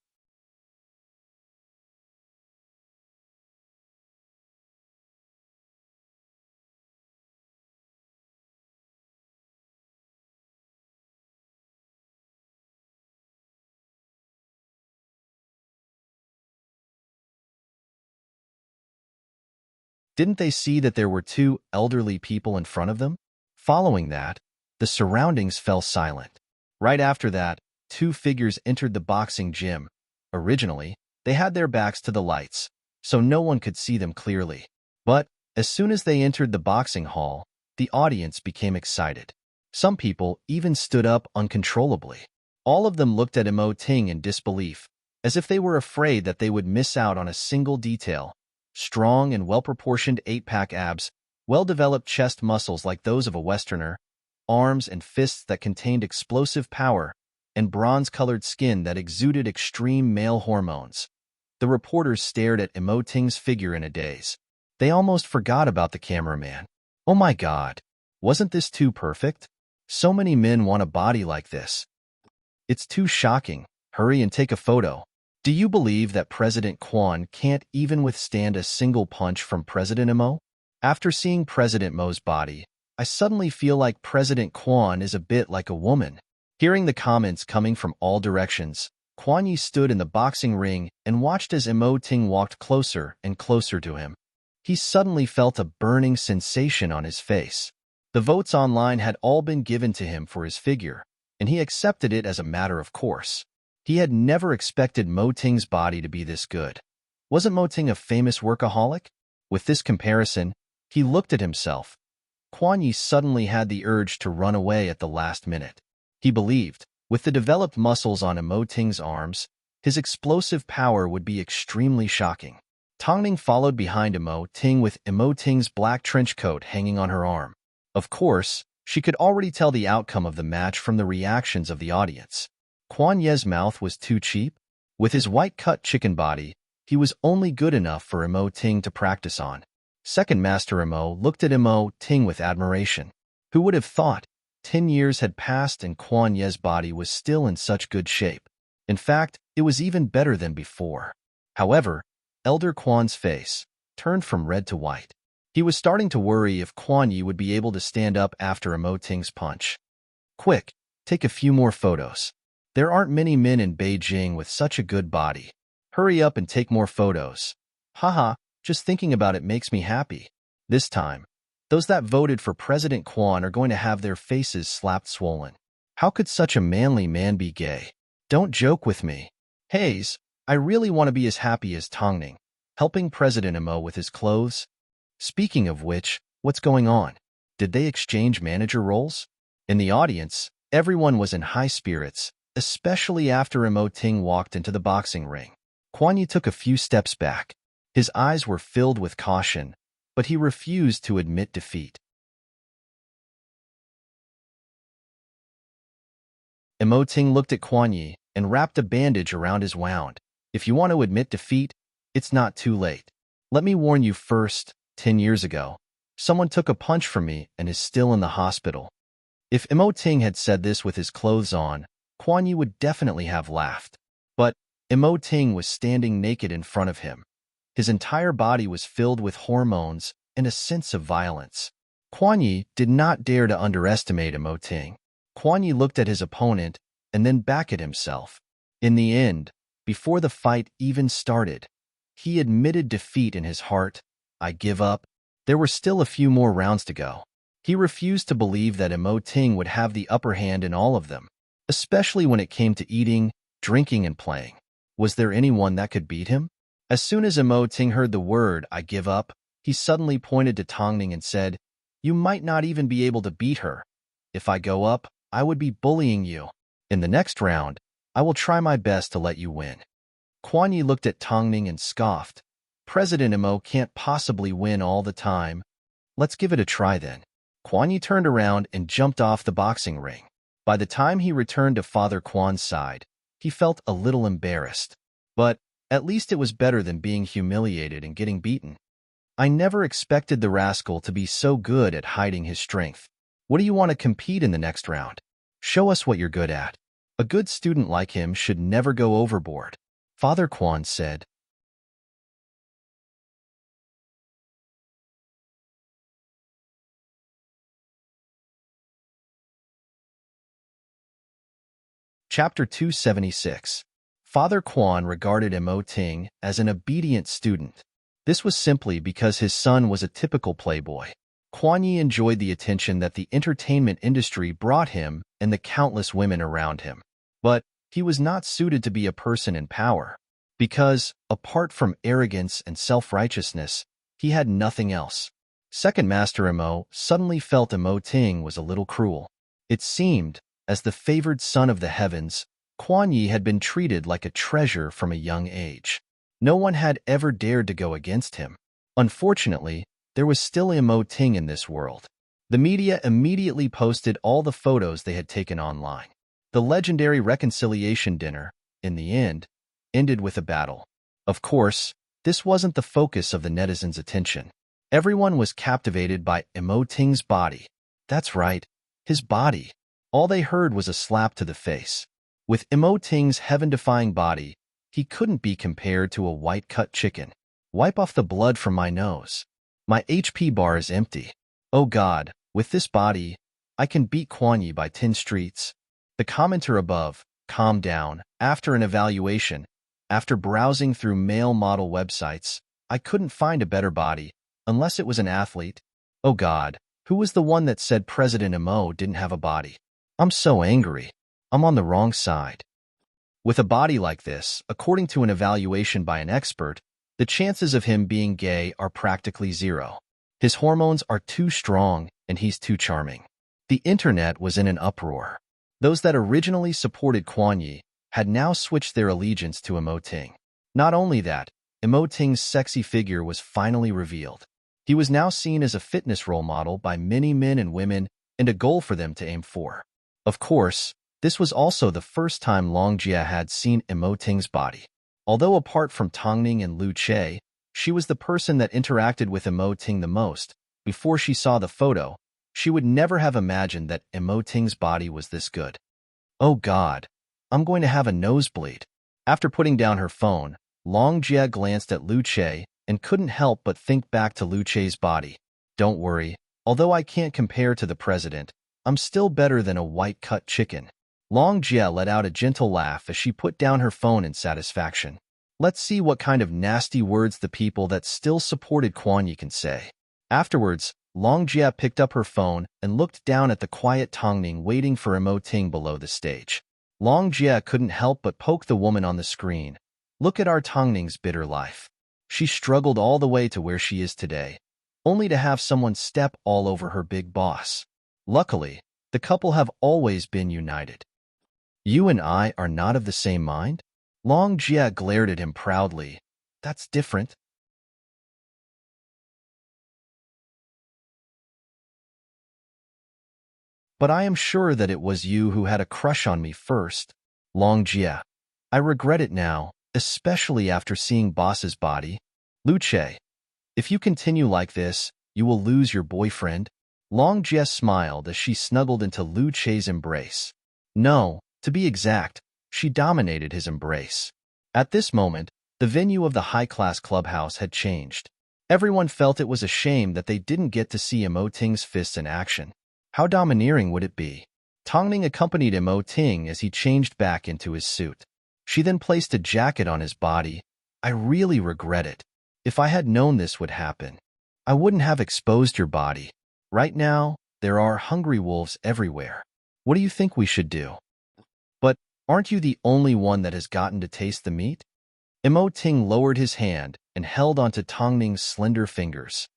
Didn't they see that there were 2 elderly people in front of them? Following that, the surroundings fell silent. Right after that, 2 figures entered the boxing gym. Originally, they had their backs to the lights, so no one could see them clearly. But, as soon as they entered the boxing hall, the audience became excited. Some people even stood up uncontrollably. All of them looked at Imo Ting in disbelief, as if they were afraid that they would miss out on a single detail. Strong and well-proportioned 8-pack abs, well-developed chest muscles like those of a Westerner, arms and fists that contained explosive power, and bronze-colored skin that exuded extreme male hormones. The reporters stared at Imo Ting's figure in a daze. They almost forgot about the cameraman. Oh my God! Wasn't this too perfect? So many men want a body like this. It's too shocking. Hurry and take a photo. Do you believe that President Quan can't even withstand a single punch from President Imo? After seeing President Mo's body, I suddenly feel like President Quan is a bit like a woman. Hearing the comments coming from all directions, Quan Yi stood in the boxing ring and watched as Imo Ting walked closer and closer to him. He suddenly felt a burning sensation on his face. The votes online had all been given to him for his figure, and he accepted it as a matter of course. He had never expected Mo Ting's body to be this good. Wasn't Mo Ting a famous workaholic? With this comparison, he looked at himself. Kuan Yi suddenly had the urge to run away at the last minute. He believed, with the developed muscles on Mo Ting's arms, his explosive power would be extremely shocking. Tongning followed behind Mo Ting with Mo Ting's black trench coat hanging on her arm. Of course, she could already tell the outcome of the match from the reactions of the audience. Kuan Ye's mouth was too cheap. With his white-cut chicken body, he was only good enough for Mo Ting to practice on. Second Master Mo looked at Mo Ting with admiration. Who would have thought? 10 years had passed and Kuan Ye's body was still in such good shape. In fact, it was even better than before. However, Elder Kuan's face turned from red to white. He was starting to worry if Kuan Yi would be able to stand up after Mo Ting's punch. Quick, take a few more photos. There aren't many men in Beijing with such a good body. Hurry up and take more photos. Haha, just thinking about it makes me happy. This time, those that voted for President Kuan are going to have their faces slapped swollen. How could such a manly man be gay? Don't joke with me. Hayes, I really want to be as happy as Tongning, helping President Mo with his clothes. Speaking of which, what's going on? Did they exchange manager roles? In the audience, everyone was in high spirits, especially after Mo Ting walked into the boxing ring. Kuan Yi took a few steps back. His eyes were filled with caution, but he refused to admit defeat. Mo Ting looked at Kuan Yi and wrapped a bandage around his wound. If you want to admit defeat, it's not too late. Let me warn you first, 10 years ago, someone took a punch from me and is still in the hospital. If Mo Ting had said this with his clothes on, Kuan Yi would definitely have laughed. But Mo Ting was standing naked in front of him. His entire body was filled with hormones and a sense of violence. Kuan Yi did not dare to underestimate Mo Ting. Kuan Yi looked at his opponent and then back at himself. In the end, before the fight even started, he admitted defeat in his heart. I give up. There were still a few more rounds to go. He refused to believe that Mo Ting would have the upper hand in all of them, especially when it came to eating, drinking, and playing. Was there anyone that could beat him? As soon as Mo Ting heard the word, I give up, he suddenly pointed to Tongning and said, you might not even be able to beat her. If I go up, I would be bullying you. In the next round, I will try my best to let you win. Kuan Yi looked at Tongning and scoffed. President Mo can't possibly win all the time. Let's give it a try then. Kuan Yi turned around and jumped off the boxing ring. By the time he returned to Father Kuan's side, he felt a little embarrassed. But at least it was better than being humiliated and getting beaten. I never expected the rascal to be so good at hiding his strength. What do you want to compete in the next round? Show us what you're good at. A good student like him should never go overboard, Father Kuan said. Chapter 276. Father Kuan regarded Mo Ting as an obedient student. This was simply because his son was a typical playboy. Kuan Yi enjoyed the attention that the entertainment industry brought him and the countless women around him. But he was not suited to be a person in power, because, apart from arrogance and self-righteousness, he had nothing else. Second Master Mo suddenly felt Mo Ting was a little cruel. It seemed, as the favored son of the heavens, Kuan Yi had been treated like a treasure from a young age. No one had ever dared to go against him. Unfortunately, there was still Mo Ting in this world. The media immediately posted all the photos they had taken online. The legendary reconciliation dinner, in the end, ended with a battle. Of course, this wasn't the focus of the netizens' attention. Everyone was captivated by Mo Ting's body. That's right, his body. All they heard was a slap to the face. With Mo Ting's heaven-defying body, he couldn't be compared to a white-cut chicken. Wipe off the blood from my nose. My HP bar is empty. Oh God, with this body, I can beat Kuan Yi by 10 streets. The commenter above, calm down. After an evaluation, after browsing through male model websites, I couldn't find a better body, unless it was an athlete. Oh God, who was the one that said President Mo didn't have a body? I'm so angry. I'm on the wrong side. With a body like this, according to an evaluation by an expert, the chances of him being gay are practically zero. His hormones are too strong, and he's too charming. The internet was in an uproar. Those that originally supported Kuan Yi had now switched their allegiance to Immerse. Not only that, Immerse's sexy figure was finally revealed. He was now seen as a fitness role model by many men and women and a goal for them to aim for. Of course, this was also the first time Long Jia had seen Immerse's body. Although apart from Tongning and Lu Che, she was the person that interacted with Immerse the most. Before she saw the photo, she would never have imagined that Immerse's body was this good. Oh God, I'm going to have a nosebleed. After putting down her phone, Long Jia glanced at Lu Che and couldn't help but think back to Lu Che's body. Don't worry, although I can't compare to the president, I'm still better than a white-cut chicken. Long Jia let out a gentle laugh as she put down her phone in satisfaction. Let's see what kind of nasty words the people that still supported Kuan Yi can say. Afterwards, Long Jia picked up her phone and looked down at the quiet Tongning waiting for Immerse below the stage. Long Jia couldn't help but poke the woman on the screen. Look at our Tongning's bitter life. She struggled all the way to where she is today, only to have someone step all over her big boss. Luckily, the couple have always been united. You and I are not of the same mind? Long Jia glared at him proudly. That's different. But I am sure that it was you who had a crush on me first. Long Jia. I regret it now, especially after seeing boss's body. Lu Che. If you continue like this, you will lose your boyfriend. Long Jia smiled as she snuggled into Lu Che's embrace. No, to be exact, she dominated his embrace. At this moment, the venue of the high-class clubhouse had changed. Everyone felt it was a shame that they didn't get to see Immerse's fists in action. How domineering would it be? Tongning accompanied Immerse as he changed back into his suit. She then placed a jacket on his body. I really regret it. If I had known this would happen, I wouldn't have exposed your body. Right now, there are hungry wolves everywhere. What do you think we should do? But aren't you the only one that has gotten to taste the meat? Immerse lowered his hand and held onto Tongning's slender fingers.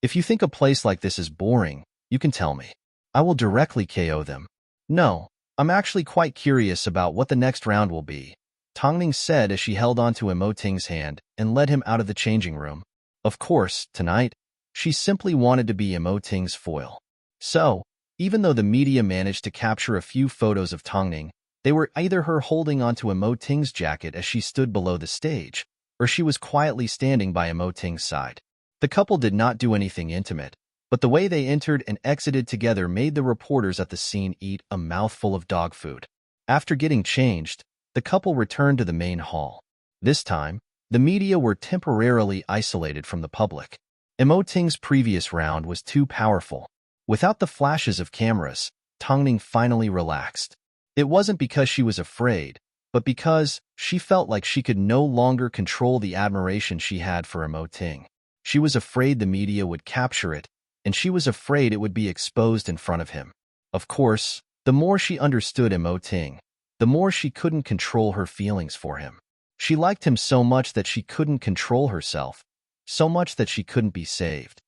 If you think a place like this is boring, you can tell me. I will directly KO them. No, I'm actually quite curious about what the next round will be, Tongning said as she held onto Immerse's hand and led him out of the changing room. Of course, tonight, she simply wanted to be Immerse's foil. So, even though the media managed to capture a few photos of Tongning, they were either her holding onto Immerse's jacket as she stood below the stage, or she was quietly standing by Immerse's side. The couple did not do anything intimate, but the way they entered and exited together made the reporters at the scene eat a mouthful of dog food. After getting changed, the couple returned to the main hall. This time, the media were temporarily isolated from the public. Immerse's previous round was too powerful. Without the flashes of cameras, Tongning finally relaxed. It wasn't because she was afraid, but because she felt like she could no longer control the admiration she had for Immerse. She was afraid the media would capture it, and she was afraid it would be exposed in front of him. Of course, the more she understood Immerse, the more she couldn't control her feelings for him. She liked him so much that she couldn't control herself, so much that she couldn't be saved.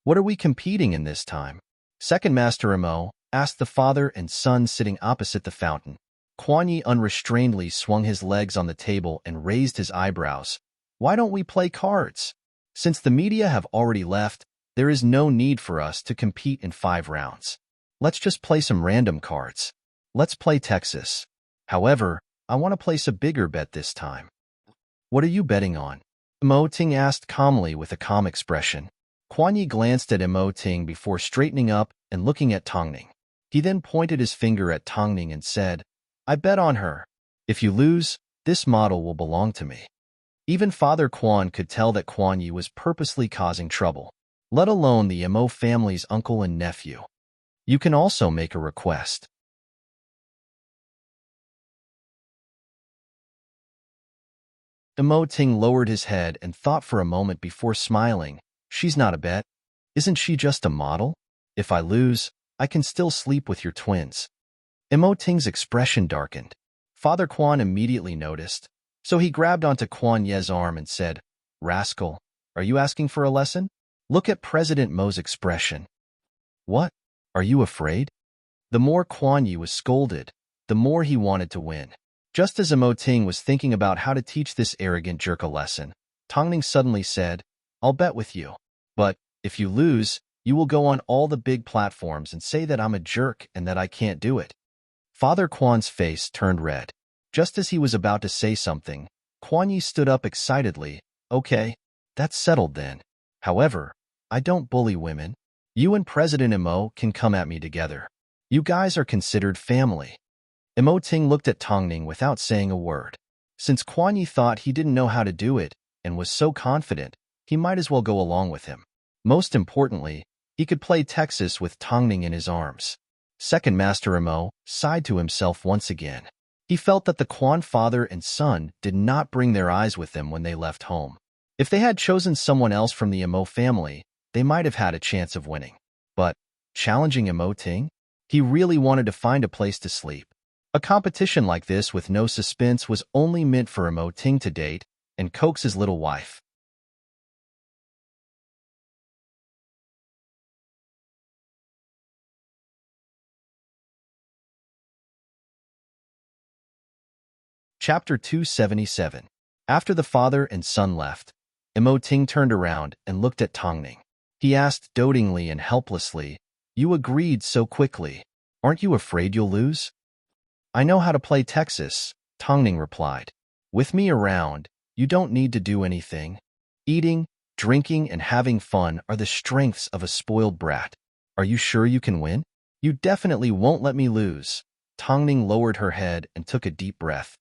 What are we competing in this time? Second Master Immerse asked the father and son sitting opposite the fountain. Kuan Yi unrestrainedly swung his legs on the table and raised his eyebrows. Why don't we play cards? Since the media have already left, there is no need for us to compete in 5 rounds. Let's just play some random cards. Let's play Texas. However, I want to place a bigger bet this time. What are you betting on? Immerse asked calmly with a calm expression. Kuan Yi glanced at Immerse before straightening up and looking at Tongning. He then pointed his finger at Tongning and said, I bet on her. If you lose, this model will belong to me. Even Father Kuan could tell that Kuan Yi was purposely causing trouble, let alone the Immerse family's uncle and nephew. You can also make a request. Immerse lowered his head and thought for a moment before smiling. She's not a bet. Isn't she just a model? If I lose, I can still sleep with your twins. Immerse's expression darkened. Father Quan immediately noticed, so he grabbed onto Kuan Ye's arm and said, "Rascal, are you asking for a lesson? Look at President Mo's expression." "What? Are you afraid?" The more Kuan Yi was scolded, the more he wanted to win. Just as Imo Ting was thinking about how to teach this arrogant jerk a lesson, Tongning suddenly said, "I'll bet with you. But if you lose, you will go on all the big platforms and say that I'm a jerk and that I can't do it." Father Quan's face turned red. Just as he was about to say something, Kuan Yi stood up excitedly. "Okay, that's settled then. However, I don't bully women. You and President Imo can come at me together. You guys are considered family." Imo Ting looked at Tongning without saying a word. Since Kuan Yi thought he didn't know how to do it and was so confident, he might as well go along with him. Most importantly, he could play Texas with Tongning in his arms. Second Master Imo sighed to himself once again. He felt that the Quan father and son did not bring their eyes with them when they left home. If they had chosen someone else from the Imo family, they might have had a chance of winning. But challenging Imo Ting? He really wanted to find a place to sleep. A competition like this with no suspense was only meant for Imo Ting to date and coax his little wife. Chapter 277. After the father and son left, Imo Ting turned around and looked at Tongning. He asked dotingly and helplessly, "You agreed so quickly. Aren't you afraid you'll lose?" "I know how to play Texas," Tongning replied. "With me around, you don't need to do anything. Eating, drinking, and having fun are the strengths of a spoiled brat. Are you sure you can win?" "You definitely won't let me lose." Tongning lowered her head and took a deep breath.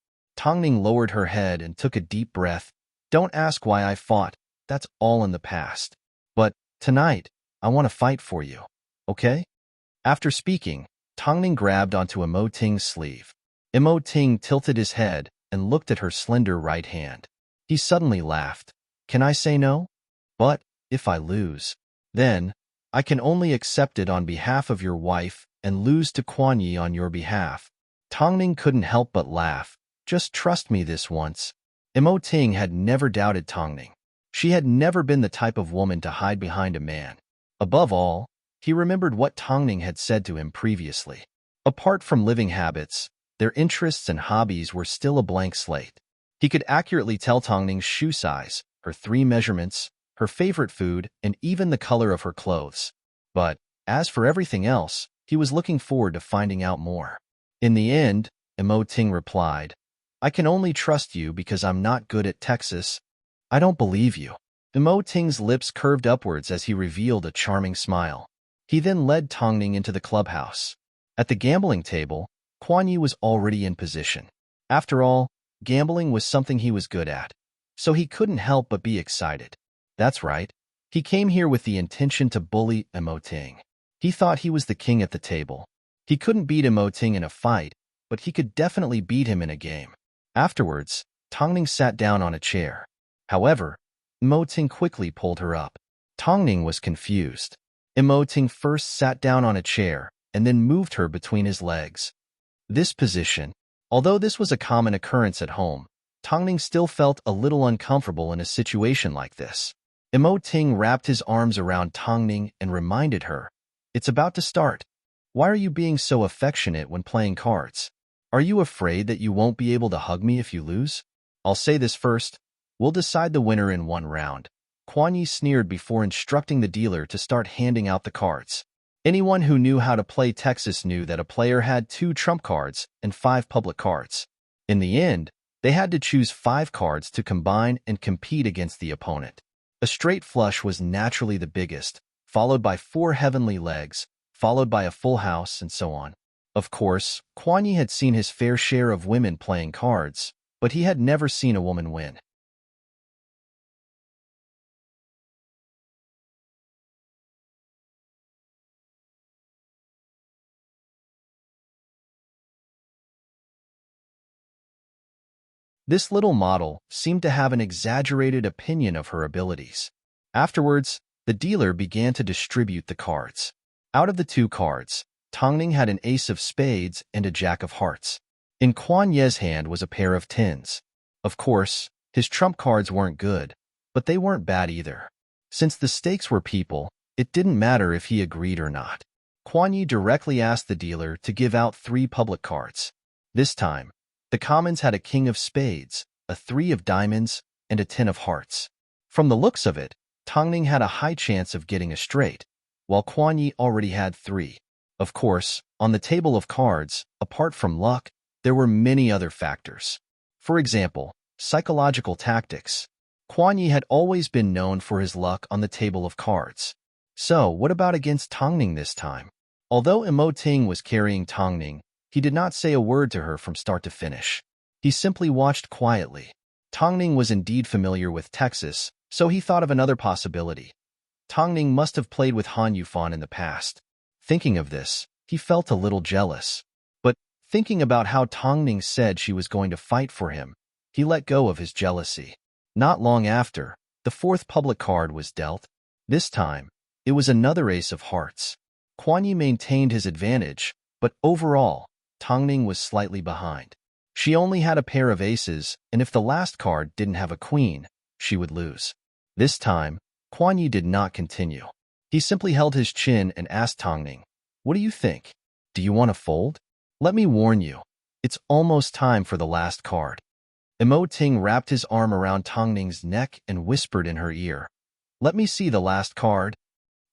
"Don't ask why I fought. That's all in the past. But tonight, I want to fight for you. Okay?" After speaking, Tongning grabbed onto Imo Ting's sleeve. Imo Ting tilted his head and looked at her slender right hand. He suddenly laughed. "Can I say no? But if I lose, then I can only accept it on behalf of your wife and lose to Kuan Yi on your behalf." Tongning couldn't help but laugh. "Just trust me this once." Imo Ting had never doubted Tongning. She had never been the type of woman to hide behind a man. Above all, he remembered what Tongning had said to him previously. Apart from living habits, their interests and hobbies were still a blank slate. He could accurately tell Tongning's shoe size, her 3 measurements, her favorite food, and even the color of her clothes. But as for everything else, he was looking forward to finding out more. In the end, Imo Ting replied, "I can only trust you because I'm not good at Texas." "I don't believe you." Imo Ting's lips curved upwards as he revealed a charming smile. He then led Tongning into the clubhouse. At the gambling table, Kuan Yi was already in position. After all, gambling was something he was good at, so he couldn't help but be excited. That's right, he came here with the intention to bully Imo Ting. He thought he was the king at the table. He couldn't beat Imo Ting in a fight, but he could definitely beat him in a game. Afterwards, Tongning sat down on a chair. However, Imo Ting quickly pulled her up. Tongning was confused. Imo Ting first sat down on a chair and then moved her between his legs. This position, although this was a common occurrence at home, Tongning still felt a little uncomfortable in a situation like this. Imo Ting wrapped his arms around Tongning and reminded her, "It's about to start. Why are you being so affectionate when playing cards? Are you afraid that you won't be able to hug me if you lose? I'll say this first. We'll decide the winner in one round." Kuan Yi sneered before instructing the dealer to start handing out the cards. Anyone who knew how to play Texas knew that a player had 2 trump cards and 5 public cards. In the end, they had to choose 5 cards to combine and compete against the opponent. A straight flush was naturally the biggest, followed by 4 heavenly legs, followed by a full house, and so on. Of course, Kuan Yi had seen his fair share of women playing cards, but he had never seen a woman win. This little model seemed to have an exaggerated opinion of her abilities. Afterwards, the dealer began to distribute the cards. Out of the 2 cards, Tongning had an ace of spades and a jack of hearts. In Kuan Ye's hand was a pair of tens. Of course, his trump cards weren't good, but they weren't bad either. Since the stakes were people, it didn't matter if he agreed or not. Kuan Yi directly asked the dealer to give out 3 public cards. This time, the commons had a king of spades, a 3 of diamonds, and a 10 of hearts. From the looks of it, Tongning had a high chance of getting a straight, while Kuan Yi already had 3. Of course, on the table of cards, apart from luck, there were many other factors. For example, psychological tactics. Kuan Yi had always been known for his luck on the table of cards. So, what about against Tongning this time? Although Emoting was carrying Tongning, he did not say a word to her from start to finish. He simply watched quietly. Tongning was indeed familiar with Texas, so he thought of another possibility. Tongning must have played with Han Yufan in the past. Thinking of this, he felt a little jealous. But thinking about how Tongning said she was going to fight for him, he let go of his jealousy. Not long after, the 4th public card was dealt. This time, it was another ace of hearts. Kuan Yi maintained his advantage, but overall, Tongning was slightly behind. She only had a pair of aces, and if the last card didn't have a queen, she would lose. This time, Kuan Yi did not continue. He simply held his chin and asked Tongning, "What do you think? Do you want to fold? Let me warn you, it's almost time for the last card." Emoting wrapped his arm around Tongning's neck and whispered in her ear, "Let me see the last card.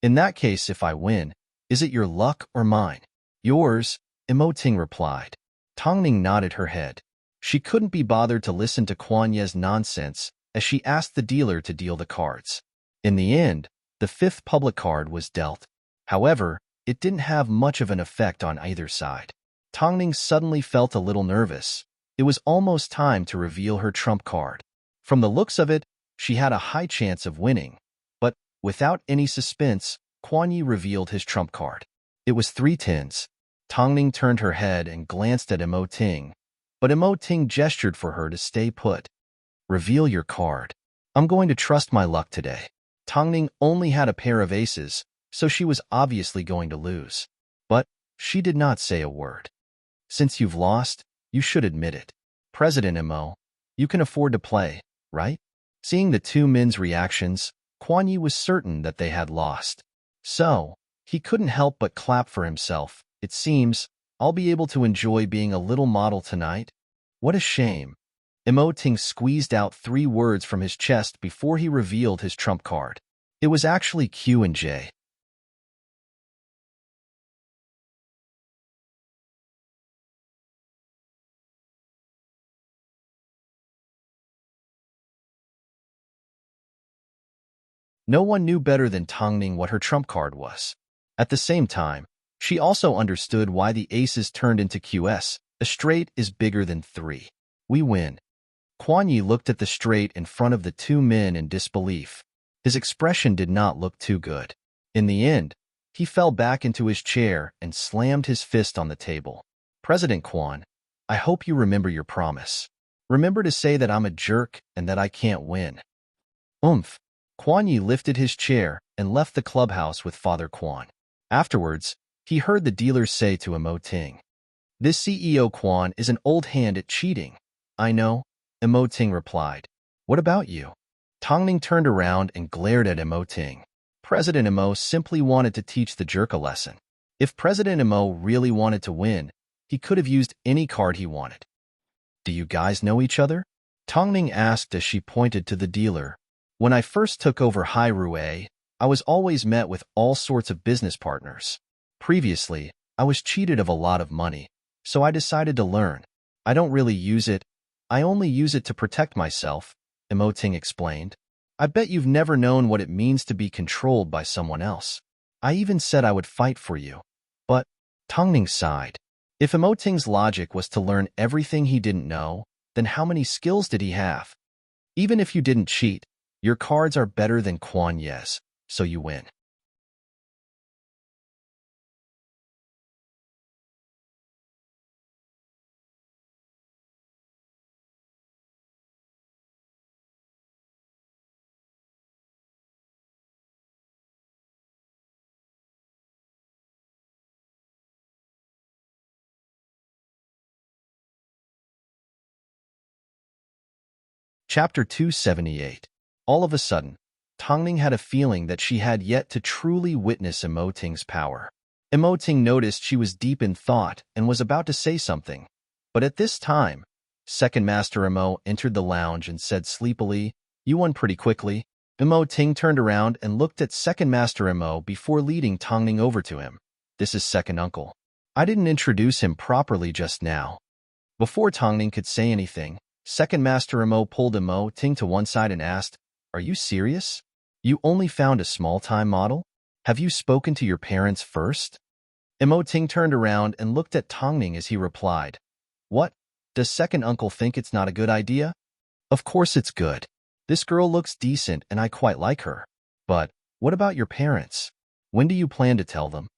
In that case, if I win, is it your luck or mine?" "Yours," Emoting replied. Tongning nodded her head. She couldn't be bothered to listen to Kuan Ye's nonsense as she asked the dealer to deal the cards. In the end, the 5th public card was dealt. However, it didn't have much of an effect on either side. Tongning suddenly felt a little nervous. It was almost time to reveal her trump card. From the looks of it, she had a high chance of winning. But, without any suspense, Kuan Yi revealed his trump card. It was 3 tens. Tongning turned her head and glanced at Emoting, but Emoting gestured for her to stay put. "Reveal your card. I'm going to trust my luck today." Tongning only had a pair of aces, so she was obviously going to lose. But she did not say a word. "Since you've lost, you should admit it. President Emo, you can afford to play, right?" Seeing the 2 men's reactions, Kuan Yi was certain that they had lost. So, he couldn't help but clap for himself. "It seems I'll be able to enjoy being a little model tonight. What a shame." Emoting squeezed out 3 words from his chest before he revealed his trump card. It was actually Q and J. No one knew better than Tongning what her trump card was. At the same time, she also understood why the aces turned into QS. A straight is bigger than 3. "We win." Kuan Yi looked at the straight in front of the 2 men in disbelief. His expression did not look too good. In the end, he fell back into his chair and slammed his fist on the table. "President Kuan, I hope you remember your promise. Remember to say that I'm a jerk and that I can't win." "Oomph." Kuan Yi lifted his chair and left the clubhouse with Father Kuan. Afterwards, he heard the dealer say to Emoting, "This CEO Kuan is an old hand at cheating." "I know," Emoting replied. "What about you?" Tongning turned around and glared at Emoting. President Emo simply wanted to teach the jerk a lesson. If President Emo really wanted to win, he could have used any card he wanted. "Do you guys know each other?" Tongning asked as she pointed to the dealer. "When I first took over Hyrule, I was always met with all sorts of business partners. Previously, I was cheated of a lot of money, so I decided to learn. I don't really use it. I only use it to protect myself," Emoting explained. "I bet you've never known what it means to be controlled by someone else. I even said I would fight for you." But, Tongning sighed. If Emoting's logic was to learn everything he didn't know, then how many skills did he have? Even if you didn't cheat, your cards are better than Kuan Ye's, so you win. Chapter 278. All of a sudden, Tongning had a feeling that she had yet to truly witness Emoting's power. Emoting noticed she was deep in thought and was about to say something. But at this time, Second Master Emo entered the lounge and said sleepily, "You won pretty quickly." Emoting turned around and looked at Second Master Emo before leading Tongning over to him. "This is Second Uncle. I didn't introduce him properly just now." Before Tongning could say anything, Second Master Emo pulled Emoting to one side and asked, "Are you serious? You only found a small-time model? Have you spoken to your parents first?" Emoting turned around and looked at Tongning as he replied, "What? Does Second Uncle think it's not a good idea? Of course it's good. This girl looks decent and I quite like her. But what about your parents? When do you plan to tell them?"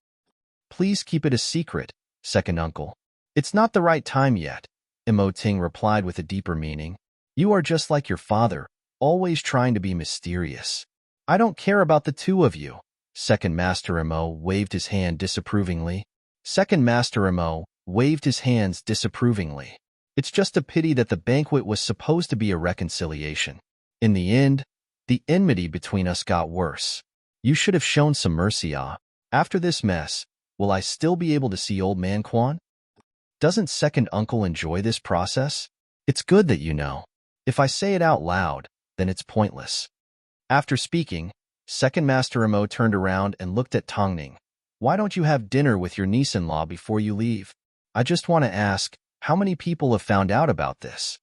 "Please keep it a secret, Second Uncle. It's not the right time yet," Emoting replied with a deeper meaning. "You are just like your father, always trying to be mysterious." "I don't care about the two of you." Second Master Emo waved his hand disapprovingly. Second Master Emo waved his hands disapprovingly. "It's just a pity that the banquet was supposed to be a reconciliation. In the end, the enmity between us got worse. You should have shown some mercy, ah. After this mess, will I still be able to see Old Man Quan? Doesn't Second Uncle enjoy this process? It's good that you know. If I say it out loud, then it's pointless." After speaking, Second Master Emo turned around and looked at Tongning. "Why don't you have dinner with your niece-in-law before you leave? I just want to ask, how many people have found out about this?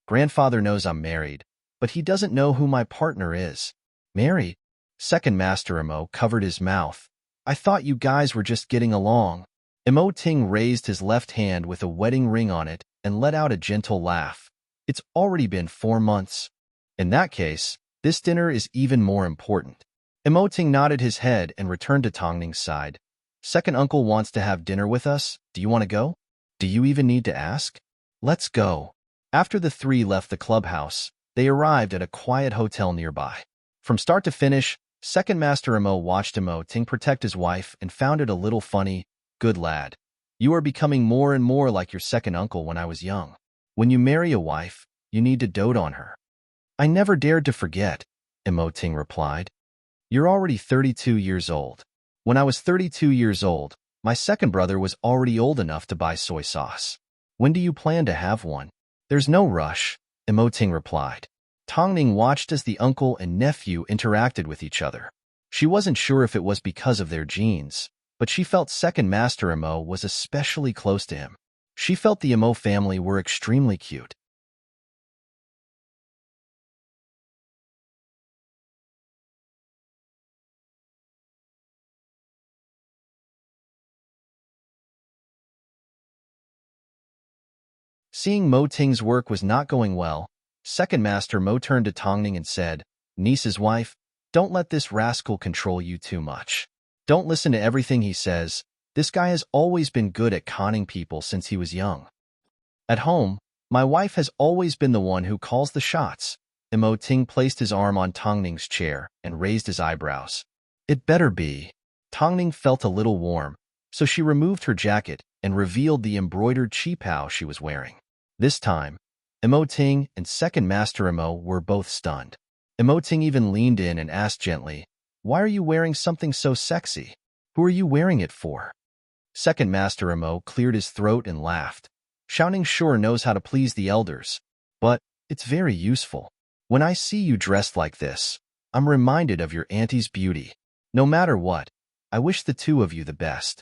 Grandfather knows I'm married, but he doesn't know who my partner is." "Married?" Second Master Emo covered his mouth. "I thought you guys were just getting along." Emoting raised his left hand with a wedding ring on it and let out a gentle laugh. "It's already been 4 months. In that case, this dinner is even more important." Emoting nodded his head and returned to Tongning's side. "Second Uncle wants to have dinner with us. Do you want to go? Do you even need to ask? Let's go." After the three left the clubhouse, they arrived at a quiet hotel nearby. From start to finish, Second Master Emo watched Emoting protect his wife and found it a little funny. "Good lad. You are becoming more and more like your second uncle when I was young. When you marry a wife, you need to dote on her." "I never dared to forget," Emoting replied. "You're already 32 years old. When I was 32 years old, my second brother was already old enough to buy soy sauce. When do you plan to have one?" "There's no rush," Emoting replied. Tongning watched as the uncle and nephew interacted with each other. She wasn't sure if it was because of their genes, but she felt Second Master Emo was especially close to him. She felt the Emo family were extremely cute. Seeing Mo Ting's work was not going well, Second Master Mo turned to Tongning and said, "Niece's wife, don't let this rascal control you too much. Don't listen to everything he says. This guy has always been good at conning people since he was young. At home, my wife has always been the one who calls the shots." Mo Ting placed his arm on Tongning's chair and raised his eyebrows. "It better be." Tongning felt a little warm, so she removed her jacket and revealed the embroidered qipao she was wearing. This time, Emoting and Second Master Emo were both stunned. Emoting even leaned in and asked gently, "Why are you wearing something so sexy? Who are you wearing it for?" Second Master Emo cleared his throat and laughed. "Shouting sure knows how to please the elders, but it's very useful. When I see you dressed like this, I'm reminded of your auntie's beauty. No matter what, I wish the two of you the best.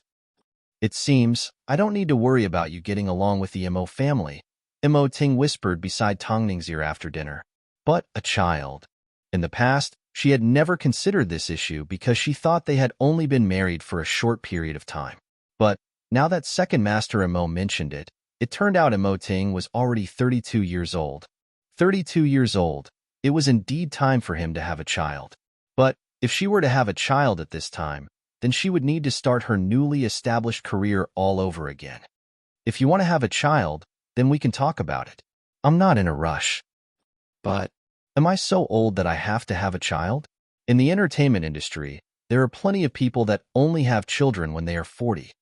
It seems I don't need to worry about you getting along with the Emo family," Emoting whispered beside Tongning's ear after dinner. But a child. In the past, she had never considered this issue because she thought they had only been married for a short period of time. But now that Second Master Emo mentioned it, it turned out Emoting was already 32 years old. 32 years old. It was indeed time for him to have a child. But if she were to have a child at this time, then she would need to start her newly established career all over again. "If you want to have a child, then we can talk about it. I'm not in a rush." "But am I so old that I have to have a child?" In the entertainment industry, there are plenty of people that only have children when they are 40.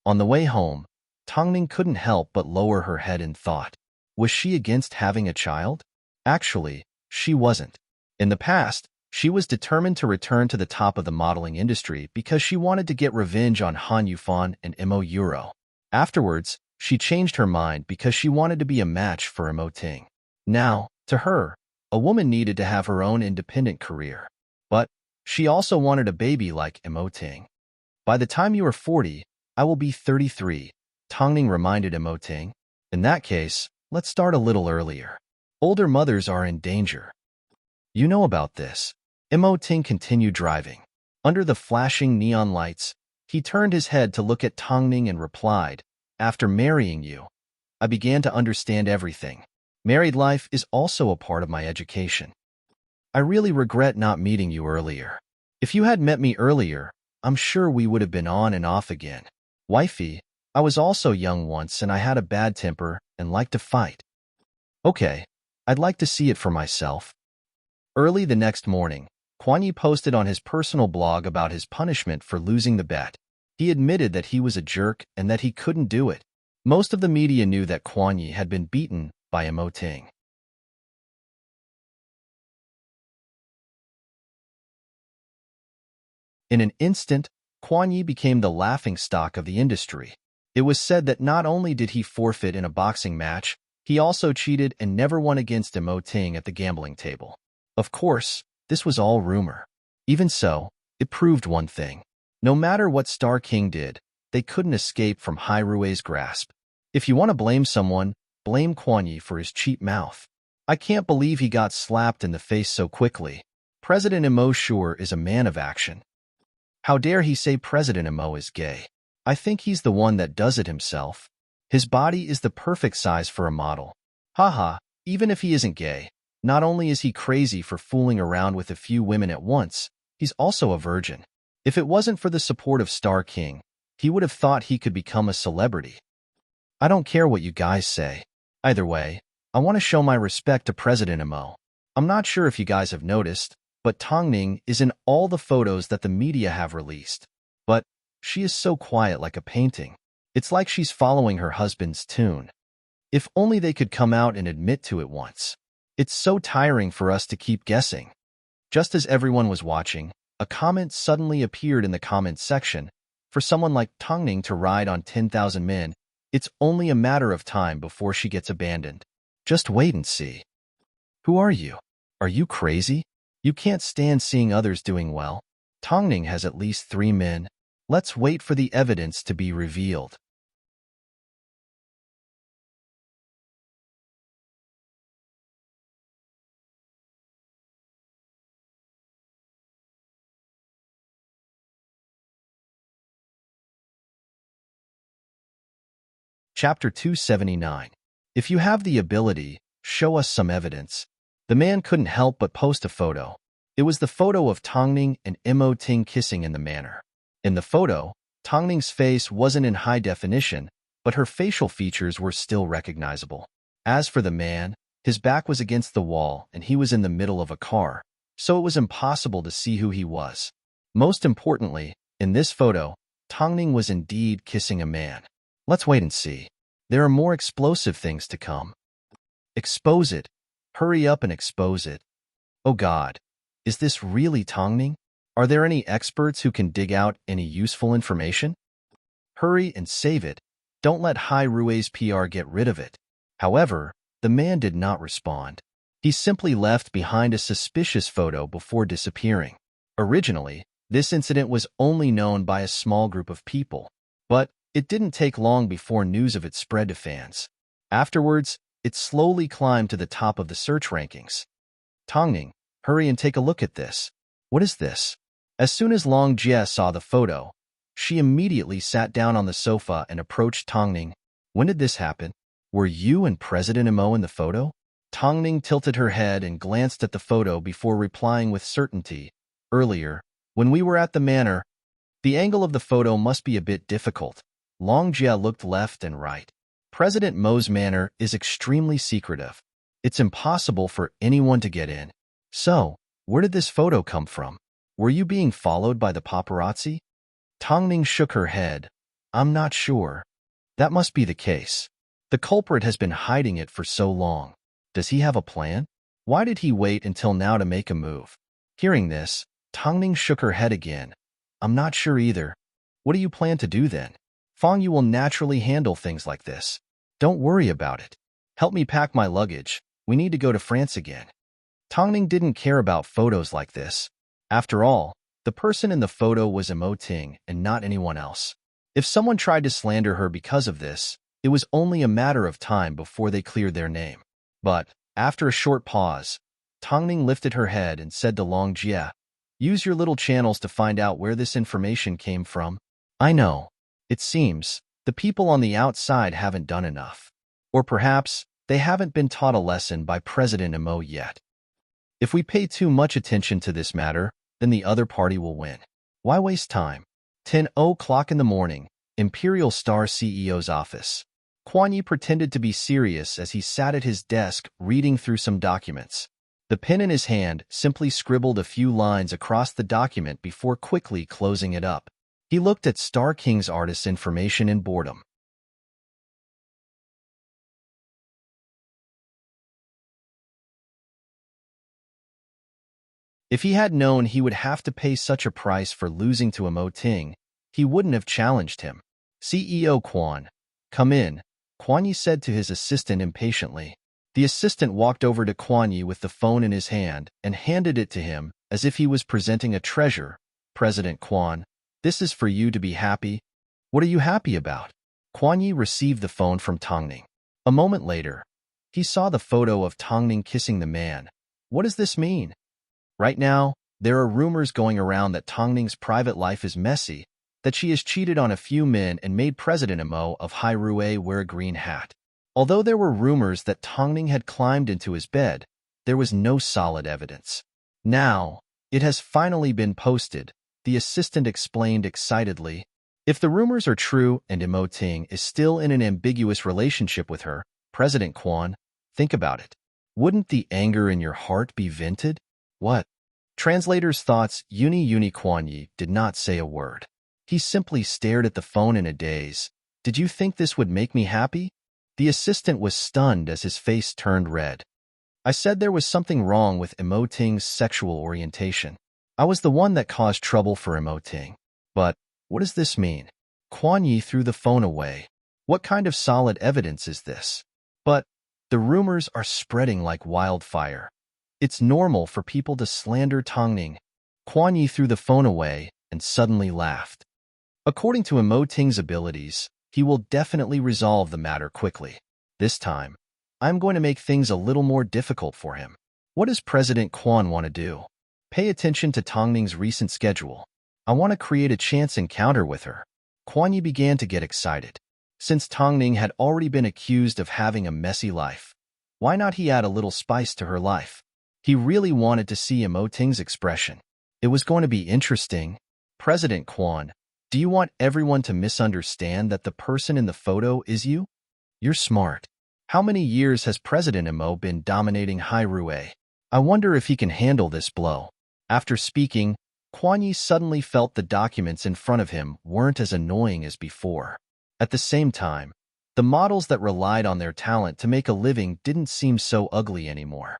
On the way home, Tongning couldn't help but lower her head in thought. Was she against having a child? Actually, she wasn't. In the past, she was determined to return to the top of the modeling industry because she wanted to get revenge on Han Yufan and Imo Euro. Afterwards, she changed her mind because she wanted to be a match for Imo Ting. Now, to her, a woman needed to have her own independent career. But she also wanted a baby like Imo Ting. By the time you are 40, I will be 33, Tongning reminded Imo Ting. In that case, let's start a little earlier. Older mothers are in danger. You know about this. Imo Ting continued driving. Under the flashing neon lights, he turned his head to look at Tongning and replied, "After marrying you, I began to understand everything. Married life is also a part of my education. I really regret not meeting you earlier. If you had met me earlier, I'm sure we would have been on and off again. Wifey, I was also young once and I had a bad temper and liked to fight. Okay, I'd like to see it for myself." Early the next morning, Kuan Yi posted on his personal blog about his punishment for losing the bet. He admitted that he was a jerk and that he couldn't do it. Most of the media knew that Kuan Yi had been beaten by Imo Ting. In an instant, Kuan Yi became the laughingstock of the industry. It was said that not only did he forfeit in a boxing match, he also cheated and never won against Imo Ting at the gambling table. Of course, this was all rumor. Even so, it proved one thing. No matter what Star King did, they couldn't escape from Hai Rui's grasp. If you want to blame someone, blame Kuan Yi for his cheap mouth. I can't believe he got slapped in the face so quickly. President Imo sure is a man of action. How dare he say President Imo is gay? I think he's the one that does it himself. His body is the perfect size for a model. Haha, even if he isn't gay, not only is he crazy for fooling around with a few women at once, he's also a virgin. If it wasn't for the support of Star King, he would have thought he could become a celebrity. I don't care what you guys say. Either way, I want to show my respect to President Imo. I'm not sure if you guys have noticed, but Tongning is in all the photos that the media have released. But she is so quiet like a painting. It's like she's following her husband's tune. If only they could come out and admit to it once. It's so tiring for us to keep guessing. Just as everyone was watching, a comment suddenly appeared in the comments section. For someone like Tongning to ride on 10,000 men, it's only a matter of time before she gets abandoned. Just wait and see. Who are you? Are you crazy? You can't stand seeing others doing well. Tongning has at least 3 men. Let's wait for the evidence to be revealed. Chapter 279. If you have the ability, show us some evidence. The man couldn't help but post a photo. It was the photo of Tongning and Imo Ting kissing in the manner. In the photo, Tongning's face wasn't in high definition, but her facial features were still recognizable. As for the man, his back was against the wall and he was in the middle of a car, so it was impossible to see who he was. Most importantly, in this photo, Tongning was indeed kissing a man. Let's wait and see. There are more explosive things to come. Expose it. Hurry up and expose it. Oh God, is this really Tongning? Are there any experts who can dig out any useful information? Hurry and save it. Don't let Hai Rui's PR get rid of it. However, the man did not respond. He simply left behind a suspicious photo before disappearing. Originally, this incident was only known by a small group of people, but it didn't take long before news of it spread to fans. Afterwards, it slowly climbed to the top of the search rankings. Tongning, hurry and take a look at this. What is this? As soon as Long Jie saw the photo, she immediately sat down on the sofa and approached Tongning. When did this happen? Were you and President Imo in the photo? Tongning tilted her head and glanced at the photo before replying with certainty. Earlier, when we were at the manor, the angle of the photo must be a bit difficult. Long Jie looked left and right. President Mo's manor is extremely secretive. It's impossible for anyone to get in. So, where did this photo come from? Were you being followed by the paparazzi? Tongning shook her head. I'm not sure. That must be the case. The culprit has been hiding it for so long. Does he have a plan? Why did he wait until now to make a move? Hearing this, Tongning shook her head again. I'm not sure either. What do you plan to do then? Fang Yu will naturally handle things like this. Don't worry about it. Help me pack my luggage. We need to go to France again. Tongning didn't care about photos like this. After all, the person in the photo was Imo Ting and not anyone else. If someone tried to slander her because of this, it was only a matter of time before they cleared their name. But, after a short pause, Tongning lifted her head and said to Long Jie, use your little channels to find out where this information came from. I know. It seems the people on the outside haven't done enough. Or perhaps they haven't been taught a lesson by President Imo yet. If we pay too much attention to this matter, then the other party will win. Why waste time? 10:00 in the morning, Imperial Star CEO's office. Quan Yi pretended to be serious as he sat at his desk reading through some documents. The pen in his hand simply scribbled a few lines across the document before quickly closing it up. He looked at Star King's artist's information in boredom. If he had known he would have to pay such a price for losing to Imo Ting, he wouldn't have challenged him. CEO Quan, come in, Quan Yi said to his assistant impatiently. The assistant walked over to Quan Yi with the phone in his hand and handed it to him as if he was presenting a treasure. President Quan, this is for you to be happy. What are you happy about? Quan Yi received the phone from Tongning. A moment later, he saw the photo of Tongning kissing the man. What does this mean? Right now, there are rumors going around that Tongning's private life is messy, that she has cheated on a few men and made President Imo of Hyrule wear a green hat. Although there were rumors that Tongning had climbed into his bed, there was no solid evidence. Now, it has finally been posted, the assistant explained excitedly. If the rumors are true and Imo Ting is still in an ambiguous relationship with her, President Quan, think about it. Wouldn't the anger in your heart be vented? What? Translator's thoughts. Uni Quan Yi did not say a word. He simply stared at the phone in a daze. Did you think this would make me happy? The assistant was stunned as his face turned red. I said there was something wrong with Imo Ting's sexual orientation. I was the one that caused trouble for Imo Ting. But, what does this mean? Quan Yi threw the phone away. What kind of solid evidence is this? But, the rumors are spreading like wildfire. It's normal for people to slander Tongning. Quan Yi threw the phone away and suddenly laughed. According to Imo Ting's abilities, he will definitely resolve the matter quickly. This time, I'm going to make things a little more difficult for him. What does President Quan want to do? Pay attention to Tongning's recent schedule. I want to create a chance encounter with her. Quan Yi began to get excited. Since Tongning had already been accused of having a messy life, why not he add a little spice to her life? He really wanted to see Imo Ting's expression. It was going to be interesting. President Quan, do you want everyone to misunderstand that the person in the photo is you? You're smart. How many years has President Imo been dominating Hyrule? I wonder if he can handle this blow. After speaking, Quan Yi suddenly felt the documents in front of him weren't as annoying as before. At the same time, the models that relied on their talent to make a living didn't seem so ugly anymore.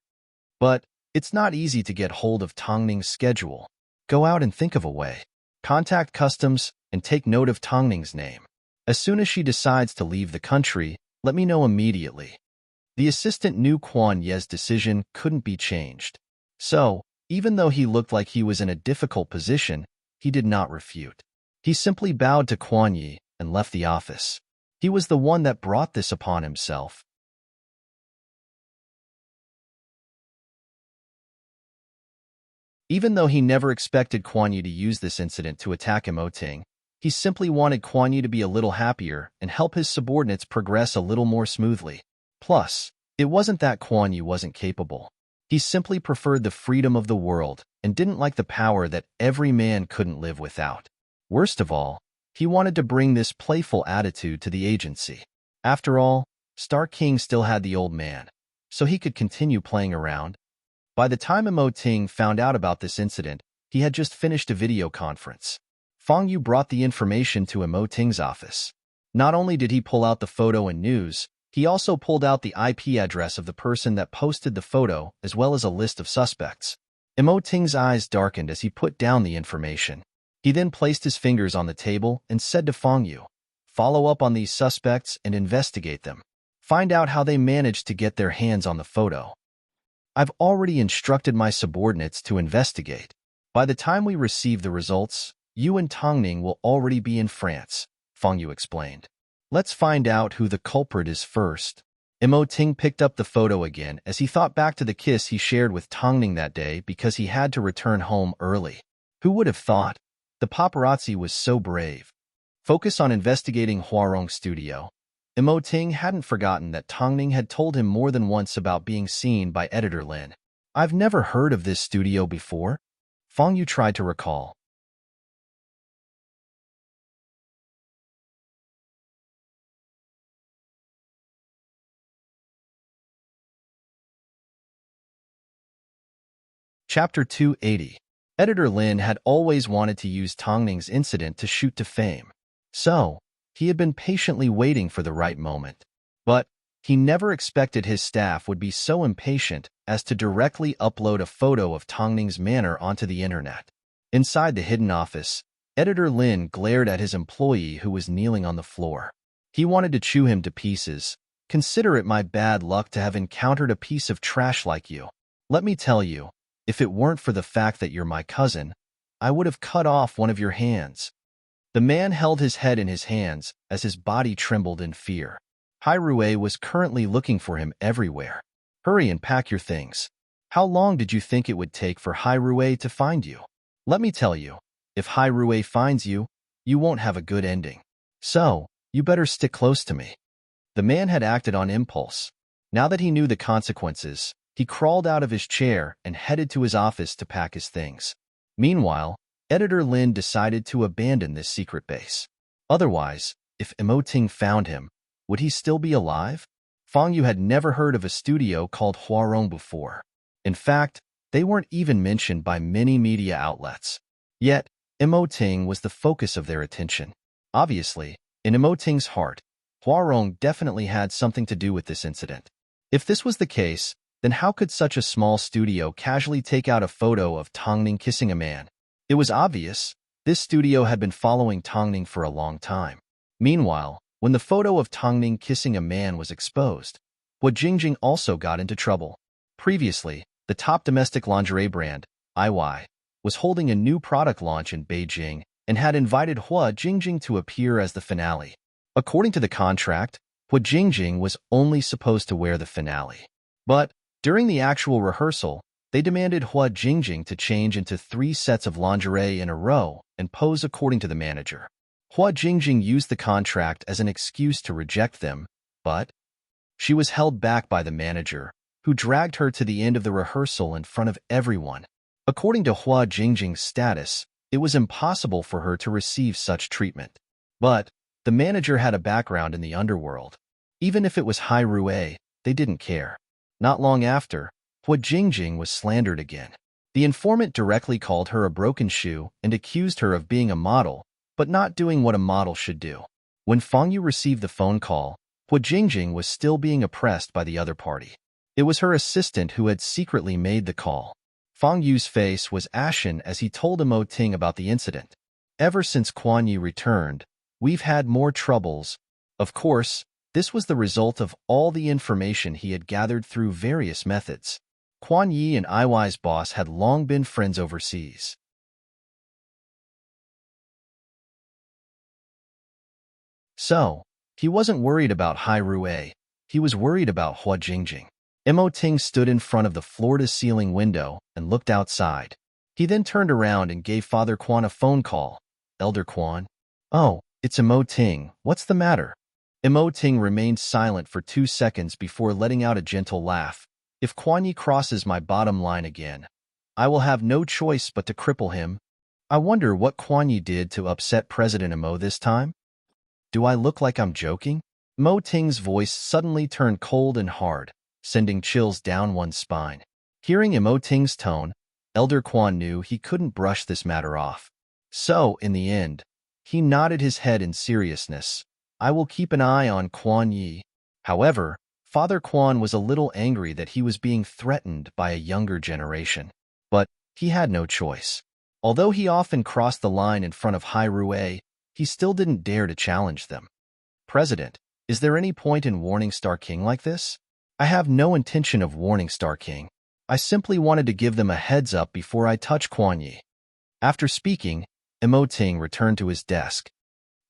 But it's not easy to get hold of Tongning's schedule. Go out and think of a way. Contact customs and take note of Tongning's name. As soon as she decides to leave the country, let me know immediately. The assistant knew Quan Yi's decision couldn't be changed. So, even though he looked like he was in a difficult position, he did not refute. He simply bowed to Quan Yi and left the office. He was the one that brought this upon himself. Even though he never expected Quan Yi to use this incident to attack Imo Ting, he simply wanted Quan Yi to be a little happier and help his subordinates progress a little more smoothly. Plus, it wasn't that Quan Yi wasn't capable. He simply preferred the freedom of the world and didn't like the power that every man couldn't live without. Worst of all, he wanted to bring this playful attitude to the agency. After all, Star King still had the old man, so he could continue playing around. By the time Imo Ting found out about this incident, he had just finished a video conference. Fang Yu brought the information to Imo Ting's office. Not only did he pull out the photo and news, He also pulled out the IP address of the person that posted the photo as well as a list of suspects. Ting's eyes darkened as he put down the information. He then placed his fingers on the table and said to Yu, "Follow up on these suspects and investigate them. Find out how they managed to get their hands on the photo. I've already instructed my subordinates to investigate. By the time we receive the results, you and Tongning will already be in France," Yu explained. "Let's find out who the culprit is first." Ting picked up the photo again as he thought back to the kiss he shared with Tongning that day because he had to return home early. Who would have thought? The paparazzi was so brave. Focus on investigating Huarong's studio. Ting hadn't forgotten that Tongning had told him more than once about being seen by editor Lin. "I've never heard of this studio before," Yu tried to recall. Chapter 280. Editor Lin had always wanted to use Tongning's incident to shoot to fame. So, he had been patiently waiting for the right moment. But he never expected his staff would be so impatient as to directly upload a photo of Tongning's manor onto the internet. Inside the hidden office, Editor Lin glared at his employee who was kneeling on the floor. He wanted to chew him to pieces. "Consider it my bad luck to have encountered a piece of trash like you. Let me tell you, if it weren't for the fact that you're my cousin, I would have cut off one of your hands." The man held his head in his hands as his body trembled in fear. Hairue was currently looking for him everywhere. "Hurry and pack your things. How long did you think it would take for Hairue to find you? Let me tell you, if Hairue finds you, you won't have a good ending. So, you better stick close to me." The man had acted on impulse. Now that he knew the consequences, he crawled out of his chair and headed to his office to pack his things. Meanwhile, Editor Lin decided to abandon this secret base. Otherwise, if Ting found him, would he still be alive? Yu had never heard of a studio called Huarong before. In fact, they weren't even mentioned by many media outlets. Yet, Ting was the focus of their attention. Obviously, in Ting's heart, Huarong definitely had something to do with this incident. If this was the case, then how could such a small studio casually take out a photo of Tongning kissing a man? It was obvious. This studio had been following Tongning for a long time. Meanwhile, when the photo of Tongning kissing a man was exposed, Jingjing also got into trouble. Previously, the top domestic lingerie brand, IY, was holding a new product launch in Beijing and had invited Jingjing to appear as the finale. According to the contract, Jingjing was only supposed to wear the finale. But during the actual rehearsal, they demanded Jingjing to change into 3 sets of lingerie in a row and pose according to the manager. Jingjing used the contract as an excuse to reject them, but she was held back by the manager, who dragged her to the end of the rehearsal in front of everyone. According to Jingjing's status, it was impossible for her to receive such treatment. But the manager had a background in the underworld. Even if it was Hairue, they didn't care. Not long after, Jingjing was slandered again. The informant directly called her a broken shoe and accused her of being a model, but not doing what a model should do. When Yu received the phone call, Jingjing was still being oppressed by the other party. It was her assistant who had secretly made the call. Yu's face was ashen as he told Ting about the incident. "Ever since Quan Yi returned, we've had more troubles." Of course, this was the result of all the information he had gathered through various methods. Quan Yi and IY's boss had long been friends overseas. So, he wasn't worried about Hairue, he was worried about Jingjing. Ting stood in front of the floor-to-ceiling window and looked outside. He then turned around and gave Father Quan a phone call. "Elder Quan?" "Oh, it's Ting. What's the matter?" Ting remained silent for 2 seconds before letting out a gentle laugh. "If Quan Yi crosses my bottom line again, I will have no choice but to cripple him. I wonder what Quan Yi did to upset President this time? Do I look like I'm joking?" Ting's voice suddenly turned cold and hard, sending chills down one's spine. Hearing Ting's tone, Elder Quan knew he couldn't brush this matter off. So, in the end, he nodded his head in seriousness. "I will keep an eye on Quan Yi." However, Father Quan was a little angry that he was being threatened by a younger generation. But he had no choice. Although he often crossed the line in front of Hai Rui, he still didn't dare to challenge them. President, is there any point in warning Star King like this? I have no intention of warning Star King. I simply wanted to give them a heads up before I touch Quan Yi. After speaking, Emoting returned to his desk.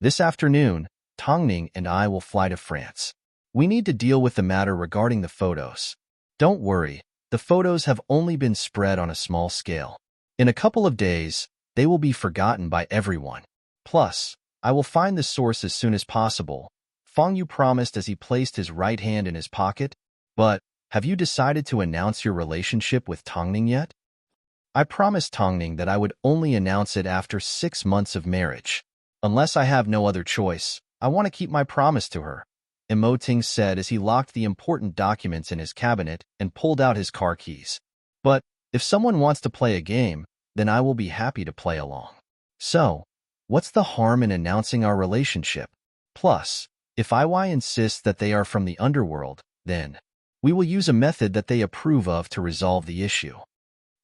This afternoon, Tongning and I will fly to France. We need to deal with the matter regarding the photos. Don't worry, the photos have only been spread on a small scale. In a couple of days, they will be forgotten by everyone. Plus, I will find the source as soon as possible, Fang Yu promised as he placed his right hand in his pocket. But, have you decided to announce your relationship with Tongning yet? I promised Tongning that I would only announce it after 6 months of marriage. Unless I have no other choice, I want to keep my promise to her, Emoting said as he locked the important documents in his cabinet and pulled out his car keys. But, if someone wants to play a game, then I will be happy to play along. So, what's the harm in announcing our relationship? Plus, if IY insists that they are from the underworld, then we will use a method that they approve of to resolve the issue.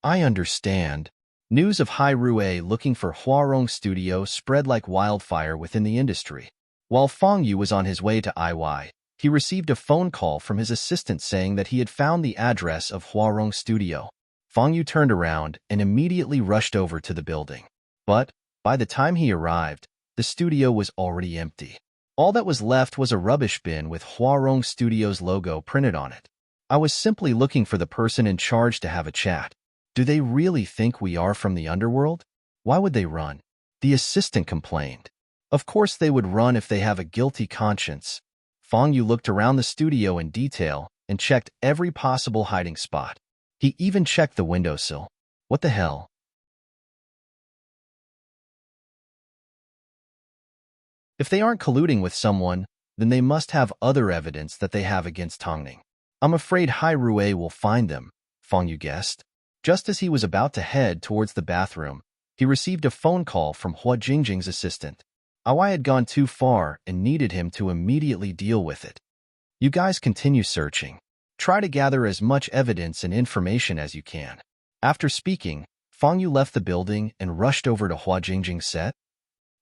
I understand. News of Hai Rui looking for Huarong Studio spread like wildfire within the industry. While Fang Yu was on his way to IY, he received a phone call from his assistant saying that he had found the address of Huarong Studio. Fang Yu turned around and immediately rushed over to the building. But, by the time he arrived, the studio was already empty. All that was left was a rubbish bin with Huarong Studio's logo printed on it. I was simply looking for the person in charge to have a chat. Do they really think we are from the underworld? Why would they run? The assistant complained. Of course they would run if they have a guilty conscience. Fang Yu looked around the studio in detail and checked every possible hiding spot. He even checked the windowsill. What the hell? If they aren't colluding with someone, then they must have other evidence that they have against Tongning. I'm afraid Hai Rui will find them, Fang Yu guessed. Just as he was about to head towards the bathroom, he received a phone call from Hua Jingjing's assistant. Awai had gone too far and needed him to immediately deal with it. You guys continue searching. Try to gather as much evidence and information as you can. After speaking, Fang Yu left the building and rushed over to Hua Jingjing's set.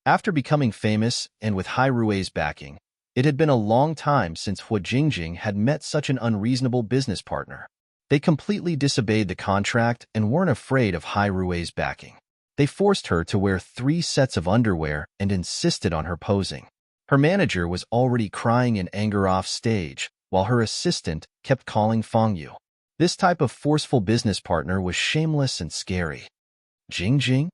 After becoming famous and with Hai Rui's backing, it had been a long time since Hua Jingjing had met such an unreasonable business partner. They completely disobeyed the contract and weren't afraid of Hai Rui's backing. They forced her to wear 3 sets of underwear and insisted on her posing. Her manager was already crying in anger off stage, while her assistant kept calling Fang Yu. This type of forceful business partner was shameless and scary. Jingjing?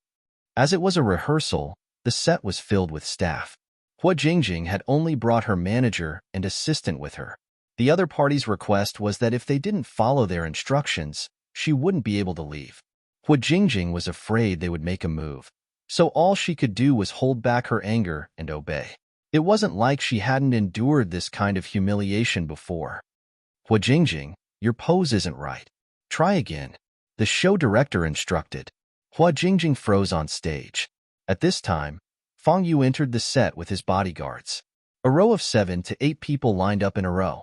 As it was a rehearsal, the set was filled with staff. Hua Jingjing had only brought her manager and assistant with her. The other party's request was that if they didn't follow their instructions, she wouldn't be able to leave. Hua Jingjing was afraid they would make a move, so all she could do was hold back her anger and obey. It wasn't like she hadn't endured this kind of humiliation before. Hua Jingjing, your pose isn't right. Try again, the show director instructed. Hua Jingjing froze on stage. At this time, Fang Yu entered the set with his bodyguards. A row of 7 to 8 people lined up in a row.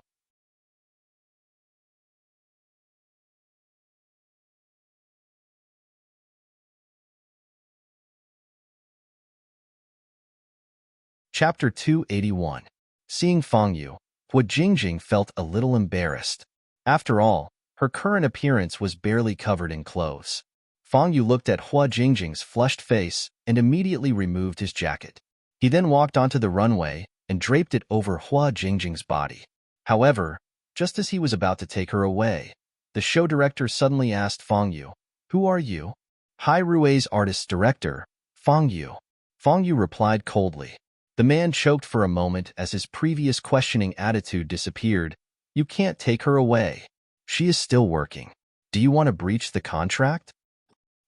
Chapter 281. Seeing Fang Yu, Hua Jingjing felt a little embarrassed. After all, her current appearance was barely covered in clothes. Fang Yu looked at Hua Jingjing's flushed face and immediately removed his jacket. He then walked onto the runway and draped it over Hua Jingjing's body. However, just as he was about to take her away, the show director suddenly asked Fang Yu, "Who are you?" Hai Rui's artist director, Fang Yu. Fang Yu replied coldly. The man choked for a moment as his previous questioning attitude disappeared. You can't take her away. She is still working. Do you want to breach the contract?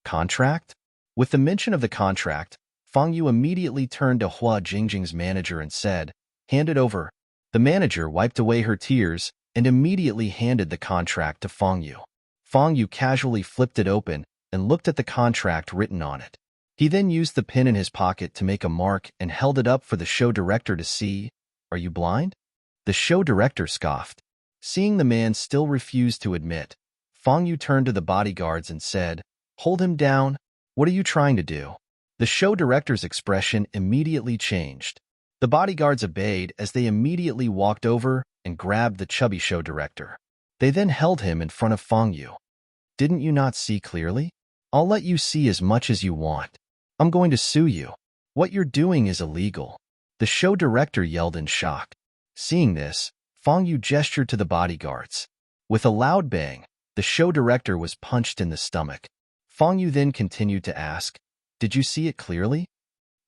Contract? With the mention of the contract, Fang Yu immediately turned to Hua Jingjing's manager and said, "Hand it over." The manager wiped away her tears and immediately handed the contract to Fang Yu. Fang Yu casually flipped it open and looked at the contract written on it. He then used the pin in his pocket to make a mark and held it up for the show director to see. Are you blind? The show director scoffed. Seeing the man still refused to admit, Fang Yu turned to the bodyguards and said, "Hold him down. What are you trying to do?" The show director's expression immediately changed. The bodyguards obeyed as they immediately walked over and grabbed the chubby show director. They then held him in front of Fang Yu. "Didn't you not see clearly? I'll let you see as much as you want. I'm going to sue you. What you're doing is illegal." The show director yelled in shock. Seeing this, Fang Yu gestured to the bodyguards. With a loud bang, the show director was punched in the stomach. Fang Yu then continued to ask, "Did you see it clearly?"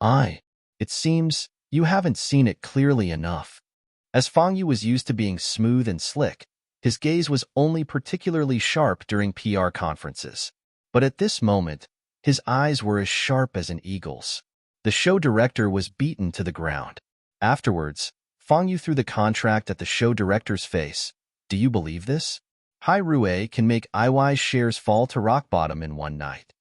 It seems you haven't seen it clearly enough." As Fang Yu was used to being smooth and slick, his gaze was only particularly sharp during PR conferences. But at this moment, his eyes were as sharp as an eagle's. The show director was beaten to the ground. Afterwards, Fang Yu threw the contract at the show director's face. "Do you believe this? Hai Rui can make IY's shares fall to rock bottom in one night.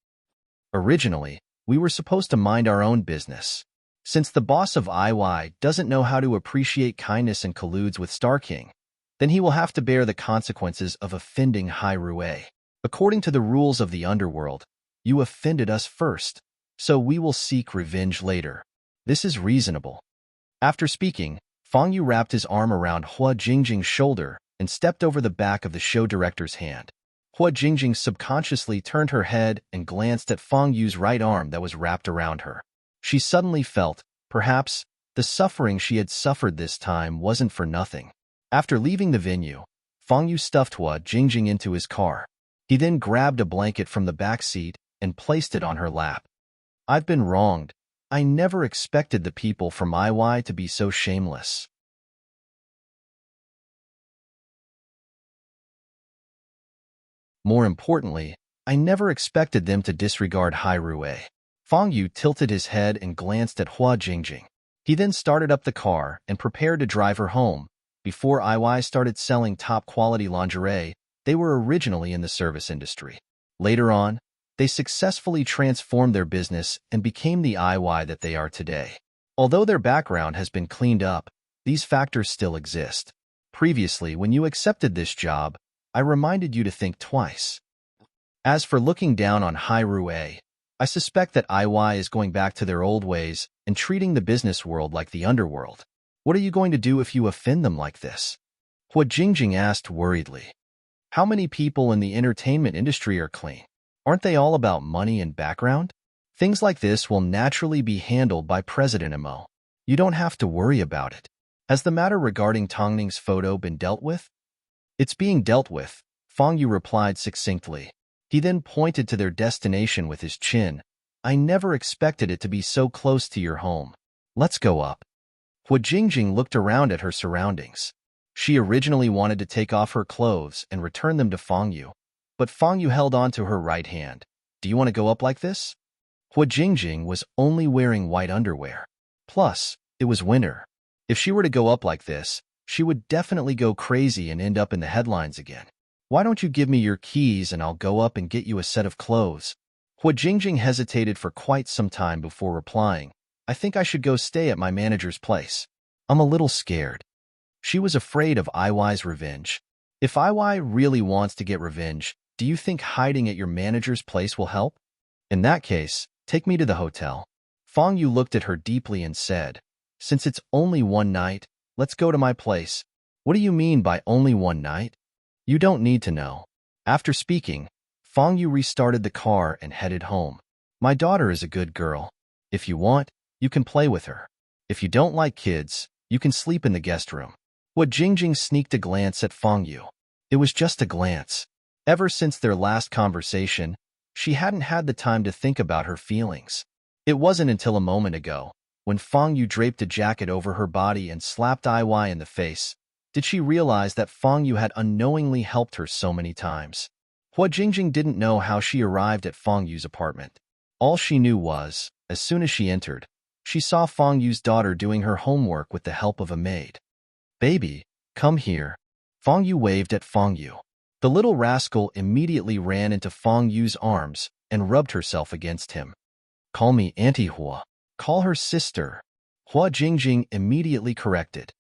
Originally, we were supposed to mind our own business. Since the boss of IY doesn't know how to appreciate kindness and colludes with Star King, then he will have to bear the consequences of offending Hai Rui. According to the rules of the underworld, you offended us first, so we will seek revenge later. This is reasonable." After speaking, Fang Yu wrapped his arm around Hua Jingjing's shoulder and stepped over the back of the show director's hand. Hua Jingjing subconsciously turned her head and glanced at Fang Yu's right arm that was wrapped around her. She suddenly felt, perhaps, the suffering she had suffered this time wasn't for nothing. After leaving the venue, Fang Yu stuffed Hua Jingjing into his car. He then grabbed a blanket from the back seat and placed it on her lap. "I've been wronged. I never expected the people from IY to be so shameless." More importantly, I never expected them to disregard Hai Rui. Fang Yu tilted his head and glanced at Hua Jingjing. He then started up the car and prepared to drive her home. Before IY started selling top-quality lingerie, they were originally in the service industry. Later on, they successfully transformed their business and became the IY that they are today. Although their background has been cleaned up, these factors still exist. Previously, when you accepted this job, I reminded you to think twice. As for looking down on Hai Rui, I suspect that IY is going back to their old ways and treating the business world like the underworld. What are you going to do if you offend them like this?" Hua Jingjing asked worriedly. "How many people in the entertainment industry are clean? Aren't they all about money and background? Things like this will naturally be handled by President Mo. You don't have to worry about it. Has the matter regarding Tongning's photo been dealt with?" "It's being dealt with," Fang Yu replied succinctly. He then pointed to their destination with his chin. "I never expected it to be so close to your home. Let's go up." Hua Jingjing looked around at her surroundings. She originally wanted to take off her clothes and return them to Fang Yu, but Fang Yu held on to her right hand. "Do you want to go up like this?" Hua Jingjing was only wearing white underwear. Plus, it was winter. If she were to go up like this, she would definitely go crazy and end up in the headlines again. "Why don't you give me your keys and I'll go up and get you a set of clothes?" Hua Jingjing hesitated for quite some time before replying. "I think I should go stay at my manager's place. I'm a little scared." She was afraid of IY's revenge. If IY really wants to get revenge, do you think hiding at your manager's place will help? In that case, take me to the hotel. Fang Yu looked at her deeply and said, "Since it's only one night, let's go to my place." "What do you mean by only one night?" "You don't need to know." After speaking, Fang Yu restarted the car and headed home. "My daughter is a good girl. If you want, you can play with her. If you don't like kids, you can sleep in the guest room." Hua Jingjing sneaked a glance at Fang Yu. It was just a glance. Ever since their last conversation, she hadn't had the time to think about her feelings. It wasn't until a moment ago, when Fang Yu draped a jacket over her body and slapped IY in the face, did she realize that Fang Yu had unknowingly helped her so many times. Hua Jingjing didn't know how she arrived at Fang Yu's apartment. All she knew was, as soon as she entered, she saw Fang Yu's daughter doing her homework with the help of a maid. "Baby, come here." Fang Yu waved at Fang Yu. The little rascal immediately ran into Fang Yu's arms and rubbed herself against him. "Call me Auntie Hua. Call her sister." Hua Jingjing immediately corrected.